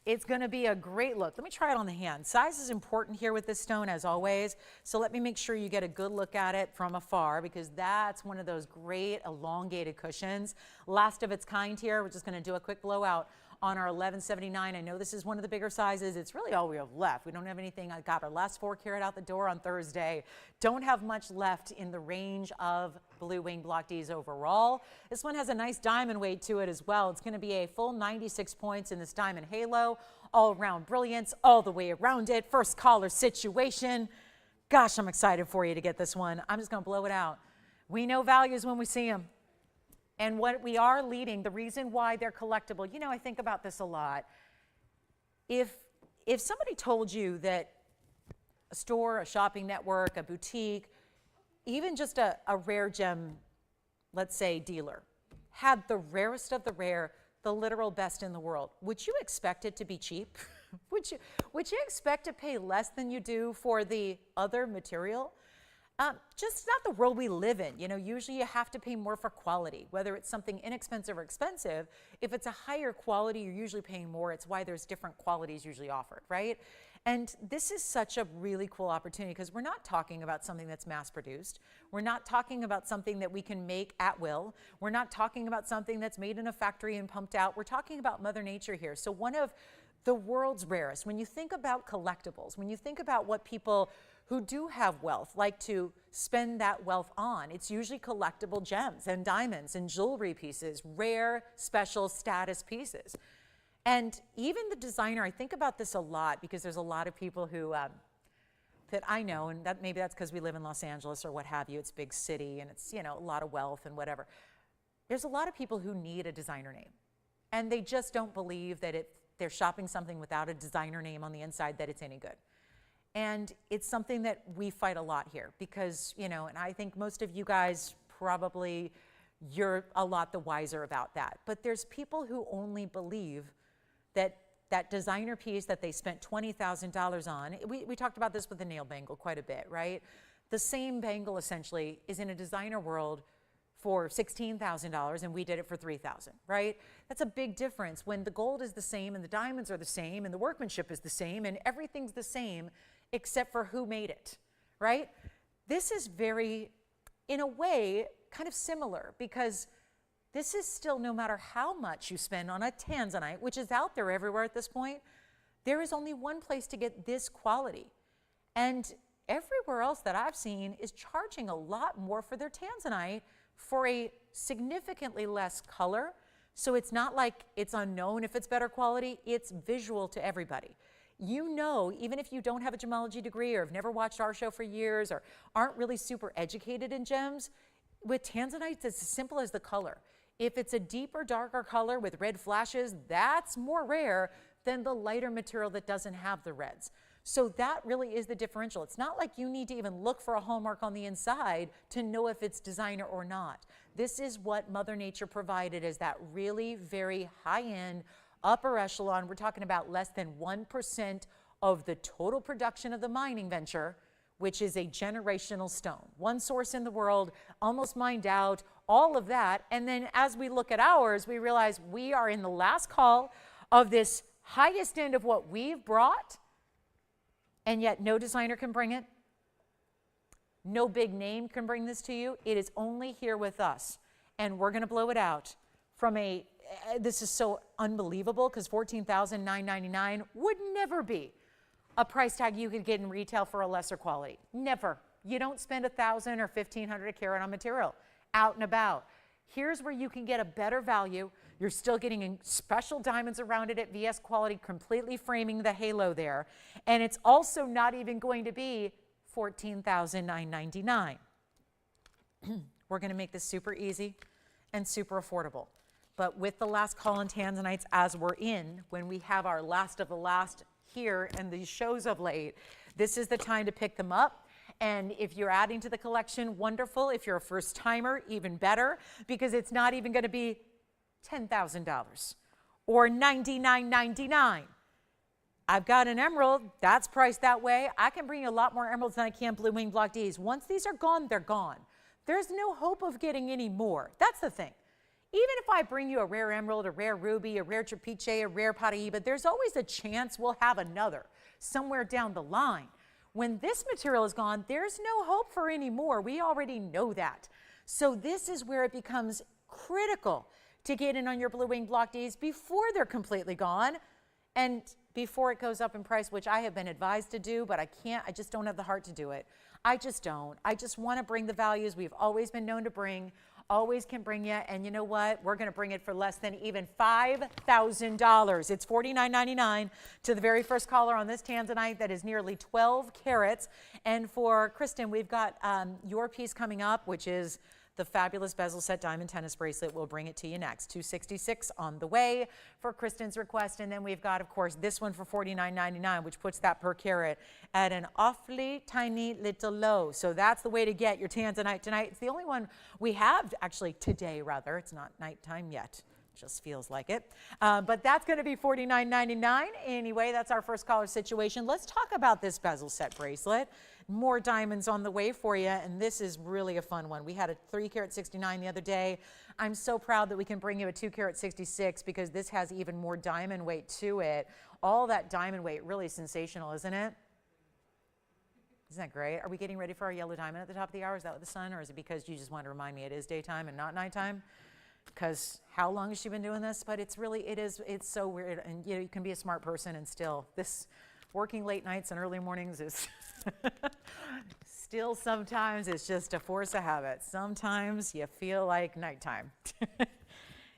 it's going to be a great look. Let me try it on the hand. Size is important here with this stone, as always, so let me make sure you get a good look at it from afar, because that's one of those great elongated cushions. Last of its kind here. We're just going to do a quick blowout on our 1179. I know this is one of the bigger sizes. It's really all we have left. We don't have anything. I got our last 4 carat out the door on Thursday. Don't have much left in the range of Blue Wing Block Ds overall. This one has a nice diamond weight to it as well. It's going to be a full 96 points in this diamond halo. All around brilliance, all the way around it. First caller situation. Gosh, I'm excited for you to get this one. I'm just going to blow it out. We know values when we see them. And what we are leading, the reason why they're collectible, you know, I think about this a lot. If somebody told you that a store, a shopping network, a boutique, even just a rare gem, let's say dealer, had the rarest of the rare, the literal best in the world, would you expect it to be cheap? Would you expect to pay less than you do for the other material? Just not the world we live in. You know, usually you have to pay more for quality, whether it's something inexpensive or expensive. If it's a higher quality, you're usually paying more. It's why there's different qualities usually offered, right? And this is such a really cool opportunity because we're not talking about something that's mass produced. We're not talking about something that we can make at will. We're not talking about something that's made in a factory and pumped out. We're talking about Mother Nature here. So one of the world's rarest, when you think about collectibles, when you think about what people who do have wealth like to spend that wealth on, it's usually collectible gems and diamonds and jewelry pieces, rare, special status pieces. And even the designer, I think about this a lot because there's a lot of people who, that I know, and that maybe that's because we live in Los Angeles or what have you, it's a big city and it's, you know, a lot of wealth and whatever. There's a lot of people who need a designer name and they just don't believe that they're shopping something without a designer name on the inside that it's any good. And it's something that we fight a lot here because, you know, and I think most of you guys probably, you're a lot the wiser about that. But there's people who only believe that that designer piece that they spent $20,000 on, we talked about this with the nail bangle quite a bit, right? The same bangle essentially is in a designer world for $16,000 and we did it for $3,000, right? That's a big difference when the gold is the same and the diamonds are the same and the workmanship is the same and everything's the same except for who made it, right? This is very, in a way, kind of similar because this is still, no matter how much you spend on a tanzanite, which is out there everywhere at this point, there is only one place to get this quality. And everywhere else that I've seen is charging a lot more for their tanzanite for a significantly less color. So it's not like it's unknown if it's better quality, it's visual to everybody. You know, even if you don't have a gemology degree or have never watched our show for years or aren't really super educated in gems, with tanzanites, it's as simple as the color. If it's a deeper, darker color with red flashes, that's more rare than the lighter material that doesn't have the reds. So that really is the differential. It's not like you need to even look for a hallmark on the inside to know if it's designer or not. This is what Mother Nature provided as that really very high-end, upper echelon. We're talking about less than 1% of the total production of the mining venture, which is a generational stone. One source in the world, almost mined out, all of that. And then as we look at ours, we realize we are in the last call of this highest end of what we've brought, and yet no designer can bring it. No big name can bring this to you. It is only here with us. And we're going to blow it out from a, this is so unbelievable because $14,999 would never be a price tag you could get in retail for a lesser quality. Never. You don't spend $1,000 or $1,500 a carat on material out and about. Here's where you can get a better value. You're still getting special diamonds around it at VS quality, completely framing the halo there. And it's also not even going to be $14,999. We're going to make this super easy and super affordable. But with the last call on tanzanites as we're in, when we have our last of the last here and these shows of late, this is the time to pick them up. And if you're adding to the collection, wonderful. If you're a first timer, even better, because it's not even going to be $10,000 or $99.99. I've got an emerald that's priced that way. I can bring you a lot more emeralds than I can blue wing block Ds. Once these are gone, they're gone. There's no hope of getting any more. That's the thing. Even if I bring you a rare emerald, a rare ruby, a rare Trapiche, a rare Paraiba, there's always a chance we'll have another somewhere down the line. When this material is gone, there's no hope for any more. We already know that. So this is where it becomes critical to get in on your blue wing block Ds before they're completely gone and before it goes up in price, which I have been advised to do, but I can't, I just don't have the heart to do it. I just don't. I just want to bring the values we've always been known to bring, always can bring you, and you know what? We're going to bring it for less than even $5,000. It's $49.99 to the very first caller on this tanzanite that is nearly 12 carats. And for Kristen, we've got your piece coming up, which is the fabulous bezel set diamond tennis bracelet. We'll bring it to you next. $266 on the way for Kristen's request. And then we've got, of course, this one for $49.99, which puts that per carat at an awfully tiny little low. So that's the way to get your tanzanite tonight. It's the only one we have, actually today rather. It's not nighttime yet. Just feels like it. But that's going to be $49.99. Anyway, that's our first caller situation. Let's talk about this bezel set bracelet. more diamonds on the way for you, and this is really a fun one. We had a 3 carat 69 the other day. I'm so proud that we can bring you a 2 carat 66 because this has even more diamond weight to it. All that diamond weight, really sensational, isn't it? Isn't that great? Are we getting ready for our yellow diamond at the top of the hour? Is that with the sun, or is it because you just want to remind me it is daytime and not nighttime? Because how long has she been doing this? But it's so weird. And you can be a smart person and still, this working late nights and early mornings is still sometimes it's just a force of habit. Sometimes you feel like nighttime.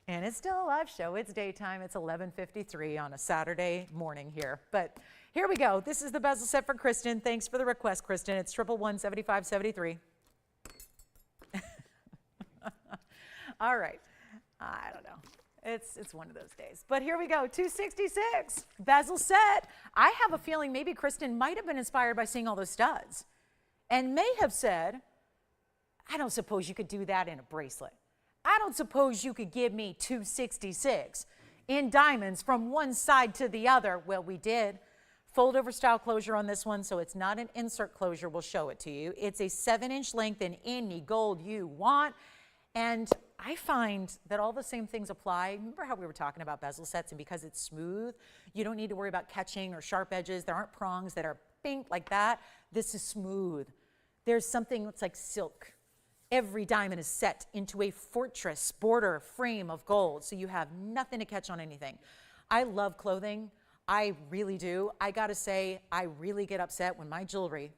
And it's still a live show. It's daytime. It's 11:53 on a Saturday morning here. But here we go. This is the bezel set for Kristen. Thanks for the request, Kristen. It's 111-7573. All right. I don't know. It's one of those days. But here we go. 266 bezel set. I have a feeling maybe Kristen might have been inspired by seeing all those studs and may have said, I don't suppose you could do that in a bracelet. I don't suppose you could give me 266 in diamonds from one side to the other. Well, we did. Fold over style closure on this one, so it's not an insert closure. We'll show it to you. It's a 7-inch length in any gold you want. And I find that all the same things apply. Remember how we were talking about bezel sets, and because it's smooth, you don't need to worry about catching or sharp edges. There aren't prongs that are pink like that. This is smooth. There's something that's like silk. Every diamond is set into a fortress border frame of gold, so you have nothing to catch on anything. I love clothing. I really do. I gotta say, I really get upset when my jewelry,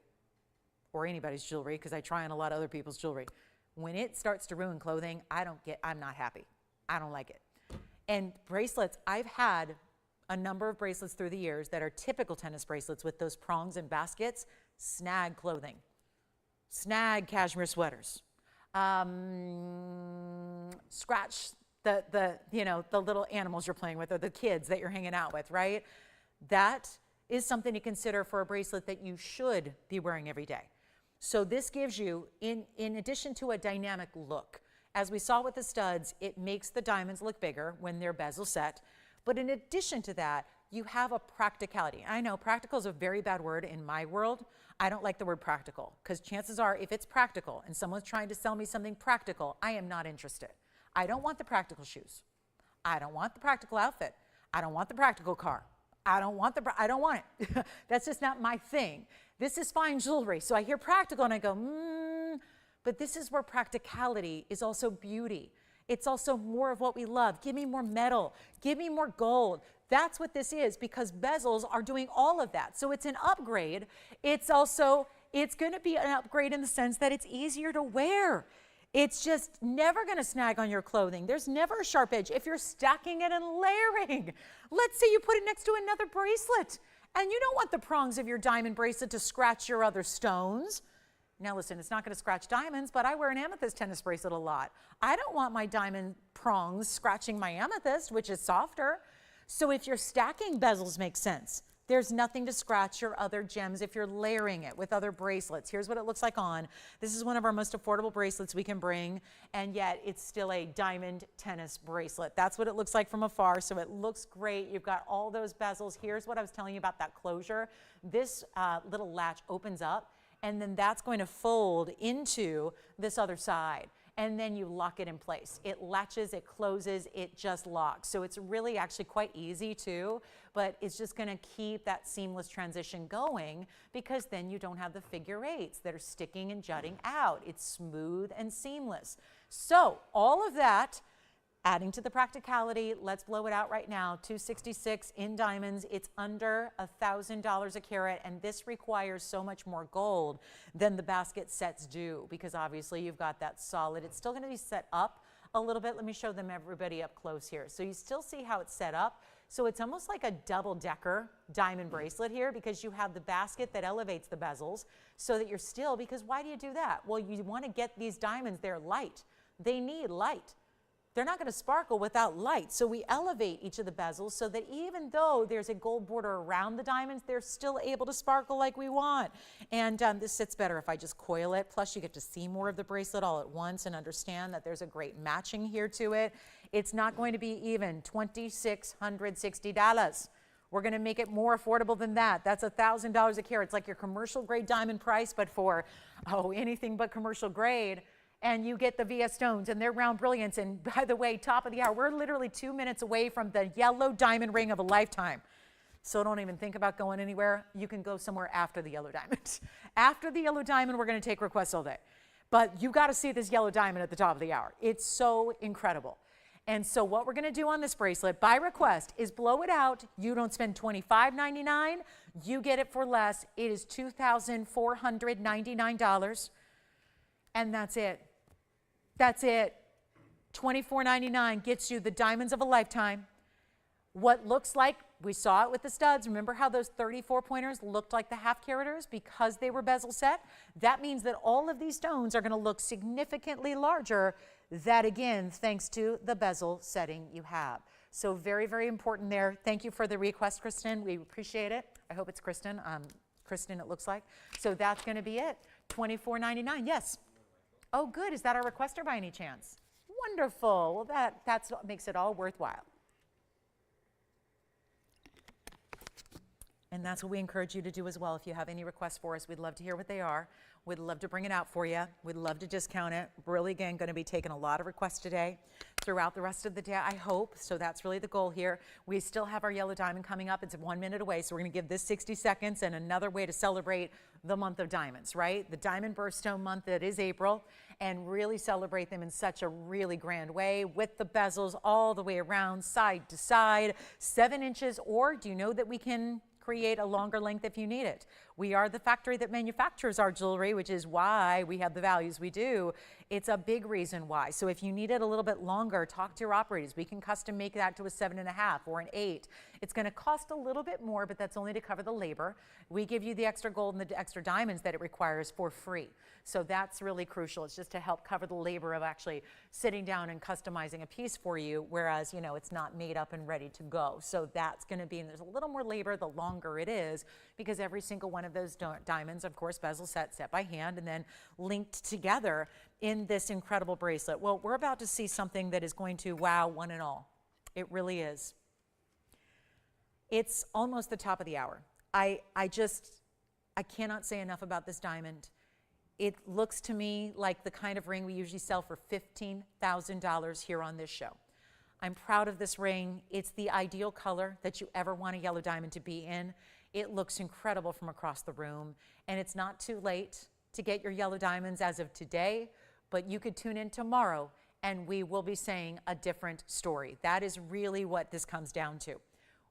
or anybody's jewelry, because I try on a lot of other people's jewelry, when it starts to ruin clothing, I'm not happy. I don't like it. And bracelets, I've had a number of bracelets through the years that are typical tennis bracelets with those prongs and baskets, snag clothing, snag cashmere sweaters, scratch the little animals you're playing with or the kids that you're hanging out with, right? That is something to consider for a bracelet that you should be wearing every day. So this gives you, in addition to a dynamic look, as we saw with the studs, it makes the diamonds look bigger when they're bezel set. But in addition to that, you have a practicality. I know practical is a very bad word in my world. I don't like the word practical because chances are if it's practical and someone's trying to sell me something practical, I am not interested. I don't want the practical shoes. I don't want the practical outfit. I don't want the practical car. I don't want it. That's just not my thing. This is fine jewelry. So I hear practical and I go, but this is where practicality is also beauty. It's also more of what we love. Give me more metal. Give me more gold. That's what this is because bezels are doing all of that. So it's an upgrade. It's going to be an upgrade in the sense that it's easier to wear. It's just never going to snag on your clothing. There's never a sharp edge if you're stacking it and layering. Let's say you put it next to another bracelet and you don't want the prongs of your diamond bracelet to scratch your other stones. Now listen, it's not going to scratch diamonds, but I wear an amethyst tennis bracelet a lot. I don't want my diamond prongs scratching my amethyst, which is softer. So if you're stacking, bezels make sense. There's nothing to scratch your other gems if you're layering it with other bracelets. Here's what it looks like on. This is one of our most affordable bracelets we can bring, and yet it's still a diamond tennis bracelet. That's what it looks like from afar, so it looks great. You've got all those bezels. Here's what I was telling you about that closure. This little latch opens up, and then that's going to fold into this other side. And then you lock it in place. It latches, it closes, it just locks. So it's really actually quite easy too, but it's just gonna keep that seamless transition going because then you don't have the figure eights that are sticking and jutting out. It's smooth and seamless. So all of that, adding to the practicality, let's blow it out right now. 266 in diamonds. It's under $1,000 a carat, and this requires so much more gold than the basket sets do because obviously you've got that solid. It's still going to be set up a little bit. Let me show them everybody up close here. So you still see how it's set up. So it's almost like a double-decker diamond bracelet here because you have the basket that elevates the bezels so that you're still, because why do you do that? Well, you want to get these diamonds, they're light. They need light. They're not going to sparkle without light. So we elevate each of the bezels so that even though there's a gold border around the diamonds, they're still able to sparkle like we want. And this sits better if I just coil it. Plus you get to see more of the bracelet all at once and understand that there's a great matching here to it. It's not going to be even $2,660. We're going to make it more affordable than that. That's $1,000 a carat. It's like your commercial grade diamond price, but for, anything but commercial grade. And you get the VS stones and their round brilliance. And by the way, top of the hour, we're literally 2 minutes away from the yellow diamond ring of a lifetime. So don't even think about going anywhere. You can go somewhere after the yellow diamond. After the yellow diamond, we're going to take requests all day. But you got to see this yellow diamond at the top of the hour. It's so incredible. And so what we're going to do on this bracelet by request is blow it out. You don't spend $25.99. You get it for less. It is $2,499. And that's it. That's it. $24.99 gets you the diamonds of a lifetime. What looks like, we saw it with the studs. Remember how those 34 pointers looked like the half caraters because they were bezel set? That means that all of these stones are going to look significantly larger. That again, thanks to the bezel setting you have. So very, very important there. Thank you for the request, Kristen. We appreciate it. I hope it's Kristen. Kristen, it looks like. So that's going to be it. $24.99. Yes. Oh, good. Is that our requester by any chance? Wonderful. Well, that's what makes it all worthwhile. And that's what we encourage you to do as well. If you have any requests for us, we'd love to hear what they are. We'd love to bring it out for you. We'd love to discount it. Really, again, going to be taking a lot of requests today throughout the rest of the day, I hope. So that's really the goal here. We still have our yellow diamond coming up. It's 1 minute away. So we're going to give this 60 seconds and another way to celebrate the month of diamonds, right? The diamond birthstone month that is April, and really celebrate them in such a really grand way with the bezels all the way around, side to side, 7 inches, or do you know that we can create a longer length if you need it? We are the factory that manufactures our jewelry, which is why we have the values we do. It's a big reason why. So if you need it a little bit longer, talk to your operators. We can custom make that to a 7.5 or an 8. It's going to cost a little bit more, but that's only to cover the labor. We give you the extra gold and the extra diamonds that it requires for free. So that's really crucial. It's just to help cover the labor of actually sitting down and customizing a piece for you, whereas, it's not made up and ready to go. So that's going to be, and there's a little more labor the longer it is, because every single one of those diamonds, of course, bezel set by hand and then linked together in this incredible bracelet. Well, we're about to see something that is going to wow one and all. It really is. It's almost the top of the hour. I cannot say enough about this diamond. It looks to me like the kind of ring we usually sell for $15,000 here on this show. I'm proud of this ring. It's the ideal color that you ever want a yellow diamond to be in. It looks incredible from across the room, and it's not too late to get your yellow diamonds as of today, but you could tune in tomorrow and we will be saying a different story. That is really what this comes down to.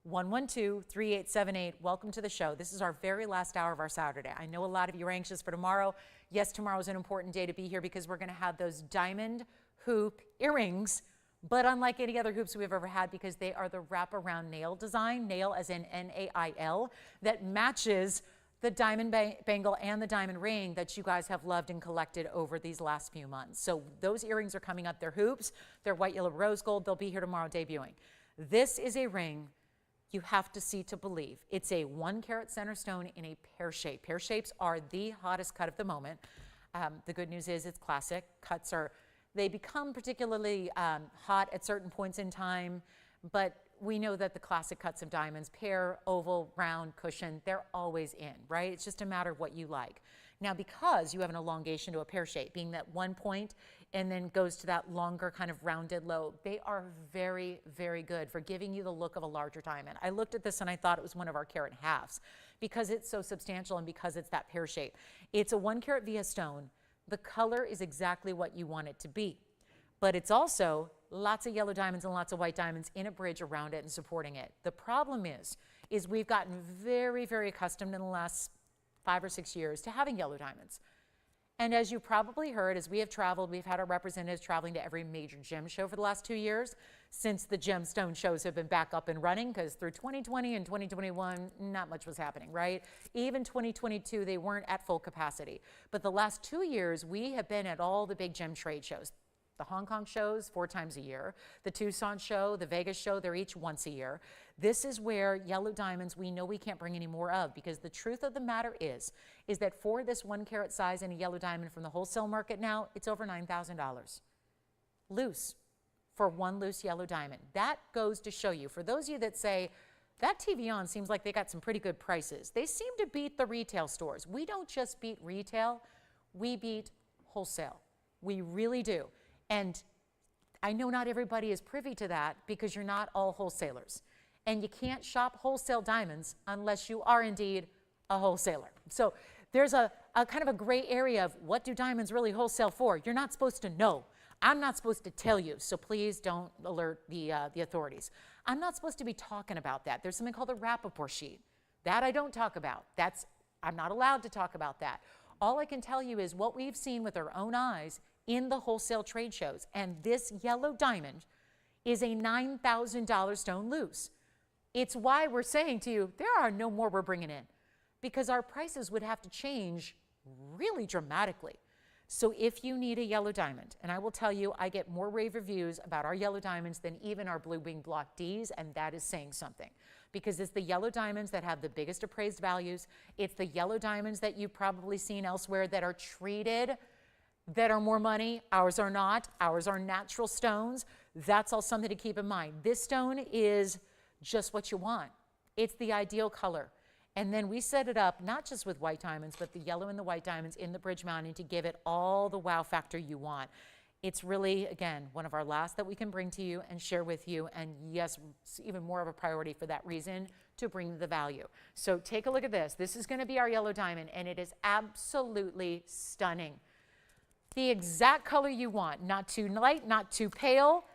112-3878, welcome to the show. This is our very last hour of our Saturday. I know a lot of you are anxious for tomorrow. Yes, tomorrow is an important day to be here because we're going to have those diamond hoop earrings, but unlike any other hoops we've ever had, because they are the wraparound nail design, nail as in N-A-I-L, that matches the diamond bangle and the diamond ring that you guys have loved and collected over these last few months. So those earrings are coming up. They're hoops. They're white, yellow, rose gold. They'll be here tomorrow debuting. This is a ring you have to see to believe. It's a 1 carat center stone in a pear shape. Pear shapes are the hottest cut of the moment. The good news is it's classic. Cuts they become particularly hot at certain points in time, but we know that the classic cuts of diamonds, pear, oval, round, cushion, they're always in, right? It's just a matter of what you like. Now, because you have an elongation to a pear shape, being that 1 point and then goes to that longer kind of rounded lobe, they are very, very good for giving you the look of a larger diamond. I looked at this and I thought it was one of our carat halves because it's so substantial and because it's that pear shape. It's a 1 carat via stone. The color is exactly what you want it to be, but it's also lots of yellow diamonds and lots of white diamonds in a bridge around it and supporting it. The problem is we've gotten very, very accustomed in the last 5 or 6 years to having yellow diamonds. And as you probably heard, as we have traveled, we've had our representatives traveling to every major gem show for the last 2 years, since the gemstone shows have been back up and running, because through 2020 and 2021, not much was happening, right? Even 2022, they weren't at full capacity. But the last 2 years, we have been at all the big gem trade shows. The Hong Kong shows 4 times a year, the Tucson show, the Vegas show, they're each once a year. This is where yellow diamonds, we know we can't bring any more of, because the truth of the matter is that for this 1 carat size in a yellow diamond from the wholesale market now, it's over $9,000. Loose, for 1 loose yellow diamond. That goes to show you, for those of you that say, that TVON seems like they got some pretty good prices. They seem to beat the retail stores. We don't just beat retail, we beat wholesale. We really do. And I know not everybody is privy to that because you're not all wholesalers. And you can't shop wholesale diamonds unless you are indeed a wholesaler. So there's a kind of a gray area of what do diamonds really wholesale for? You're not supposed to know. I'm not supposed to tell you, so please don't alert the authorities. I'm not supposed to be talking about that. There's something called the Rappaport sheet. That I don't talk about. I'm not allowed to talk about that. All I can tell you is what we've seen with our own eyes in the wholesale trade shows. And this yellow diamond is a $9,000 stone loose. It's why we're saying to you, there are no more we're bringing in, because our prices would have to change really dramatically. So if you need a yellow diamond, and I will tell you, I get more rave reviews about our yellow diamonds than even our Blue Wing Block Ds, and that is saying something. Because it's the yellow diamonds that have the biggest appraised values. It's the yellow diamonds that you've probably seen elsewhere that are treated, that are more money. Ours are not. Ours are natural stones. That's all something to keep in mind. This stone is just what you want. It's the ideal color. And then we set it up not just with white diamonds, but the yellow and the white diamonds in the bridge mounting to give it all the wow factor you want. It's really, again, one of our last that we can bring to you and share with you. And yes, it's even more of a priority for that reason, to bring the value. So take a look at this. This is going to be our yellow diamond, and it is absolutely stunning. The exact color you want, not too light, not too pale,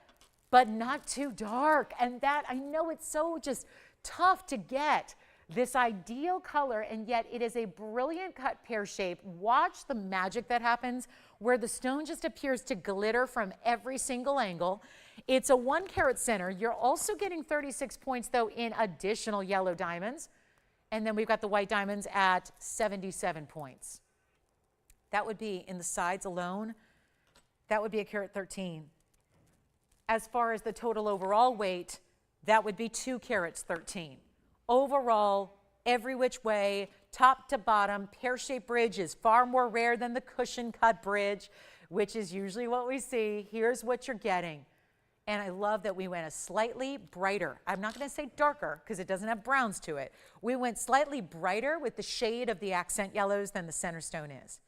but not too dark. And that, I know it's so just tough to get this ideal color, and yet it is a brilliant cut pear shape. Watch the magic that happens where the stone just appears to glitter from every single angle. It's a 1 carat center. You're also getting 36 points though in additional yellow diamonds. And then we've got the white diamonds at 77 points. That would be in the sides alone, that would be a carat 13. As far as the total overall weight, that would be 2 carats 13. Overall, every which way, top to bottom, pear-shaped bridge is far more rare than the cushion-cut bridge, which is usually what we see. Here's what you're getting. And I love that we went a slightly brighter. I'm not going to say darker because it doesn't have browns to it. We went slightly brighter with the shade of the accent yellows than the center stone is.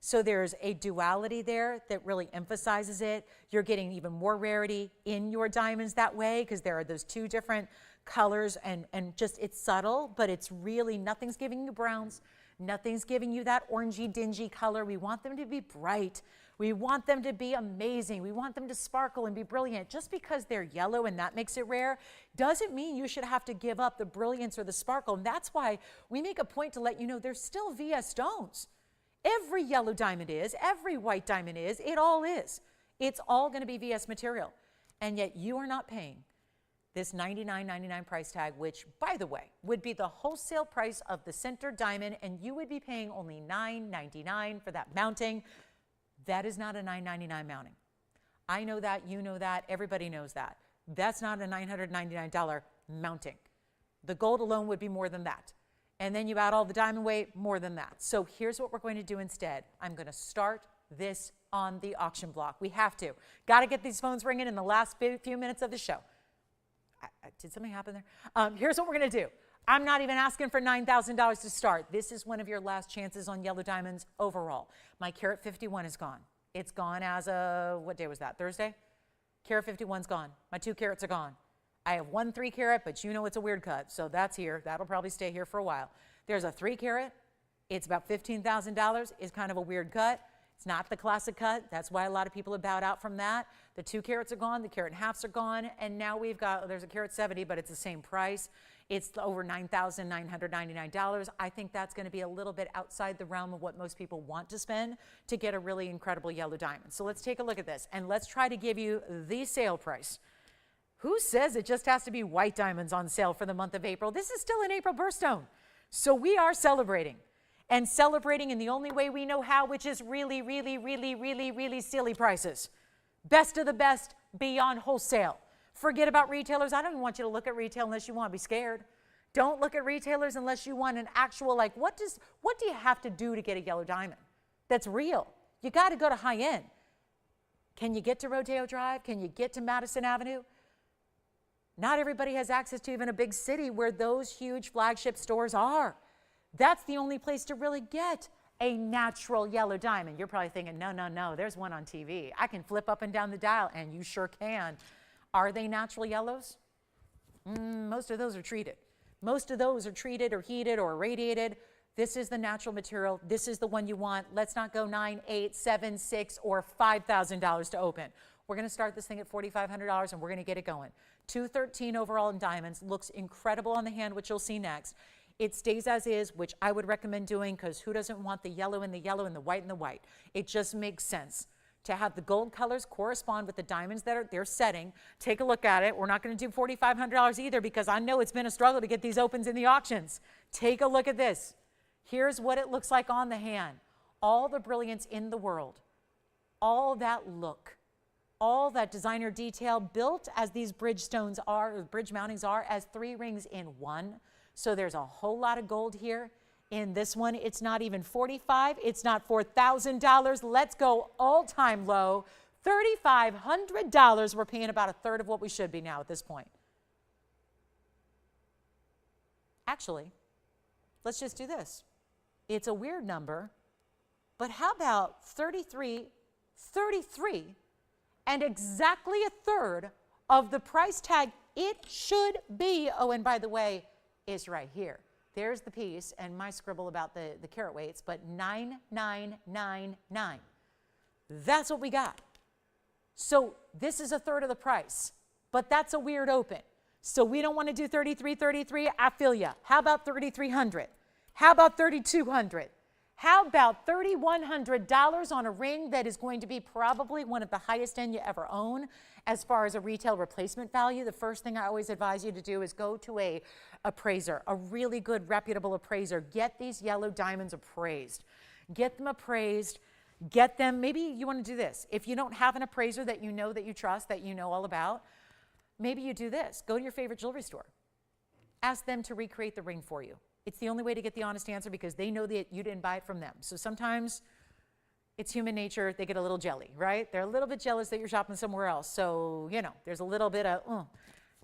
So there's a duality there that really emphasizes it. You're getting even more rarity in your diamonds that way because there are those two different colors, and just it's subtle, but it's really, nothing's giving you browns. Nothing's giving you that orangey, dingy color. We want them to be bright. We want them to be amazing. We want them to sparkle and be brilliant. Just because they're yellow and that makes it rare doesn't mean you should have to give up the brilliance or the sparkle. And that's why we make a point to let you know there's still VS stones. Every yellow diamond is, every white diamond is, it all is. It's all going to be VS material. And yet you are not paying this $99.99 price tag, which, by the way, would be the wholesale price of the center diamond, and you would be paying only $9.99 for that mounting. That is not a $9.99 mounting. I know that, you know that, everybody knows that. That's not a $999 mounting. The gold alone would be more than that. And then you add all the diamond weight, more than that. So here's what we're going to do instead. I'm going to start this on the auction block. We have to. Got to get these phones ringing in the last few minutes of the show. Did something happen there? Here's what we're going to do. I'm not even asking for $9,000 to start. This is one of your last chances on yellow diamonds overall. My carat 51 is gone. It's gone as of, what day was that, Thursday? Carat 51's gone. My 2 carats are gone. I have 1 3 carat, but you know it's a weird cut, so that's here. That'll probably stay here for a while. There's a 3 carat. It's about $15,000. It's kind of a weird cut. It's not the classic cut. That's why a lot of people have bowed out from that. The 2 carats are gone. The carat and halves are gone. And now we've got, there's a carat 70, but it's the same price. It's over $9,999. I think that's going to be a little bit outside the realm of what most people want to spend to get a really incredible yellow diamond. So let's take a look at this, and let's try to give you the sale price. Who says it just has to be white diamonds on sale for the month of April? This is still an April birthstone. So we are celebrating. And celebrating in the only way we know how, which is really, really, really, really, really silly prices. Best of the best beyond wholesale. Forget about retailers. I don't even want you to look at retail unless you want to be scared. Don't look at retailers unless you want an actual, like, what do you have to do to get a yellow diamond that's real? You got to go to high end. Can you get to Rodeo Drive? Can you get to Madison Avenue? Not everybody has access to even a big city where those huge flagship stores are. That's the only place to really get a natural yellow diamond. You're probably thinking, no, no, no, there's one on TV. I can flip up and down the dial, and you sure can. Are they natural yellows? Most of those are treated. Most of those are treated or heated or irradiated. This is the natural material. This is the one you want. Let's not go $9, $8, $7, $6, or $5,000 to open. We're going to start this thing at $4,500, and we're going to get it going. 213 overall in diamonds. Looks incredible on the hand, which you'll see next. It stays as is, which I would recommend doing, because who doesn't want the yellow and the yellow and the white and the white? It just makes sense to have the gold colors correspond with the diamonds that they're setting. Take a look at it. We're not going to do $4,500 either, because I know it's been a struggle to get these opens in the auctions. Take a look at this. Here's what it looks like on the hand. All the brilliance in the world, all that look, all that designer detail built as these bridge stones are, or bridge mountings are, as 3 rings in one. So there's a whole lot of gold here. In this one, it's not even $45,000, it's not $4,000. Let's go all-time low, $3,500. We're paying about a third of what we should be now at this point. Actually, let's just do this. It's a weird number, but how about 33, and exactly a third of the price tag it should be. Oh, and by the way, is right here. There's the piece and my scribble about the carat weights, but 9999. That's what we got. So this is a third of the price, but that's a weird open. So we don't want to do 33. I feel ya. How about 3,300? How about 3,200? How about $3,100 on a ring that is going to be probably one of the highest end you ever own as far as a retail replacement value? The first thing I always advise you to do is go to a appraiser, a really good reputable appraiser. Get these yellow diamonds appraised. Get them appraised. Get them, maybe you want to do this. If you don't have an appraiser that you trust, that you know all about, maybe you do this. Go to your favorite jewelry store. Ask them to recreate the ring for you. It's the only way to get the honest answer, because they know that you didn't buy it from them. So sometimes it's human nature. They get a little jelly, right? They're a little bit jealous that you're shopping somewhere else. So, you know, there's a little bit of,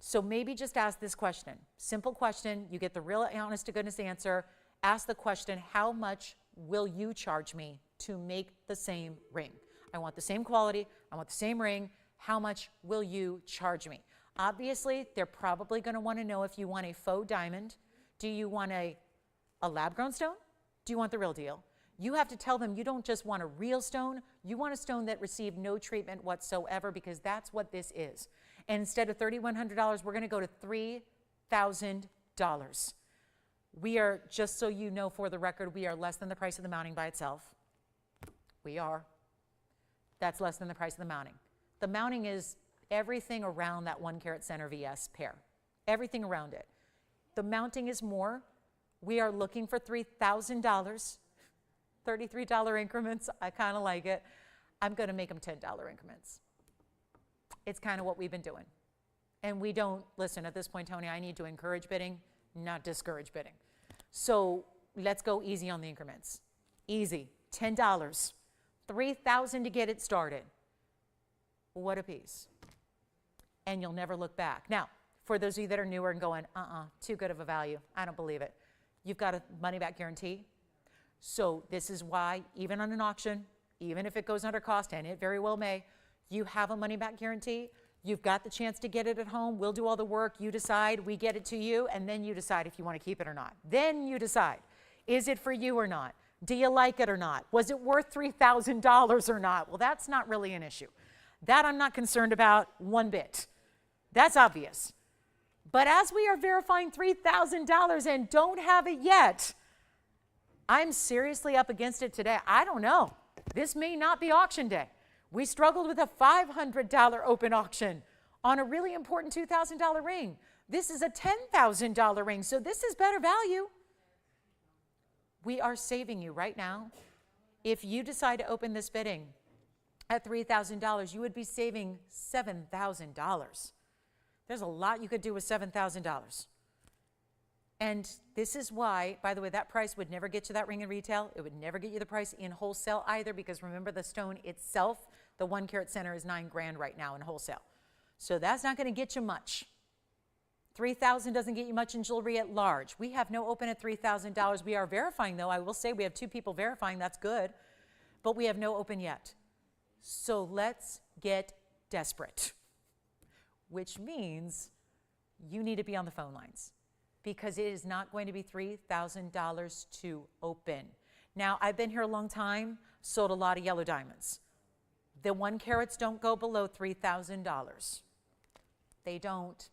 So maybe just ask this question. Simple question. You get the real honest to goodness answer. Ask the question, how much will you charge me to make the same ring? I want the same quality. I want the same ring. How much will you charge me? Obviously, they're probably going to want to know if you want a faux diamond. Do you want a lab-grown stone? Do you want the real deal? You have to tell them you don't just want a real stone. You want a stone that received no treatment whatsoever, because that's what this is. And instead of $3,100, we're going to go to $3,000. We are, just so you know for the record, we are less than the price of the mounting by itself. We are. That's less than the price of the mounting. The mounting is everything around that 1 carat center VS pair. Everything around it. The mounting is more. We are looking for $3,000, $33 increments. I kind of like it. I'm going to make them $10 increments. It's kind of what we've been doing. And we don't, listen, at this point, Tony, I need to encourage bidding, not discourage bidding. So let's go easy on the increments. Easy, $10, $3,000 to get it started. What a piece. And you'll never look back. Now, for those of you that are newer and going, too good of a value, I don't believe it. You've got a money-back guarantee. So this is why, even on an auction, even if it goes under cost, and it very well may, you have a money-back guarantee. You've got the chance to get it at home. We'll do all the work. You decide. We get it to you, and then you decide if you want to keep it or not. Then you decide, is it for you or not? Do you like it or not? Was it worth $3,000 or not? Well, that's not really an issue. That I'm not concerned about one bit. That's obvious. But as we are verifying $3,000 and don't have it yet, I'm seriously up against it today. I don't know. This may not be auction day. We struggled with a $500 open auction on a really important $2,000 ring. This is a $10,000 ring, so this is better value. We are saving you right now. If you decide to open this bidding at $3,000, you would be saving $7,000. There's a lot you could do with $7,000. And this is why, by the way, that price would never get you that ring in retail. It would never get you the price in wholesale either, because remember, the stone itself, the 1 carat center, is $9,000 right now in wholesale. So that's not going to get you much. $3,000 doesn't get you much in jewelry at large. We have no open at $3,000. We are verifying, though. I will say we have 2 people verifying. That's good. But we have no open yet. So let's get desperate, which means you need to be on the phone lines because it is not going to be $3,000 to open. Now, I've been here a long time, sold a lot of yellow diamonds. The 1 carats don't go below $3,000. They don't.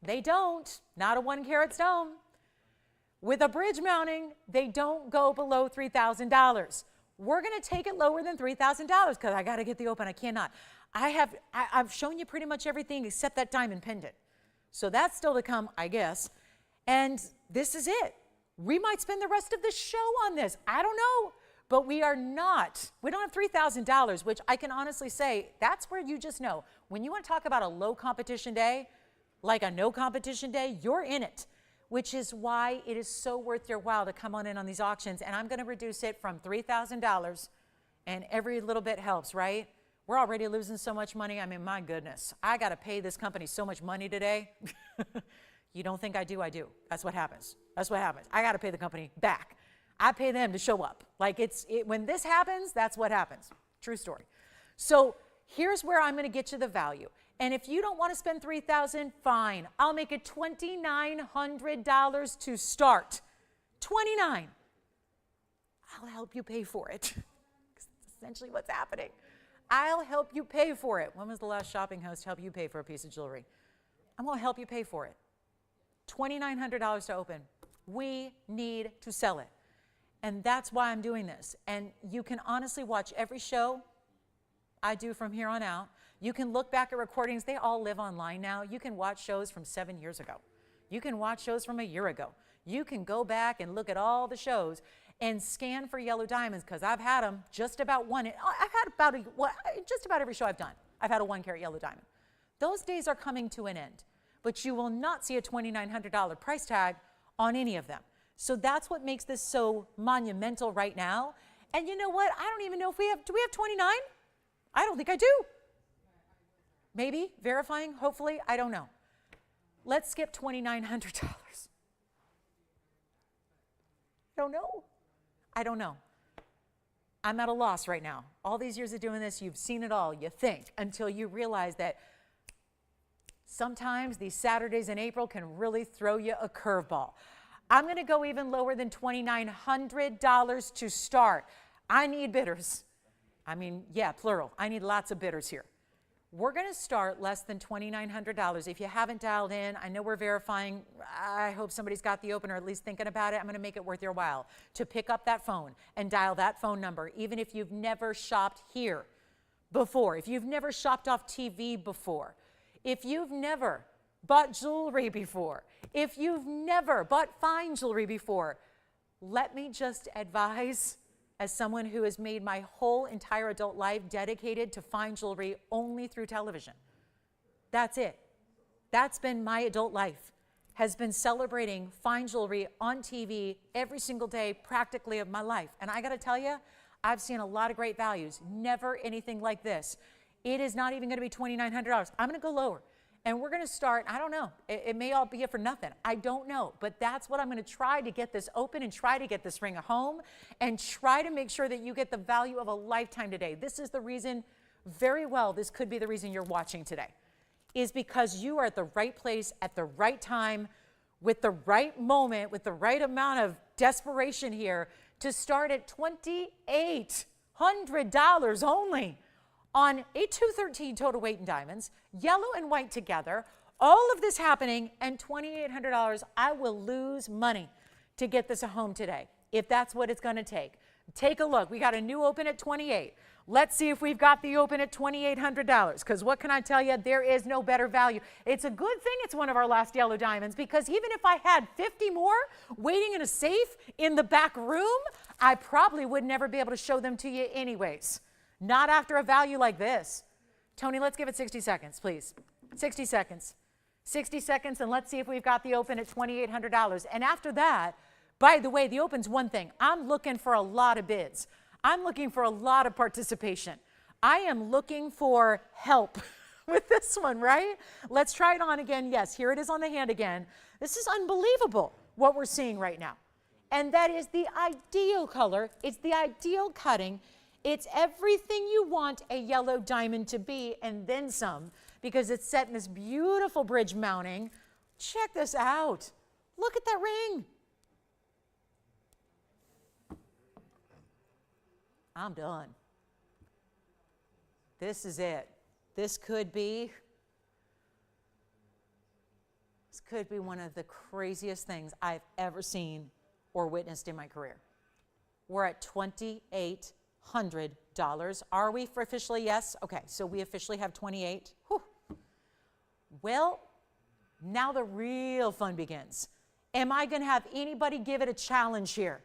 They don't. Not a 1 carat stone. With a bridge mounting, they don't go below $3,000. We're going to take it lower than $3,000 because I got to get the open. I cannot. I've shown you pretty much everything except that diamond pendant. So that's still to come, I guess. And this is it. We might spend the rest of the show on this. I don't know. But we are not. We don't have $3,000, which I can honestly say, that's where you just know. When you want to talk about a low competition day, like a no competition day, you're in it, which is why it is so worth your while to come on in on these auctions. And I'm going to reduce it from $3,000, and every little bit helps, right? We're already losing so much money. I mean, my goodness, I got to pay this company so much money today. You don't think I do? I do. That's what happens. That's what happens. I got to pay the company back. I pay them to show up. Like when this happens, that's what happens. True story. So here's where I'm going to get you the value. And if you don't want to spend $3,000, fine. I'll make it $2,900 to start. $29. I'll help you pay for it. That's essentially what's happening. I'll help you pay for it. When was the last shopping host to help you pay for a piece of jewelry? I'm going to help you pay for it. $2,900 to open. We need to sell it. And that's why I'm doing this. And you can honestly watch every show I do from here on out. You can look back at recordings. They all live online now. You can watch shows from 7 years ago. You can watch shows from a year ago. You can go back and look at all the shows and scan for yellow diamonds because I've had them just about one. I've had just about every show I've done. I've had a 1 carat yellow diamond. Those days are coming to an end. But you will not see a $2,900 price tag on any of them. So that's what makes this so monumental right now. And you know what? I don't even know if do we have 29? I don't think I do. Maybe, verifying, hopefully, I don't know. Let's skip $2,900. I don't know. I'm at a loss right now. All these years of doing this, you've seen it all, you think, until you realize that sometimes these Saturdays in April can really throw you a curveball. I'm going to go even lower than $2,900 to start. I need bidders. I mean, yeah, plural. I need lots of bidders here. We're going to start less than $2,900. If you haven't dialed in, I know we're verifying. I hope somebody's got the open or at least thinking about it. I'm going to make it worth your while to pick up that phone and dial that phone number, even if you've never shopped here before, if you've never shopped off TV before, if you've never bought jewelry before, if you've never bought fine jewelry before, let me just advise, as someone who has made my whole entire adult life dedicated to fine jewelry only through television. That's it. That's been my adult life, has been celebrating fine jewelry on TV every single day practically of my life. And I got to tell you, I've seen a lot of great values. Never anything like this. It is not even going to be $2,900. I'm going to go lower. And we're going to start, I don't know, it may all be it for nothing. I don't know. But that's what I'm going to try to get this open and try to get this ring home and try to make sure that you get the value of a lifetime today. This is the reason, very well, this could be the reason you're watching today, is because you are at the right place at the right time with the right moment, with the right amount of desperation here to start at $2,800 only. On a 213 total weight in diamonds, yellow and white together, all of this happening, and $2,800, I will lose money to get this home today, if that's what it's going to take. Take a look. We got a new open at 28. Let's see if we've got the open at $2,800, because what can I tell you? There is no better value. It's a good thing it's one of our last yellow diamonds, because even if I had 50 more waiting in a safe in the back room, I probably would never be able to show them to you anyways. Not after a value like this. Tony, let's give it 60 seconds, please. 60 seconds. 60 seconds, and let's see if we've got the open at $2,800. And after that, by the way, the open's one thing. I'm looking for a lot of bids. I'm looking for a lot of participation. I am looking for help with this one, right? Let's try it on again. Yes, here it is on the hand again. This is unbelievable what we're seeing right now. And that is the ideal color. It's the ideal cutting. It's everything you want a yellow diamond to be and then some, because it's set in this beautiful bridge mounting. Check this out. Look at that ring. I'm done. This is it. This could be one of the craziest things I've ever seen or witnessed in my career. We're at $2,800. Are we for officially? Yes. Okay, so we officially have 28. Whew. Well, now the real fun begins. Am I going to have anybody give it a challenge here?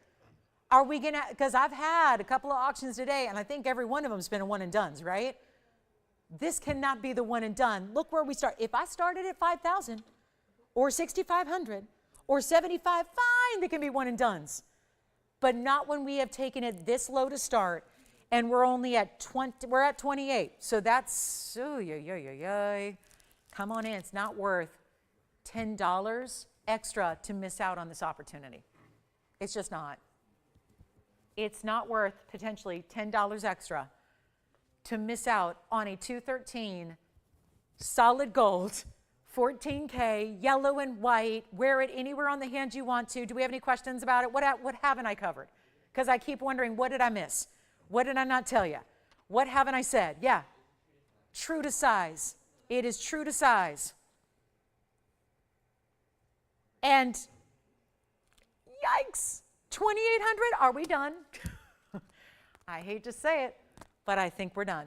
Are we going to, because I've had a couple of auctions today, and I think every one of them's been a one and done's, right? This cannot be the one and done. Look where we start. If I started at 5,000 or 6,500 or 75, fine, they can be one and done's. But not when we have taken it this low to start, and we're only at 20, we're at 28. So that's, come on in. It's not worth $10 extra to miss out on this opportunity. It's just not. It's not worth potentially $10 extra to miss out on a 213 solid gold, 14K, yellow and white. Wear it anywhere on the hand you want to. Do we have any questions about it? What haven't I covered? Because I keep wondering, what did I miss? What did I not tell you? What haven't I said? Yeah. True to size. It is true to size. And yikes, 2,800, are we done? I hate to say it, but I think we're done.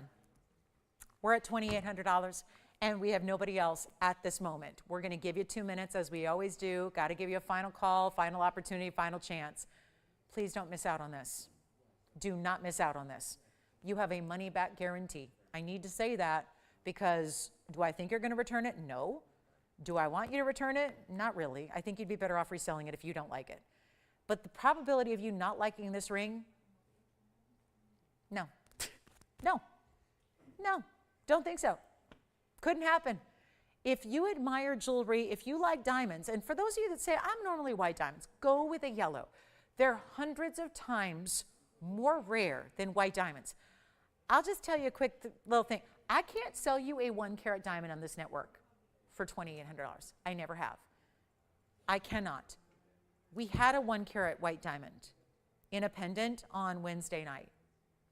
We're at $2,800, and we have nobody else at this moment. We're going to give you 2 minutes, as we always do. Got to give you a final call, final opportunity, final chance. Please don't miss out on this. Do not miss out on this. You have a money-back guarantee. I need to say that because do I think you're going to return it? No. Do I want you to return it? Not really. I think you'd be better off reselling it if you don't like it. But the probability of you not liking this ring, no. No. No. Don't think so. Couldn't happen. If you admire jewelry, if you like diamonds, and for those of you that say, I'm normally white diamonds, go with a yellow. They're hundreds of times more rare than white diamonds. I'll just tell you a quick little thing. I can't sell you a 1-carat diamond on this network for $2,800. I never have. I cannot. We had a 1-carat white diamond in a pendant on Wednesday night.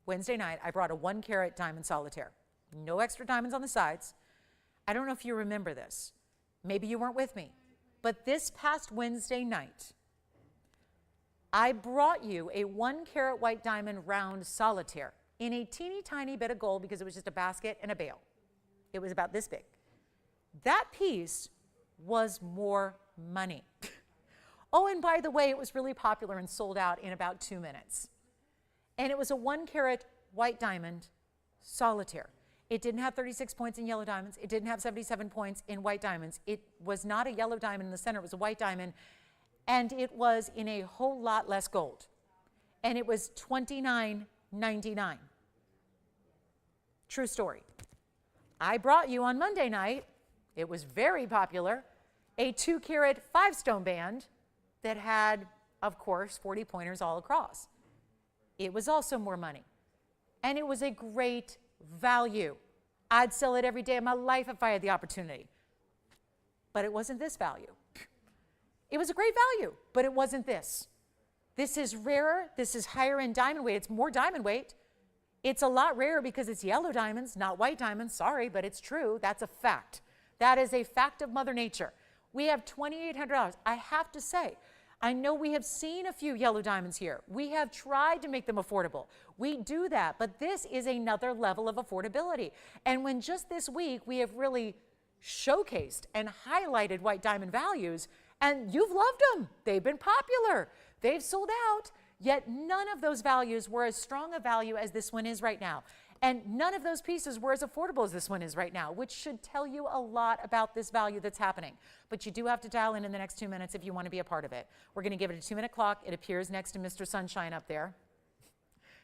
Wednesday night, I brought a 1-carat diamond solitaire. No extra diamonds on the sides. I don't know if you remember this. Maybe you weren't with me. But this past Wednesday night, I brought you a 1-carat white diamond round solitaire in a teeny tiny bit of gold because it was just a basket and a bale. It was about this big. That piece was more money. Oh, and by the way, it was really popular and sold out in about 2 minutes. And it was a 1-carat white diamond solitaire. It didn't have 36 points in yellow diamonds. It didn't have 77 points in white diamonds. It was not a yellow diamond in the center. It was a white diamond. And it was in a whole lot less gold. And it was $29.99. True story. I brought you on Monday night, it was very popular, a 2-carat 5-stone band that had, of course, 40 pointers all across. It was also more money. And it was a great value. I'd sell it every day of my life if I had the opportunity. But it wasn't this value. It was a great value, but it wasn't this. This is rarer. This is higher in diamond weight. It's more diamond weight. It's a lot rarer because it's yellow diamonds, not white diamonds. Sorry, but it's true. That's a fact. That is a fact of Mother Nature. We have $2,800. I have to say, I know we have seen a few yellow diamonds here. We have tried to make them affordable. We do that, but this is another level of affordability. And when just this week we have really showcased and highlighted white diamond values, and you've loved them. They've been popular. They've sold out, yet none of those values were as strong a value as this one is right now. And none of those pieces were as affordable as this one is right now, which should tell you a lot about this value that's happening. But you do have to dial in the next 2 minutes if you want to be a part of it. We're going to give it a 2-minute clock. It appears next to Mr. Sunshine up there.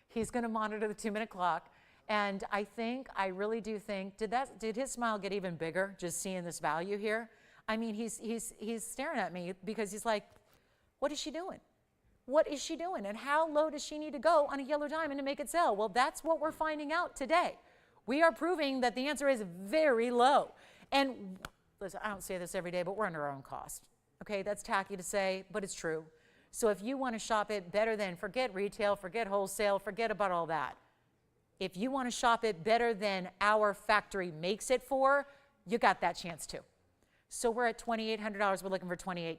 He's going to monitor the 2-minute clock. And I really do think, did his smile get even bigger just seeing this value here? I mean, he's staring at me because he's like, what is she doing? What is she doing? And how low does she need to go on a yellow diamond to make it sell? Well, that's what we're finding out today. We are proving that the answer is very low. And listen, I don't say this every day, but we're under our own cost. Okay, that's tacky to say, but it's true. So if you want to shop it better than, forget retail, forget wholesale, forget about all that. If you want to shop it better than our factory makes it for, you got that chance too. So we're at $2,800. We're looking for $2,810.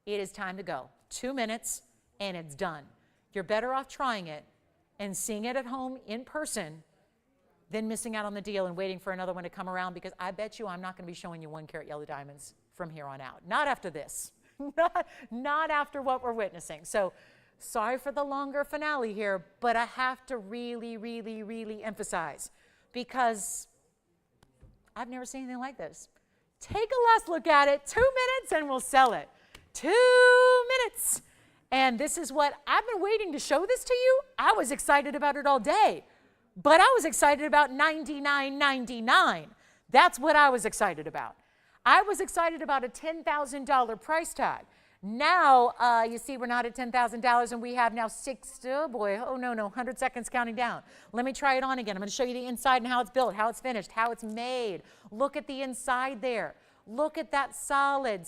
It is time to go. 2 minutes and it's done. You're better off trying it and seeing it at home in person than missing out on the deal and waiting for another one to come around, because I bet you I'm not going to be showing you 1 carat yellow diamonds from here on out. Not after this. Not after what we're witnessing. So sorry for the longer finale here, but I have to really, really, really emphasize, because I've never seen anything like this. Take a last look at it. 2 minutes and we'll sell it. 2 minutes. And this is what I've been waiting to show this to you. I was excited about it all day, but I was excited about $99.99. That's what I was excited about. I was excited about a $10,000 price tag. Now, you see, we're not at $10,000 and we have now 100 seconds counting down. Let me try it on again. I'm going to show you the inside and how it's built, how it's finished, how it's made. Look at the inside there. Look at that solid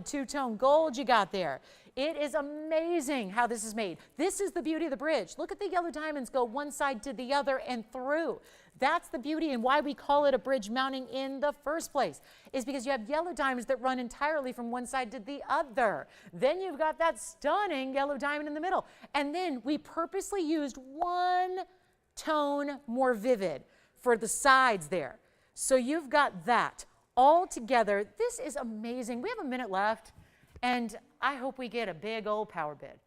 two-tone gold you got there. It is amazing how this is made. This is the beauty of the bridge. Look at the yellow diamonds go one side to the other and through. That's the beauty and why we call it a bridge mounting in the first place, is because you have yellow diamonds that run entirely from one side to the other. Then you've got that stunning yellow diamond in the middle. And then we purposely used 1 tone more vivid for the sides there. So you've got that all together. This is amazing. We have a minute left, and I hope we get a big old power bid.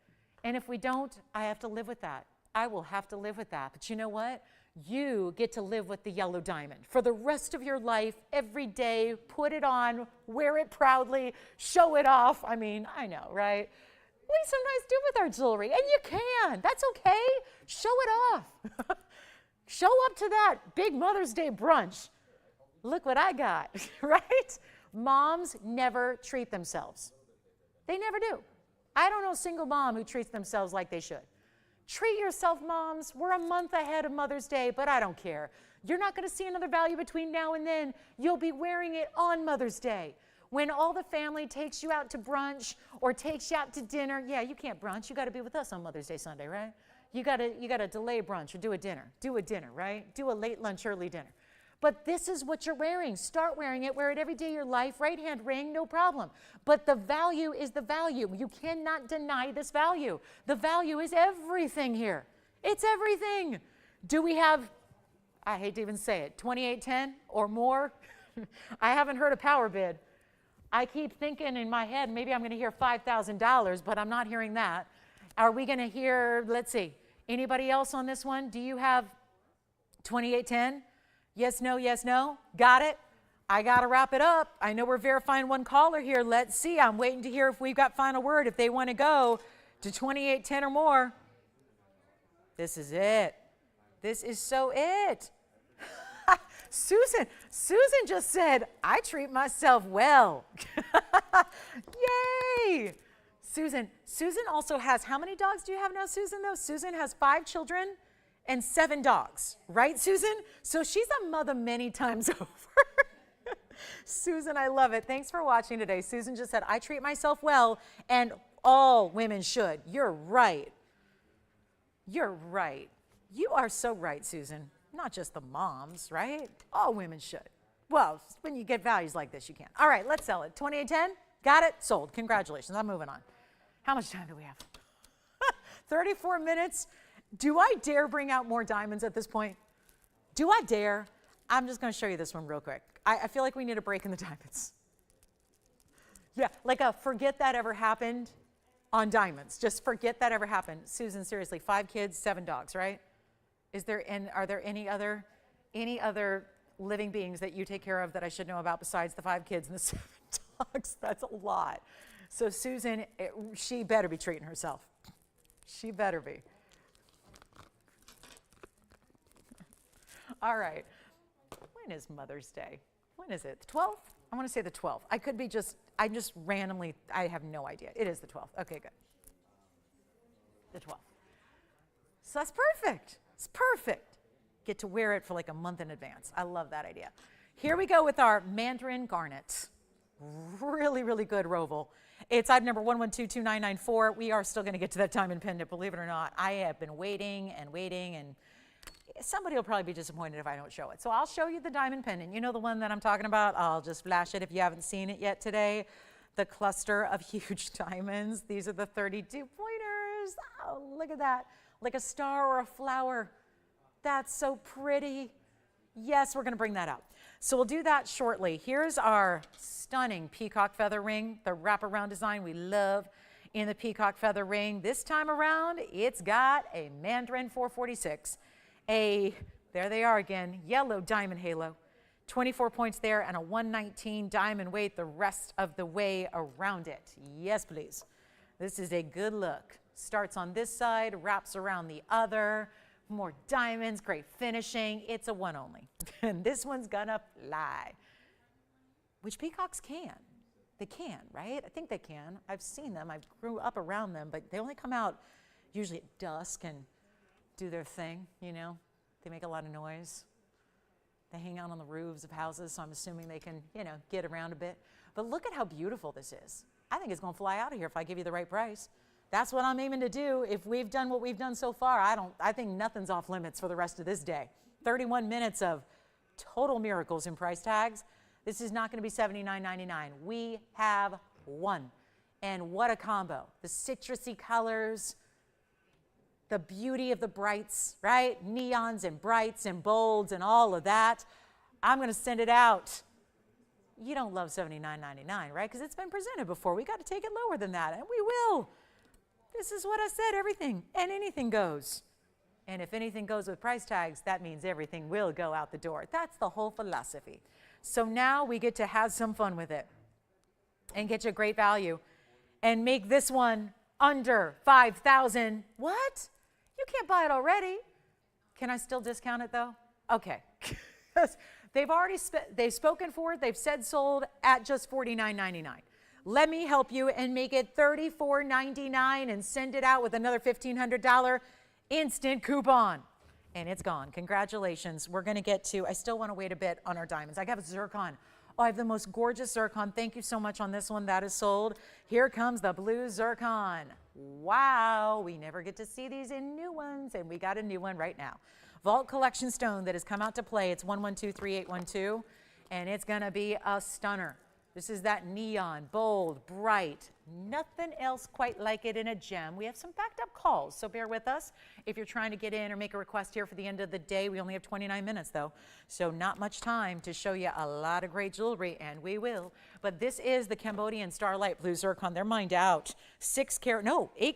And if we don't, I have to live with that. I will have to live with that. But you know what? You get to live with the yellow diamond for the rest of your life, every day. Put it on, wear it proudly, show it off. I mean, I know, right? We sometimes do with our jewelry, and you can. That's okay. Show it off. Show up to that big Mother's Day brunch. Look what I got, right? Moms never treat themselves. They never do. I don't know a single mom who treats themselves like they should. Treat yourself, moms. We're a month ahead of Mother's Day, but I don't care. You're not going to see another value between now and then. You'll be wearing it on Mother's Day. When all the family takes you out to brunch or takes you out to dinner, yeah, you can't brunch. You got to be with us on Mother's Day Sunday, right? You got to delay brunch or do a dinner. Do a dinner, right? Do a late lunch, early dinner. But this is what you're wearing. Start wearing it. Wear it every day of your life. Right hand ring, no problem. But the value is the value. You cannot deny this value. The value is everything here. It's everything. Do we have, I hate to even say it, 2810 or more? I haven't heard a power bid. I keep thinking in my head, maybe I'm going to hear $5,000, but I'm not hearing that. Are we going to hear, let's see, anybody else on this one? Do you have 2810? Yes, no, yes, no. Got it? I got to wrap it up. I know we're verifying one caller here. Let's see. I'm waiting to hear if we've got final word, if they want to go to 2810 or more. This is it. This is so it. Susan just said, I treat myself well. Yay. Susan also has, how many dogs do you have now, Susan, though? Susan has 5 children and 7 dogs, right, Susan? So she's a mother many times over. Susan, I love it. Thanks for watching today. Susan just said, I treat myself well, and all women should. You're right. You're right. You are so right, Susan. Not just the moms, right? All women should. Well, when you get values like this, you can. All right, let's sell it. 2810, got it, sold. Congratulations. I'm moving on. How much time do we have? 34 minutes. Do I dare bring out more diamonds at this point? Do I dare? I'm just going to show you this one real quick. I feel like we need a break in the diamonds. Yeah, like a forget that ever happened on diamonds. Just forget that ever happened. Susan, seriously, 5 kids, 7 dogs, right? Are there any other living beings that you take care of that I should know about besides the 5 kids and the 7 dogs? That's a lot. So Susan, she better be treating herself. She better be. All right. When is Mother's Day? When is it? The 12th? I want to say the 12th. I could be I just randomly, I have no idea. It is the 12th. Okay, good. The 12th. So that's perfect. It's perfect. Get to wear it for like a month in advance. I love that idea. Here we go with our Mandarin garnet. Really, really good roval. It's item number 1122994. We are still going to get to that diamond pendant, believe it or not. I have been waiting and waiting, and somebody will probably be disappointed if I don't show it. So I'll show you the diamond pendant. You know the one that I'm talking about? I'll just flash it if you haven't seen it yet today. The cluster of huge diamonds. These are the 32 pointers. Oh, look at that. Like a star or a flower. That's so pretty. Yes, we're going to bring that up. So we'll do that shortly. Here's our stunning peacock feather ring, the wraparound design we love in the peacock feather ring. This time around, it's got a Mandarin 446, there they are again, yellow diamond halo, 24 points there, and a 119 diamond weight the rest of the way around it. Yes, please. This is a good look. Starts on this side, wraps around the other. More diamonds, great finishing. It's a one only. And this one's gonna fly. Which peacocks can. They can, right? I think they can. I've seen them. I grew up around them, but they only come out usually at dusk and do their thing, you know. They make a lot of noise. They hang out on the roofs of houses, so I'm assuming they can, you know, get around a bit. But look at how beautiful this is. I think it's gonna fly out of here if I give you the right price. That's what I'm aiming to do. If we've done what we've done so far, I think nothing's off limits for the rest of this day. 31 minutes of total miracles in price tags. This is not going to be $79.99. We have one. And what a combo. The citrusy colors, the beauty of the brights, right? Neons and brights and bolds and all of that. I'm going to send it out. You don't love $79.99, right? Because it's been presented before. We got to take it lower than that, and we will. This is what I said, everything and anything goes. And if anything goes with price tags, that means everything will go out the door. That's the whole philosophy. So now we get to have some fun with it and get you a great value and make this one under $5,000. What? You can't buy it already. Can I still discount it though? Okay. They've spoken for it. They've said sold at just $49.99. Let me help you and make it $34.99 and send it out with another $1,500 instant coupon. And it's gone. Congratulations. We're going to get to, I still want to wait a bit on our diamonds. I have a zircon. Oh, I have the most gorgeous zircon. Thank you so much on this one. That is sold. Here comes the blue zircon. Wow. We never get to see these in new ones, and we got a new one right now. Vault Collection Stone that has come out to play. It's 1123-812, and it's going to be a stunner. This is that neon, bold, bright, nothing else quite like it in a gem. We have some backed up calls, so bear with us. If you're trying to get in or make a request here for the end of the day, we only have 29 minutes though, so not much time to show you a lot of great jewelry, and we will. But this is the Cambodian Starlight Blue Zircon. They're mined out. 8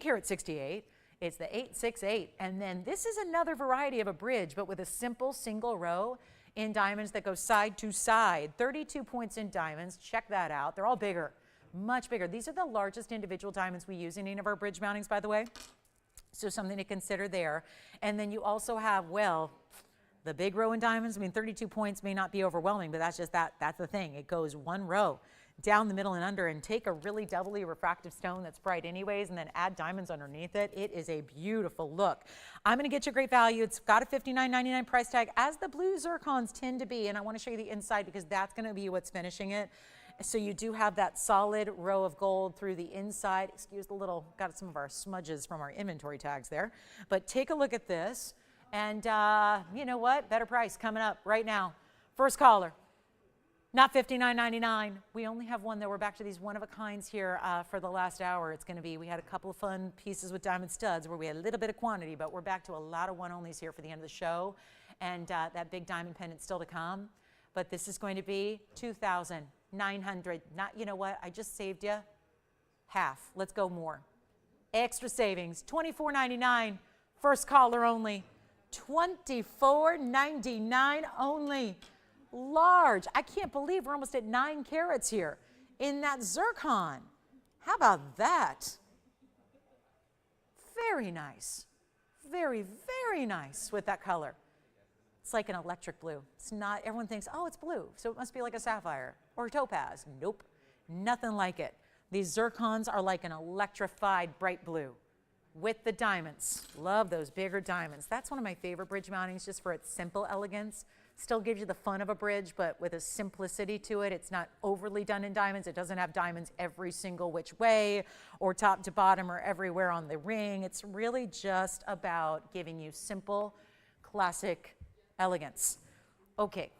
karat 68. It's the 868. And then this is another variety of a bridge, but with a simple single row in diamonds that go side to side. 32 points in diamonds. Check that out. They're all bigger, much bigger. These are the largest individual diamonds we use in any of our bridge mountings, by the way. So something to consider there. And then you also have, well, the big row in diamonds. I mean, 32 points may not be overwhelming, but that's just that's the thing. It goes one row down the middle and under, and take a really doubly refractive stone that's bright anyways, and then add diamonds underneath it. It is a beautiful look. I'm gonna get you a great value. It's got a $59.99 price tag, as the blue zircons tend to be, and I wanna show you the inside because that's gonna be what's finishing it. So you do have that solid row of gold through the inside. Excuse the little, got some of our smudges from our inventory tags there. But take a look at this, and you know what? Better price coming up right now. First caller. Not $59.99. We only have one, though. We're back to these one-of-a-kinds here for the last hour. It's going to be, we had a couple of fun pieces with diamond studs where we had a little bit of quantity, but we're back to a lot of one-onlys here for the end of the show. And that big diamond pendant still to come. But this is going to be $2,900. Not, you know what? I just saved you half. Let's go more. Extra savings, $24.99. First caller only. $24.99 only. Large. I can't believe we're almost at 9 carats here in that zircon. How about that? Very nice. Very, very nice with that color. It's like an electric blue. It's not, everyone thinks, oh, it's blue, so it must be like a sapphire or a topaz. Nope, nothing like it. These zircons are like an electrified bright blue with the diamonds. Love those bigger diamonds. That's one of my favorite bridge mountings, just for its simple elegance. Still gives you the fun of a bridge, but with a simplicity to it. It's not overly done in diamonds. It doesn't have diamonds every single which way or top to bottom or everywhere on the ring. It's really just about giving you simple, classic elegance. Okay.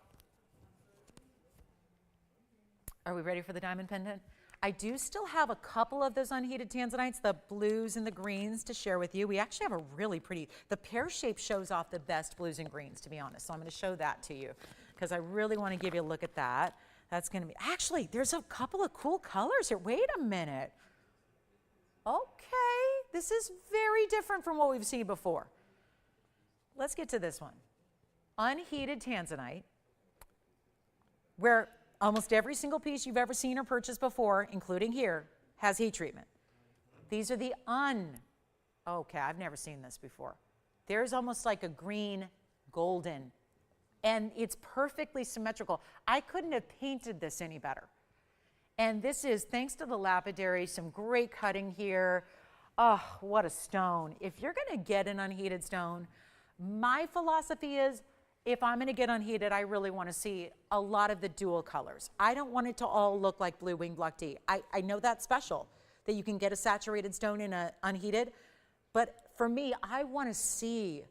Are we ready for the diamond pendant? I do still have a couple of those unheated tanzanites, the blues and the greens, to share with you. We actually have a really pretty, the pear shape shows off the best blues and greens, to be honest. So I'm going to show that to you because I really want to give you a look at that. That's going to be, actually, there's a couple of cool colors here. Wait a minute. Okay, this is very different from what we've seen before. Let's get to this one. Unheated tanzanite, where almost every single piece you've ever seen or purchased before, including here, has heat treatment. These are the okay, I've never seen this before. There's almost like a green golden, and it's perfectly symmetrical. I couldn't have painted this any better. And this is, thanks to the lapidary, some great cutting here. Oh, what a stone. If you're gonna get an unheated stone, my philosophy is, if I'm going to get unheated, I really want to see a lot of the dual colors. I don't want it to all look like blue winged black tea. I know that's special, that you can get a saturated stone in a unheated, but for me, I want to see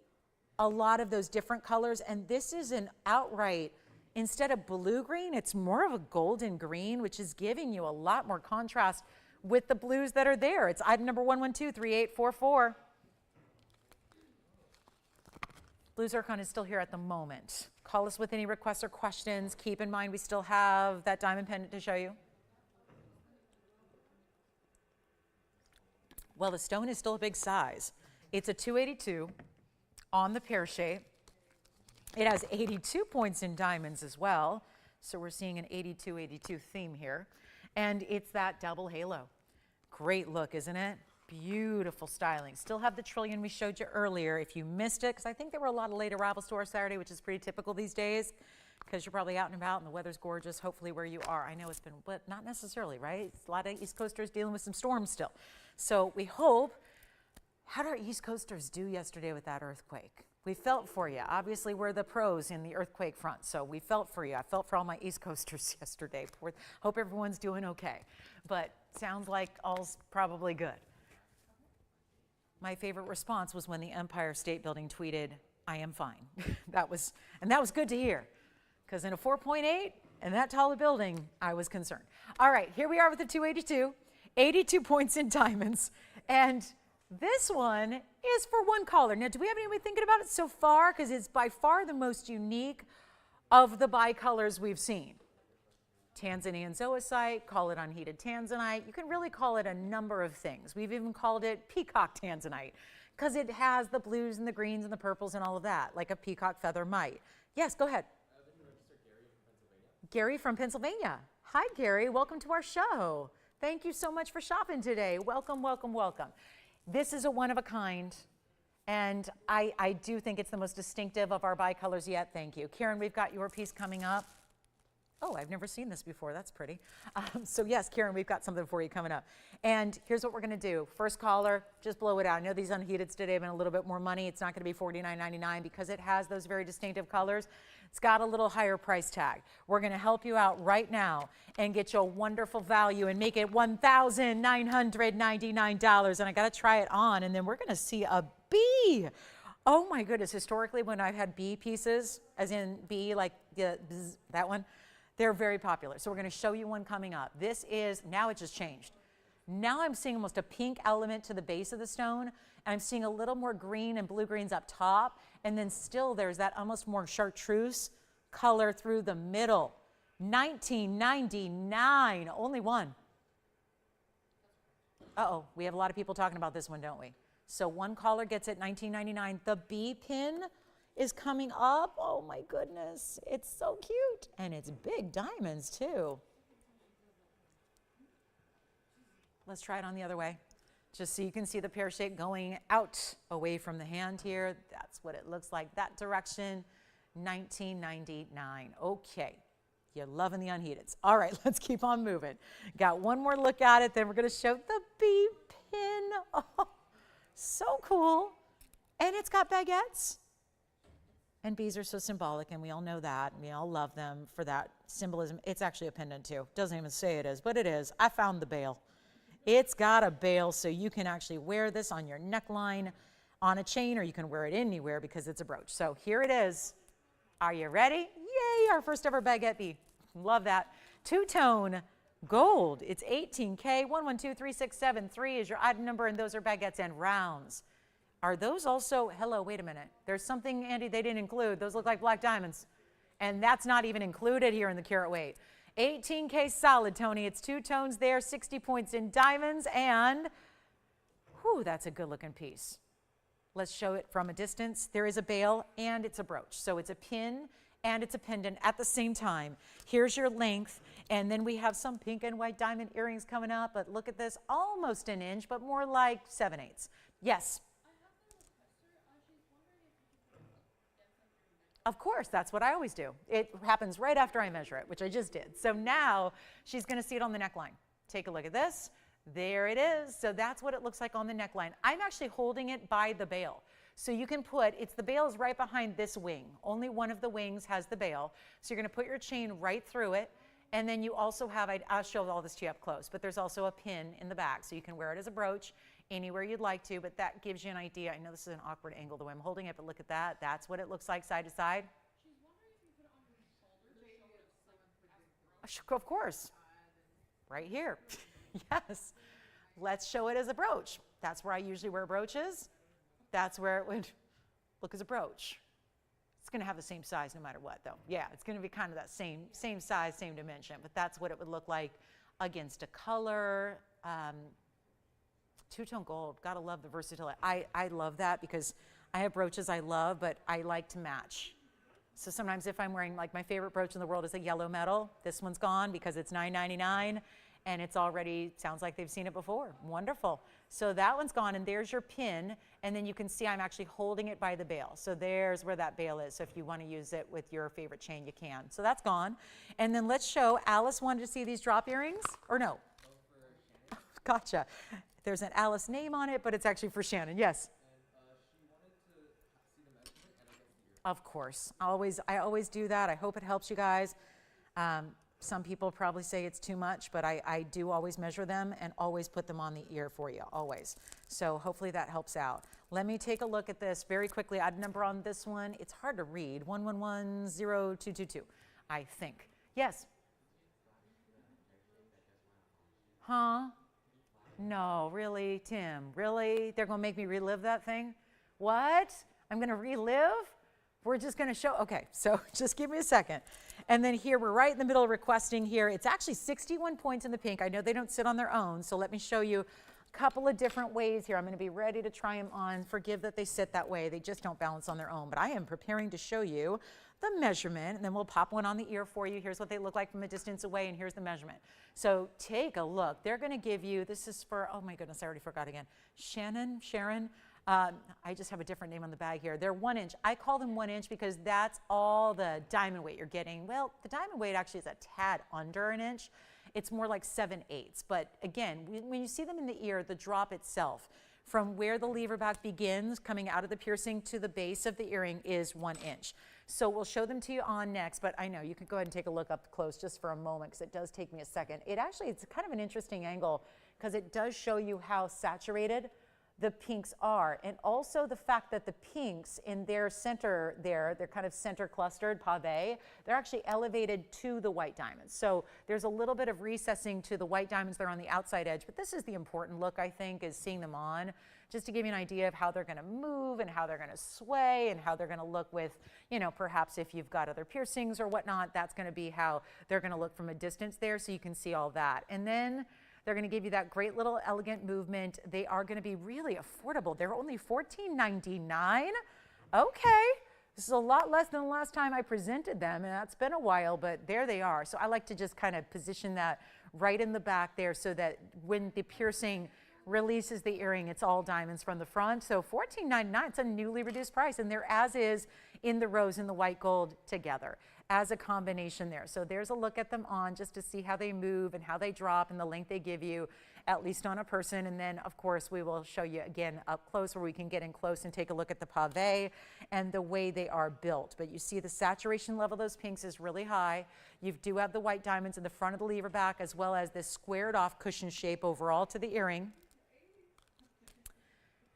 a lot of those different colors, and this is an outright, instead of blue green, it's more of a golden green, which is giving you a lot more contrast with the blues that are there. It's item number 1123844. Blue zircon is still here at the moment. Call us with any requests or questions. Keep in mind we still have that diamond pendant to show you. Well, the stone is still a big size. It's a 282 on the pear shape. It has 82 points in diamonds as well. So we're seeing an 82-82 theme here. And it's that double halo. Great look, isn't it? Beautiful styling. Still have the trillion we showed you earlier. If you missed it, because I think there were a lot of late arrivals to our Saturday, which is pretty typical these days, because you're probably out and about and the weather's gorgeous, hopefully where you are. I know it's been, but not necessarily, right? It's a lot of East Coasters dealing with some storms still. So we hope, how did our East Coasters do yesterday with that earthquake? We felt for you. Obviously, we're the pros in the earthquake front, so we felt for you. I felt for all my East Coasters yesterday. Hope everyone's doing okay. But sounds like all's probably good. My favorite response was when the Empire State Building tweeted, "I am fine." that was good to hear, because in a 4.8 and that tall a building, I was concerned. All right, here we are with the 282, 82 points in diamonds, and this one is for one color. Now, do we have anybody thinking about it so far? Because it's by far the most unique of the bicolors we've seen. Tanzanian zoicite, call it unheated tanzanite. You can really call it a number of things. We've even called it peacock tanzanite because it has the blues and the greens and the purples and all of that, like a peacock feather might. Yes, go ahead. Gary from Pennsylvania. Hi, Gary. Welcome to our show. Thank you so much for shopping today. Welcome, welcome, welcome. This is a one of a kind, and I do think it's the most distinctive of our bicolors yet. Thank you. Karen, we've got your piece coming up. Oh, I've never seen this before. That's pretty. So yes, Karen, we've got something for you coming up. And here's what we're going to do. First caller, just blow it out. I know these unheateds today have been a little bit more money. It's not going to be $49.99 because it has those very distinctive colors. It's got a little higher price tag. We're going to help you out right now and get you a wonderful value and make it $1,999. And I got to try it on, and then we're going to see a bee. Oh my goodness. Historically, when I've had bee pieces, as in bee, like the bzz, that one, they're very popular. So we're going to show you one coming up. This is, now it just changed. Now I'm seeing almost a pink element to the base of the stone, and I'm seeing a little more green and blue greens up top, and then still there's that almost more chartreuse color through the middle. $19.99, only one. Uh-oh, we have a lot of people talking about this one, don't we? So one caller gets it, $19.99. The bee pin is coming up. Oh my goodness, it's so cute. And it's big diamonds too. Let's try it on the other way, just so you can see the pear shape going out away from the hand here. That's what it looks like, that direction. 1999. Okay. You're loving the unheateds. All right, let's keep on moving. Got one more look at it, then we're going to show the bee pin. Oh, so cool. And it's got baguettes. And bees are so symbolic, and we all know that. And we all love them for that symbolism. It's actually a pendant, too. Doesn't even say it is, but it is. I found the bail. It's got a bail, so you can actually wear this on your neckline, on a chain, or you can wear it anywhere because it's a brooch. So here it is. Are you ready? Yay, our first ever baguette bee. Love that. Two-tone gold. It's 18K. 112367 is your item number, and those are baguettes and rounds. Are those also, hello, wait a minute. There's something, Andy, they didn't include. Those look like black diamonds. And that's not even included here in the carat weight. 18K solid, Tony. It's two tones there, 60 points in diamonds, and whew, that's a good looking piece. Let's show it from a distance. There is a bail and it's a brooch. So it's a pin and it's a pendant at the same time. Here's your length. And then we have some pink and white diamond earrings coming up, but look at this, almost an inch, but more like 7/8. Yes? Of course, that's what I always do. It happens right after I measure it, which I just did. So now she's gonna see it on the neckline. Take a look at this. There it is. So that's what it looks like on the neckline. I'm actually holding it by the bail. So you can put, the bail is right behind this wing. Only one of the wings has the bail. So you're gonna put your chain right through it. And then you also have, I'll show all this to you up close, but there's also a pin in the back. So you can wear it as a brooch anywhere you'd like to, but that gives you an idea. I know this is an awkward angle the way I'm holding it, but look at that. That's what it looks like side to side. She's wondering if you put it on your shoulder to show what it's like Of course. Right here. Yes. Let's show it as a brooch. That's where I usually wear brooches. That's where it would look as a brooch. It's going to have the same size no matter what, though. Yeah, it's going to be kind of that same size, same dimension, but that's what it would look like against a color. Two-tone gold. Gotta love the versatility. I love that because I have brooches I love, but I like to match. So sometimes if I'm wearing, like my favorite brooch in the world is a yellow metal. This one's gone because it's $9.99. And it's already, sounds like they've seen it before. Wonderful. So that one's gone, and there's your pin, and then you can see I'm actually holding it by the bail. So there's where that bail is. So if you want to use it with your favorite chain, you can. So that's gone. And then let's show, Alice wanted to see these drop earrings, or no? Oh, gotcha. There's an Alice name on it, but it's actually for Shannon. Yes? And she wanted to see the measurement, and I guess the ear. Of course. I always do that. I hope it helps you guys. Some people probably say it's too much, but I do always measure them and always put them on the ear for you, always. So hopefully that helps out. Let me take a look at this very quickly. Odd number on this one. It's hard to read. 1110222, I think. Yes? Huh? No, really, Tim? Really? They're going to make me relive that thing? What? I'm going to relive? We're just going to show, okay, so just give me a second. And then here, we're right in the middle of requesting here. It's actually 61 points in the pink. I know they don't sit on their own, so let me show you a couple of different ways here. I'm going to be ready to try them on. Forgive that they sit that way. They just don't balance on their own. But I am preparing to show you the measurement, and then we'll pop one on the ear for you. Here's what they look like from a distance away, and here's the measurement. So take a look. They're going to give you, this is for, oh my goodness, I already forgot again. Sharon. I just have a different name on the bag here. They're 1 inch. I call them 1 inch because that's all the diamond weight you're getting. Well, the diamond weight actually is a tad under an inch. It's more like 7/8. But again, when you see them in the ear, the drop itself, from where the lever back begins, coming out of the piercing to the base of the earring is 1 inch. So we'll show them to you on next, but I know you can go ahead and take a look up close just for a moment because it does take me a second. It's kind of an interesting angle because it does show you how saturated the pinks are, and also the fact that the pinks in their center there, they're kind of center clustered, pave, they're actually elevated to the white diamonds. So there's a little bit of recessing to the white diamonds that are on the outside edge, but this is the important look, I think, is seeing them on, just to give you an idea of how they're gonna move and how they're gonna sway and how they're gonna look with, you know, perhaps if you've got other piercings or whatnot, that's gonna be how they're gonna look from a distance there, so you can see all that. And then they're going to give you that great little elegant movement. They are going to be really affordable. They're only $14.99. Okay, this is a lot less than the last time I presented them, and that's been a while, but there they are. So I like to just kind of position that right in the back there so that when the piercing releases the earring. It's all diamonds from the front. So $14.99, it's a newly reduced price. And they're as is in the rose and the white gold together as a combination there. So there's a look at them on just to see how they move and how they drop and the length they give you, at least on a person. And then, of course, we will show you again up close where we can get in close and take a look at the pave and the way they are built. But you see the saturation level of those pinks is really high. You do have the white diamonds in the front of the lever back, as well as this squared off cushion shape overall to the earring.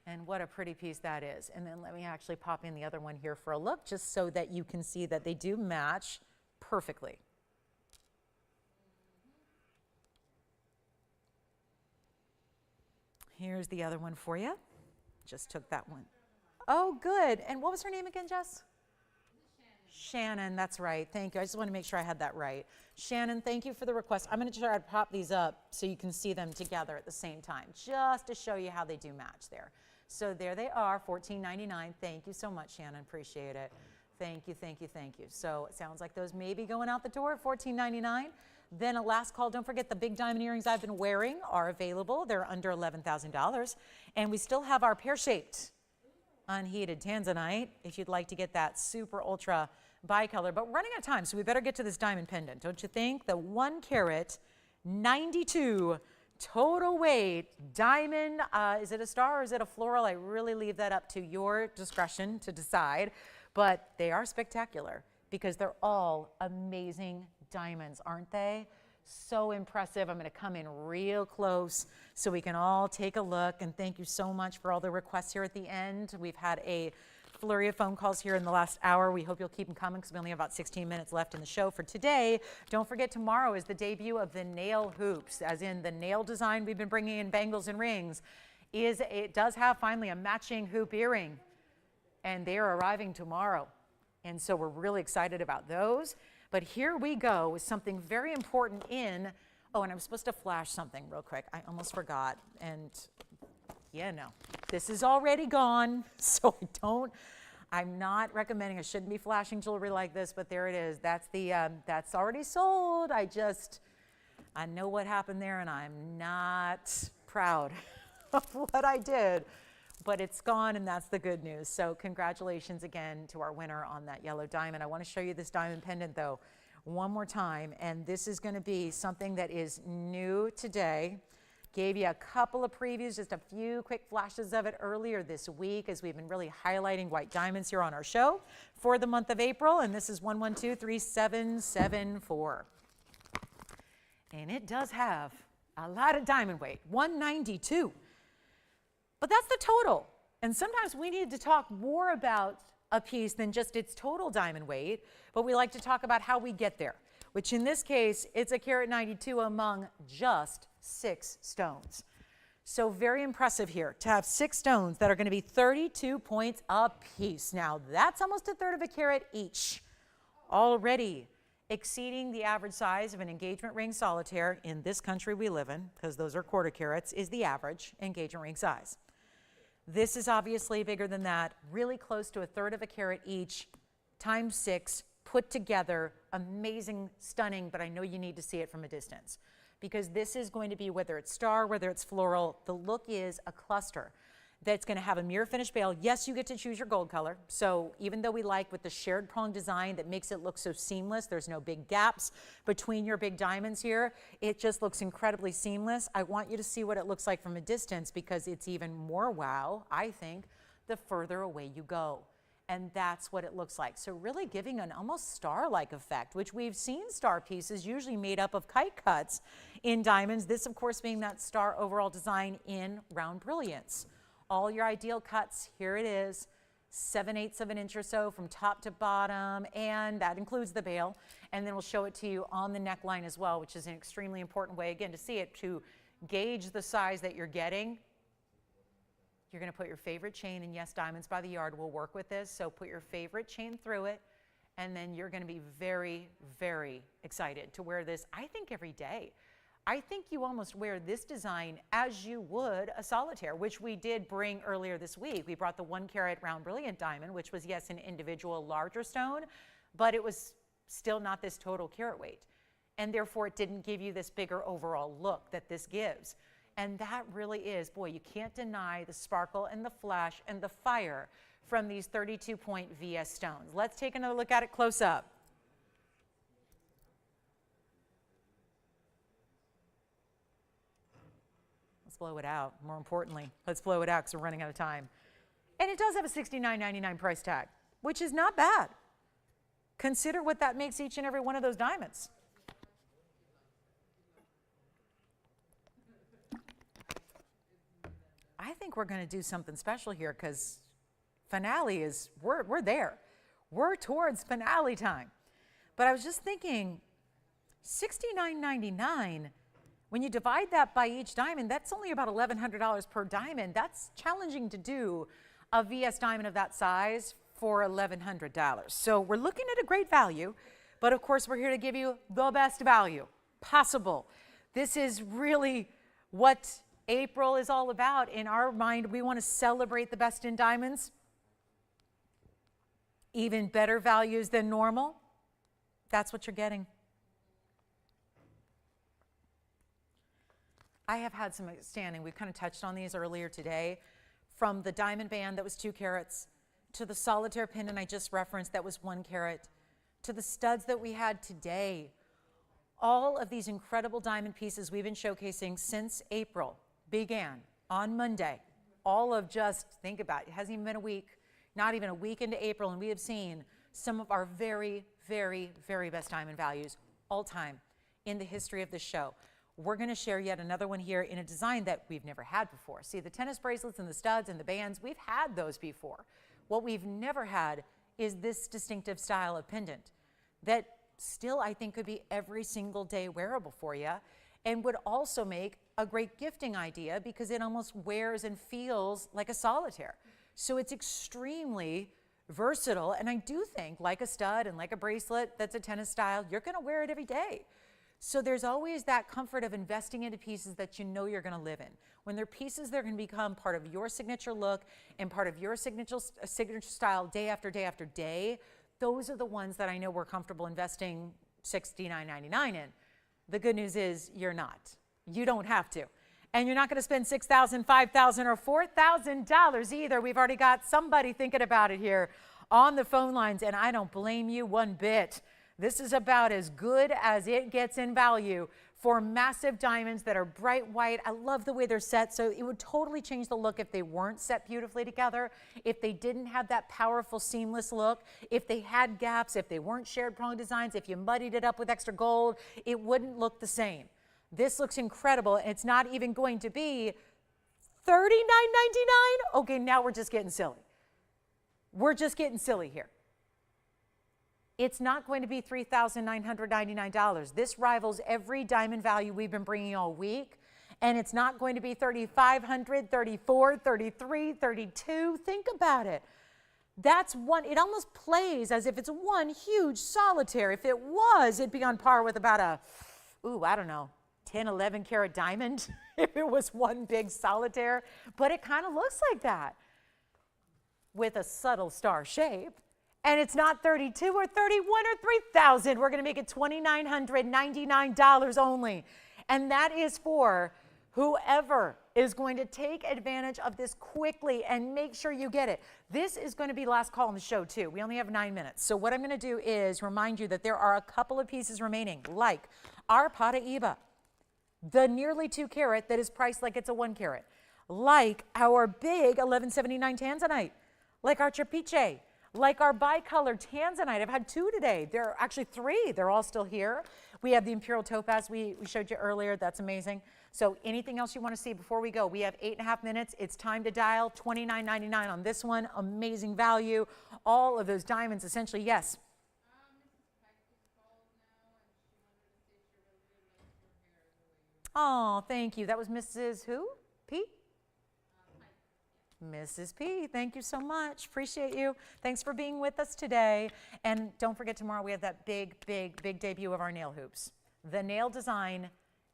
And what a pretty piece that is. And then let me actually pop in the other one here for a look, just so that you can see that they do match perfectly. Here's the other one for you. Just took that one. Oh, good. And what was her name again, Jess? Shannon, that's right. Thank you. I just want to make sure I had that right. Shannon, thank you for the request. I'm going to try to pop these up so you can see them together at the same time, just to show you how they do match there. So there they are, $14.99. Thank you so much, Shannon. Appreciate it. Thank you, thank you, thank you. So it sounds like those may be going out the door at $14.99. Then a last call, don't forget the big diamond earrings I've been wearing are available. They're under $11,000. And we still have our pear-shaped unheated tanzanite, if you'd like to get that super ultra bicolor. But we're running out of time, so we better get to this diamond pendant, don't you think? The 1 carat, 92 total weight diamond. Is it a star or is it a floral? I really leave that up to your discretion to decide. But they are spectacular because they're all amazing diamonds, aren't they? So impressive. I'm going to come in real close so we can all take a look. And thank you so much for all the requests here at the end. We've had a flurry of phone calls here in the last hour. We hope you'll keep them coming because we only have about 16 minutes left in the show for today. Don't forget, tomorrow is the debut of the nail hoops, as in the nail design we've been bringing in bangles and rings. It does have finally a matching hoop earring, and they are arriving tomorrow. And so we're really excited about those. But here we go with something very important in, oh, and I'm supposed to flash something real quick. I almost forgot. And yeah, no, this is already gone. So I'm not recommending, I shouldn't be flashing jewelry like this, but there it is. That's already sold. I know what happened there and I'm not proud of what I did. But it's gone, and that's the good news. So congratulations again to our winner on that yellow diamond. I want to show you this diamond pendant, though, one more time. And this is going to be something that is new today. Gave you a couple of previews, just a few quick flashes of it earlier this week, as we've been really highlighting white diamonds here on our show for the month of April. And this is 1123774. And it does have a lot of diamond weight, 192. But that's the total. And sometimes we need to talk more about a piece than just its total diamond weight, but we like to talk about how we get there, which in this case, it's a carat 92 among just 6 stones. So very impressive here to have 6 stones that are going to be 32 points a piece. Now that's almost a third of a carat each, already exceeding the average size of an engagement ring solitaire in this country we live in, because those are quarter carats, is the average engagement ring size. This is obviously bigger than that, really close to a third of a carat each, times 6, put together, amazing, stunning, but I know you need to see it from a distance. Because this is going to be, whether it's star, whether it's floral, the look is a cluster that's going to have a mirror finish bail. Yes, you get to choose your gold color. So even though we like with the shared prong design that makes it look so seamless, there's no big gaps between your big diamonds here. It just looks incredibly seamless. I want you to see what it looks like from a distance because it's even more wow, I think, the further away you go. And that's what it looks like. So really giving an almost star-like effect, which we've seen star pieces usually made up of kite cuts in diamonds. This, of course, being that star overall design in round brilliance. All your ideal cuts, here it is, 7/8 of an inch or so from top to bottom, and that includes the bail. And then we'll show it to you on the neckline as well, which is an extremely important way, again, to see it, to gauge the size that you're getting. You're going to put your favorite chain, and yes, Diamonds by the Yard will work with this, so put your favorite chain through it, and then you're going to be very, very excited to wear this, I think, every day. I think you almost wear this design as you would a solitaire, which we did bring earlier this week. We brought the 1 carat round brilliant diamond, which was, yes, an individual larger stone, but it was still not this total carat weight. And therefore, it didn't give you this bigger overall look that this gives. And that really is, boy, you can't deny the sparkle and the flash and the fire from these 32-point VS stones. Let's take another look at it close up. Let's blow it out. More importantly, let's blow it out because we're running out of time. And it does have a $69.99 price tag, which is not bad. Consider what that makes each and every one of those diamonds. I think we're going to do something special here because finale is, we're there. We're towards finale time. But I was just thinking, $69.99, when you divide that by each diamond, that's only about $1,100 per diamond. That's challenging to do a VS diamond of that size for $1,100. So we're looking at a great value, but of course we're here to give you the best value possible. This is really what April is all about. In our mind, we want to celebrate the best in diamonds. Even better values than normal. That's what you're getting. I have had some outstanding, we've kind of touched on these earlier today, from the diamond band that was 2 carats, to the solitaire pendant I just referenced that was 1 carat, to the studs that we had today. All of these incredible diamond pieces we've been showcasing since April began on Monday. All of just, think about it, it hasn't even been a week, not even a week into April, and we have seen some of our very, very, very best diamond values all time in the history of this show. We're going to share yet another one here in a design that we've never had before. See, the tennis bracelets and the studs and the bands, we've had those before. What we've never had is this distinctive style of pendant that still I think could be every single day wearable for you and would also make a great gifting idea because it almost wears and feels like a solitaire. So it's extremely versatile, and I do think like a stud and like a bracelet that's a tennis style, you're going to wear it every day. So there's always that comfort of investing into pieces that you know you're going to live in. When they're pieces that are going to become part of your signature look and part of your signature style day after day after day, those are the ones that I know we're comfortable investing $69.99 in. The good news is you're not. You don't have to. And you're not going to spend $6,000, $5,000, or $4,000 either. We've already got somebody thinking about it here on the phone lines, and I don't blame you one bit. This is about as good as it gets in value for massive diamonds that are bright white. I love the way they're set, so it would totally change the look if they weren't set beautifully together, if they didn't have that powerful seamless look, if they had gaps, if they weren't shared prong designs, if you muddied it up with extra gold, it wouldn't look the same. This looks incredible, and it's not even going to be $39.99? Okay, now we're just getting silly. We're just getting silly here. It's not going to be $3,999. This rivals every diamond value we've been bringing all week, and it's not going to be $3,500, $34, $33, $32. Think about it. That's one, it almost plays as if it's one huge solitaire. If it was, it'd be on par with about a, I don't know, 10, 11 carat diamond if it was one big solitaire, but it kind of looks like that with a subtle star shape. And it's not 32 or 31 or 3,000. We're going to make it $2,999 only. And that is for whoever is going to take advantage of this quickly and make sure you get it. This is going to be last call on the show too. We only have 9 minutes. So what I'm going to do is remind you that there are a couple of pieces remaining, like our Paraiba, the nearly 2 carat that is priced like it's a 1 carat, like our big 1179 tanzanite, like our Trapiche, like our bicolor tanzanite. I've had 2 today. There are actually 3. They're all still here. We have the Imperial topaz we showed you earlier. That's amazing. So anything else you want to see before we go? We have 8.5 minutes. It's time to dial. $29.99 on this one. Amazing value. All of those diamonds essentially. Yes. Oh, thank you. That was Mrs. who? P? Mrs. P, thank you so much. Appreciate you. Thanks for being with us today. And don't forget, tomorrow we have that big, big, big debut of our nail hoops. The nail design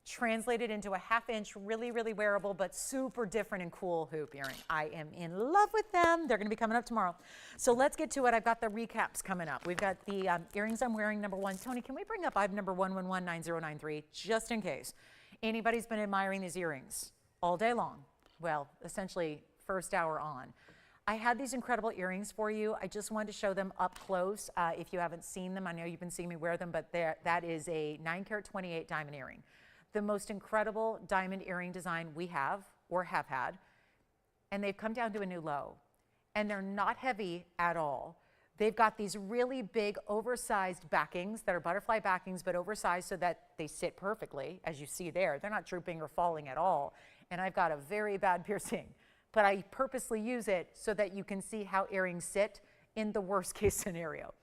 translated into a 1/2 inch, really, really wearable, but super different and cool hoop earring. I am in love with them. They're going to be coming up tomorrow. So let's get to it. I've got the recaps coming up. We've got the earrings I'm wearing, number 1. Tony, can we bring up item number 1119093, just in case anybody's been admiring these earrings? all day long. Well, essentially first hour on. I had these incredible earrings for you. I just wanted to show them up close. If you haven't seen them, I know you've been seeing me wear them, but that is a 9-carat 28 diamond earring. The most incredible diamond earring design we have or have had. And they've come down to a new low. And they're not heavy at all. They've got these really big oversized backings that are butterfly backings, but oversized so that they sit perfectly, as you see there. They're not drooping or falling at all. And I've got a very bad piercing, but I purposely use it so that you can see how earrings sit in the worst case scenario.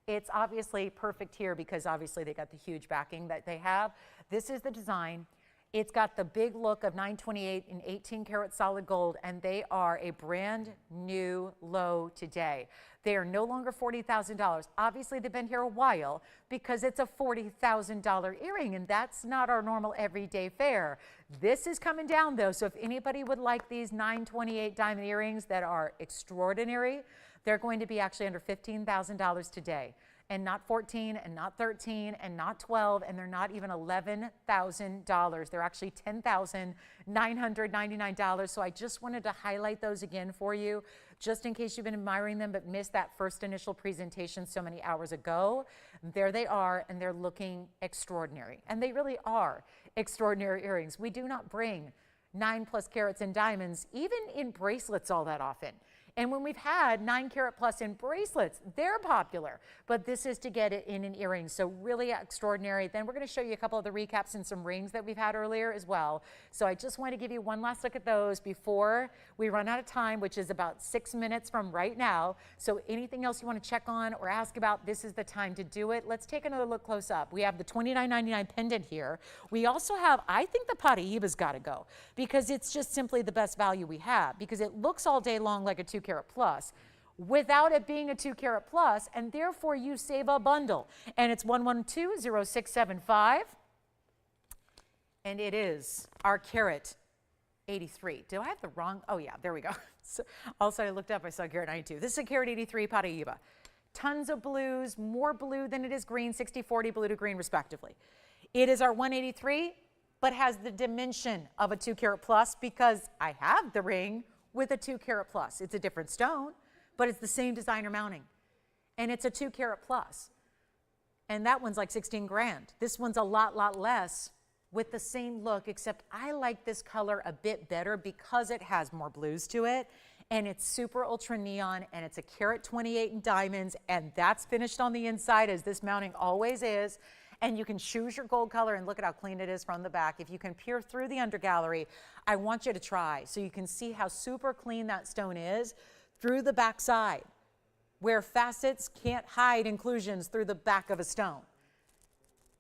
It's obviously perfect here because obviously they got the huge backing that they have. This is the design. It's got the big look of 928 and 18 karat solid gold, and they are a brand new low today. They are no longer $40,000. Obviously, they've been here a while because it's a $40,000 earring, and that's not our normal everyday fare. This is coming down, though, so if anybody would like these 928 diamond earrings that are extraordinary, they're going to be actually under $15,000 today. And not 14, and not 13, and not 12, and they're not even $11,000. They're actually $10,999. So I just wanted to highlight those again for you, just in case you've been admiring them but missed that first initial presentation so many hours ago. There they are, and they're looking extraordinary. And they really are extraordinary earrings. We do not bring 9+ carats in diamonds, even in bracelets, all that often. And when we've had 9 carat plus in bracelets, they're popular, but this is to get it in an earring. So really extraordinary. Then we're going to show you a couple of the recaps and some rings that we've had earlier as well. So I just want to give you one last look at those before we run out of time, which is about 6 minutes from right now. So anything else you want to check on or ask about, this is the time to do it. Let's take another look close up. We have the $29.99 pendant here. We also have, I think the Paraiba's got to go because it's just simply the best value we have because it looks all day long like a 2 carat plus without it being a 2 carat plus, and therefore you save a bundle. And it's 112-0675, and it is our carat 83. Do I have the wrong? Oh yeah, there we go. So, also I looked up, I saw carat 92. This is a carat 83 Paraiba. Tons of blues, more blue than it is green, 60-40 blue to green respectively. It is our 183, but has the dimension of a 2 carat plus because I have the ring with a 2 carat plus. It's a different stone, but it's the same designer mounting. And it's a 2 carat plus. And that one's like 16 grand. This one's a lot less with the same look, except I like this color a bit better because it has more blues to it. And it's super ultra neon, and it's a carat 28 in diamonds, and that's finished on the inside as this mounting always is. And you can choose your gold color, and look at how clean it is from the back. If you can peer through the undergallery, I want you to try so you can see how super clean that stone is through the back side, where facets can't hide inclusions through the back of a stone.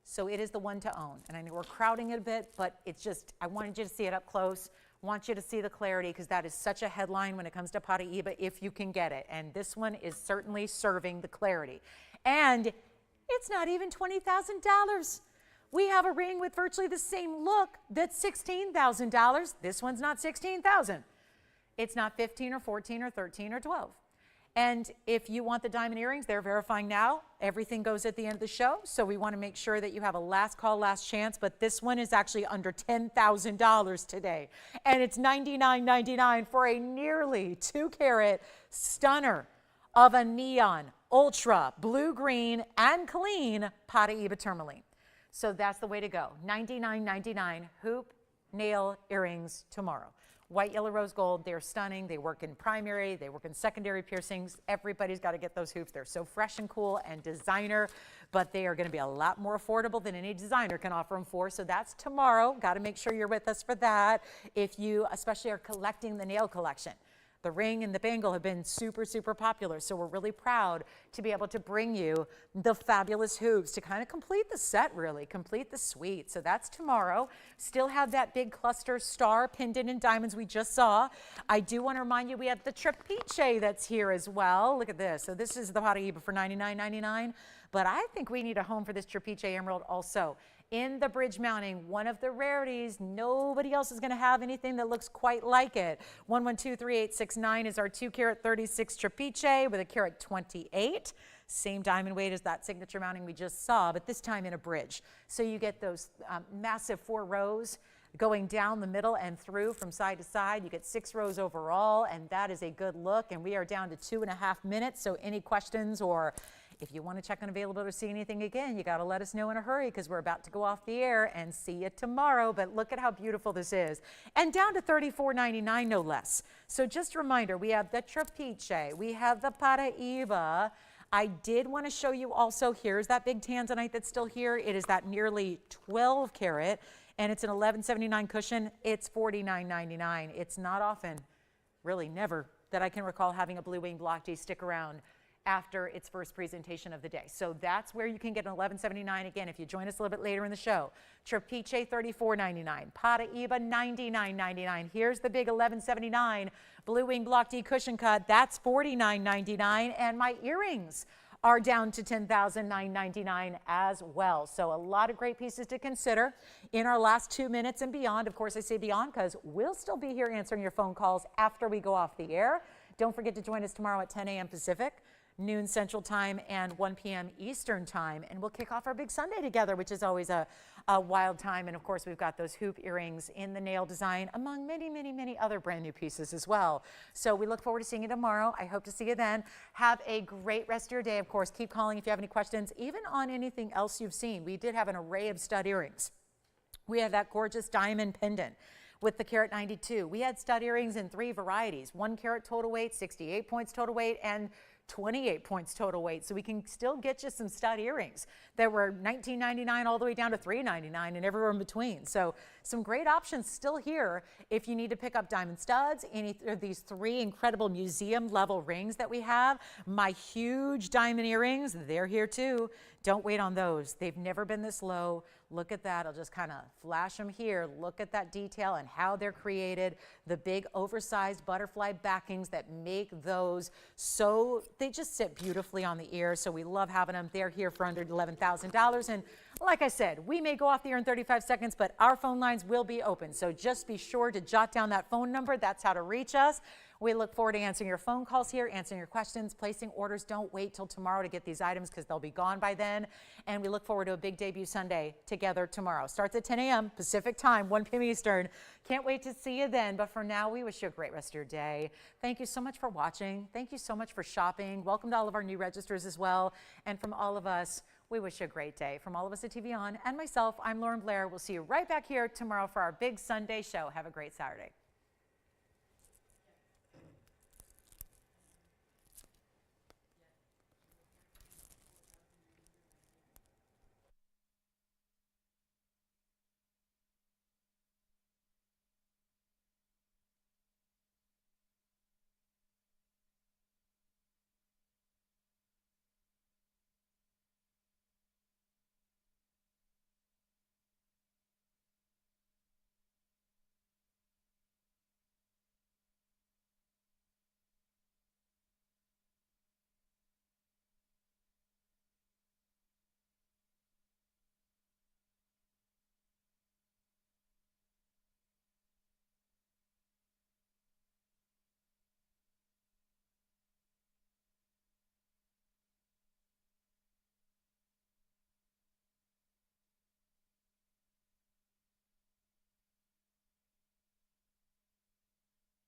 So it is the one to own. And I know we're crowding it a bit, but it's just, I wanted you to see it up close. Want you to see the clarity because that is such a headline when it comes to Paraiba if you can get it. And this one is certainly serving the clarity. And it's not even $20,000. We have a ring with virtually the same look that's $16,000. This one's not $16,000. It's not 15 or 14 or 13 or 12. And if you want the diamond earrings, they're verifying now. Everything goes at the end of the show. So we want to make sure that you have a last call, last chance. But this one is actually under $10,000 today. And it's $99.99 for a nearly 2 carat stunner of a neon, ultra, blue-green, and clean Paraiba tourmaline. So that's the way to go. $99.99 hoop nail earrings tomorrow. White, yellow, rose gold, they're stunning. They work in primary, they work in secondary piercings. Everybody's got to get those hoops. They're so fresh and cool and designer, but they are going to be a lot more affordable than any designer can offer them for. So that's tomorrow. Got to make sure you're with us for that. If you especially are collecting the nail collection. The ring and the bangle have been super, super popular, so we're really proud to be able to bring you the fabulous hoops to kind of complete the set, really, complete the suite. So that's tomorrow. Still have that big cluster star pendant in diamonds we just saw. I do want to remind you we have the Trapiche that's here as well. Look at this. So this is the Paraiba for $99.99, but I think we need a home for this Trapiche emerald also. In the bridge mounting, one of the rarities. Nobody else is going to have anything that looks quite like it. 1123869 is our 2 carat 36 Trapiche with a carat 28. Same diamond weight as that signature mounting we just saw, but this time in a bridge. So you get those massive 4 rows going down the middle and through from side to side. You get 6 rows overall, and that is a good look. And we are down to 2.5 minutes. So any questions, or if you want to check on availability or see anything again, you got to let us know in a hurry, because we're about to go off the air and see you tomorrow. But look at how beautiful this is. And down to $34.99, no less. So just a reminder, we have the Trapiche, we have the Paraiba. I did want to show you also, here's that big tanzanite that's still here. It is that nearly 12 karat, and it's an $11.79 cushion. It's $49.99. It's not often, really never, that I can recall having a blue wing block D stick around after its first presentation of the day. So that's where you can get an $11.79. Again, if you join us a little bit later in the show. Trapiche, $34.99. Paraiba, $99.99. Here's the big $11.79 blue wing block D cushion cut. That's $49.99. And my earrings are down to $10,999 as well. So a lot of great pieces to consider in our last 2 minutes and beyond. Of course, I say beyond because we'll still be here answering your phone calls after we go off the air. Don't forget to join us tomorrow at 10 a.m. Pacific, noon Central Time, and 1 p.m. Eastern Time. And we'll kick off our big Sunday together, which is always a wild time. And of course, we've got those hoop earrings in the nail design, among many, many, many other brand new pieces as well. So we look forward to seeing you tomorrow. I hope to see you then. Have a great rest of your day. Of course, keep calling if you have any questions, even on anything else you've seen. We did have an array of stud earrings. We have that gorgeous diamond pendant with the carat 92. We had stud earrings in 3 varieties, 1 carat total weight, 68 points total weight, and 28 points total weight. So we can still get you some stud earrings that were $19.99 all the way down to $3.99 and everywhere in between. So some great options still here if you need to pick up diamond studs, any of these 3 incredible museum level rings that we have. My huge diamond earrings, they're here too. Don't wait on those. They've never been this low. Look at that. I'll just kind of flash them here. Look at that detail and how they're created. The big oversized butterfly backings that make those so, they just sit beautifully on the ear. So we love having them. They're here for under $11,000. And like I said, we may go off the air in 35 seconds, but our phone lines will be open. So just be sure to jot down that phone number. That's how to reach us. We look forward to answering your phone calls here, answering your questions, placing orders. Don't wait till tomorrow to get these items because they'll be gone by then. And we look forward to a big debut Sunday together tomorrow. Starts at 10 a.m. Pacific time, 1 p.m. Eastern. Can't wait to see you then. But for now, we wish you a great rest of your day. Thank you so much for watching. Thank you so much for shopping. Welcome to all of our new registers as well. And from all of us, we wish you a great day. From all of us at TVON and myself, I'm Lauren Blair. We'll see you right back here tomorrow for our big Sunday show. Have a great Saturday.